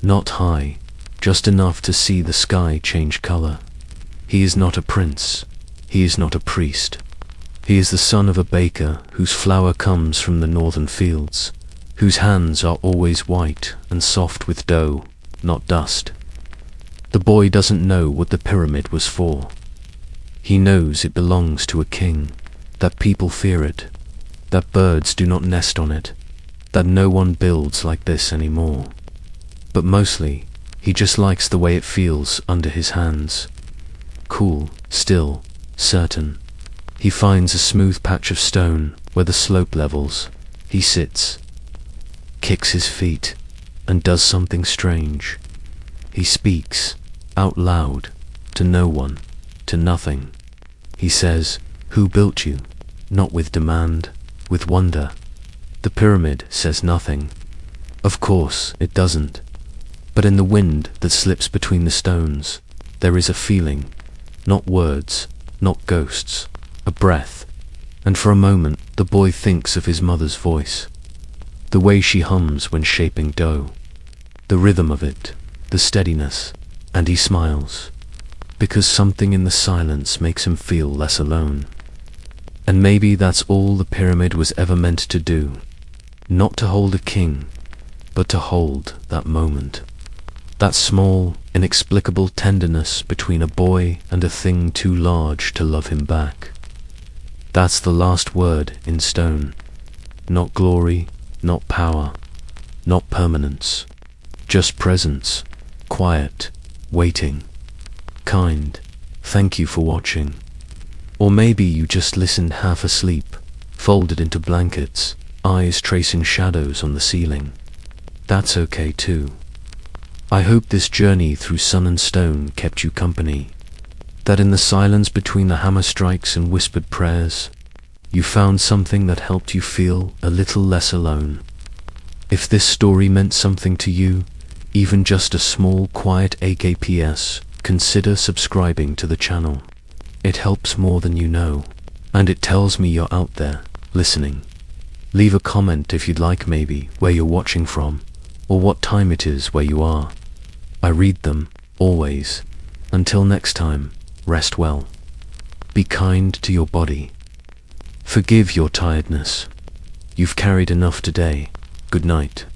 Not high, just enough to see the sky change color. He is not a prince. He is not a priest. He is the son of a baker whose flour comes from the northern fields, whose hands are always white and soft with dough, not dust. The boy doesn't know what the pyramid was for. He knows it belongs to a king, that people fear it, that birds do not nest on it, that no one builds like this anymore. But mostly, he just likes the way it feels under his hands. Cool, still, certain. He finds a smooth patch of stone where the slope levels. He sits, kicks his feet, and does something strange. He speaks, out loud, to no one, to nothing. He says, "Who built you?" Not with demand, with wonder. The pyramid says nothing. Of course, it doesn't. But in the wind that slips between the stones, there is a feeling, not words, not ghosts, a breath. And for a moment, the boy thinks of his mother's voice, the way she hums when shaping dough, the rhythm of it, the steadiness, and he smiles, because something in the silence makes him feel less alone. And maybe that's all the pyramid was ever meant to do, not to hold a king, but to hold that moment. That small, inexplicable tenderness between a boy and a thing too large to love him back. That's the last word in stone. Not glory, not power, not permanence. Just presence, quiet, waiting, kind. Thank you for watching. Or maybe you just listened half asleep, folded into blankets, eyes tracing shadows on the ceiling. That's okay too. I hope this journey through sun and stone kept you company, that in the silence between the hammer strikes and whispered prayers, you found something that helped you feel a little less alone. If this story meant something to you, even just a small quiet AKPS, consider subscribing to the channel. It helps more than you know, and it tells me you're out there, listening. Leave a comment if you'd like, maybe where you're watching from, or what time it is where you are. I read them, always. Until next time, rest well. Be kind to your body. Forgive your tiredness. You've carried enough today. Good night.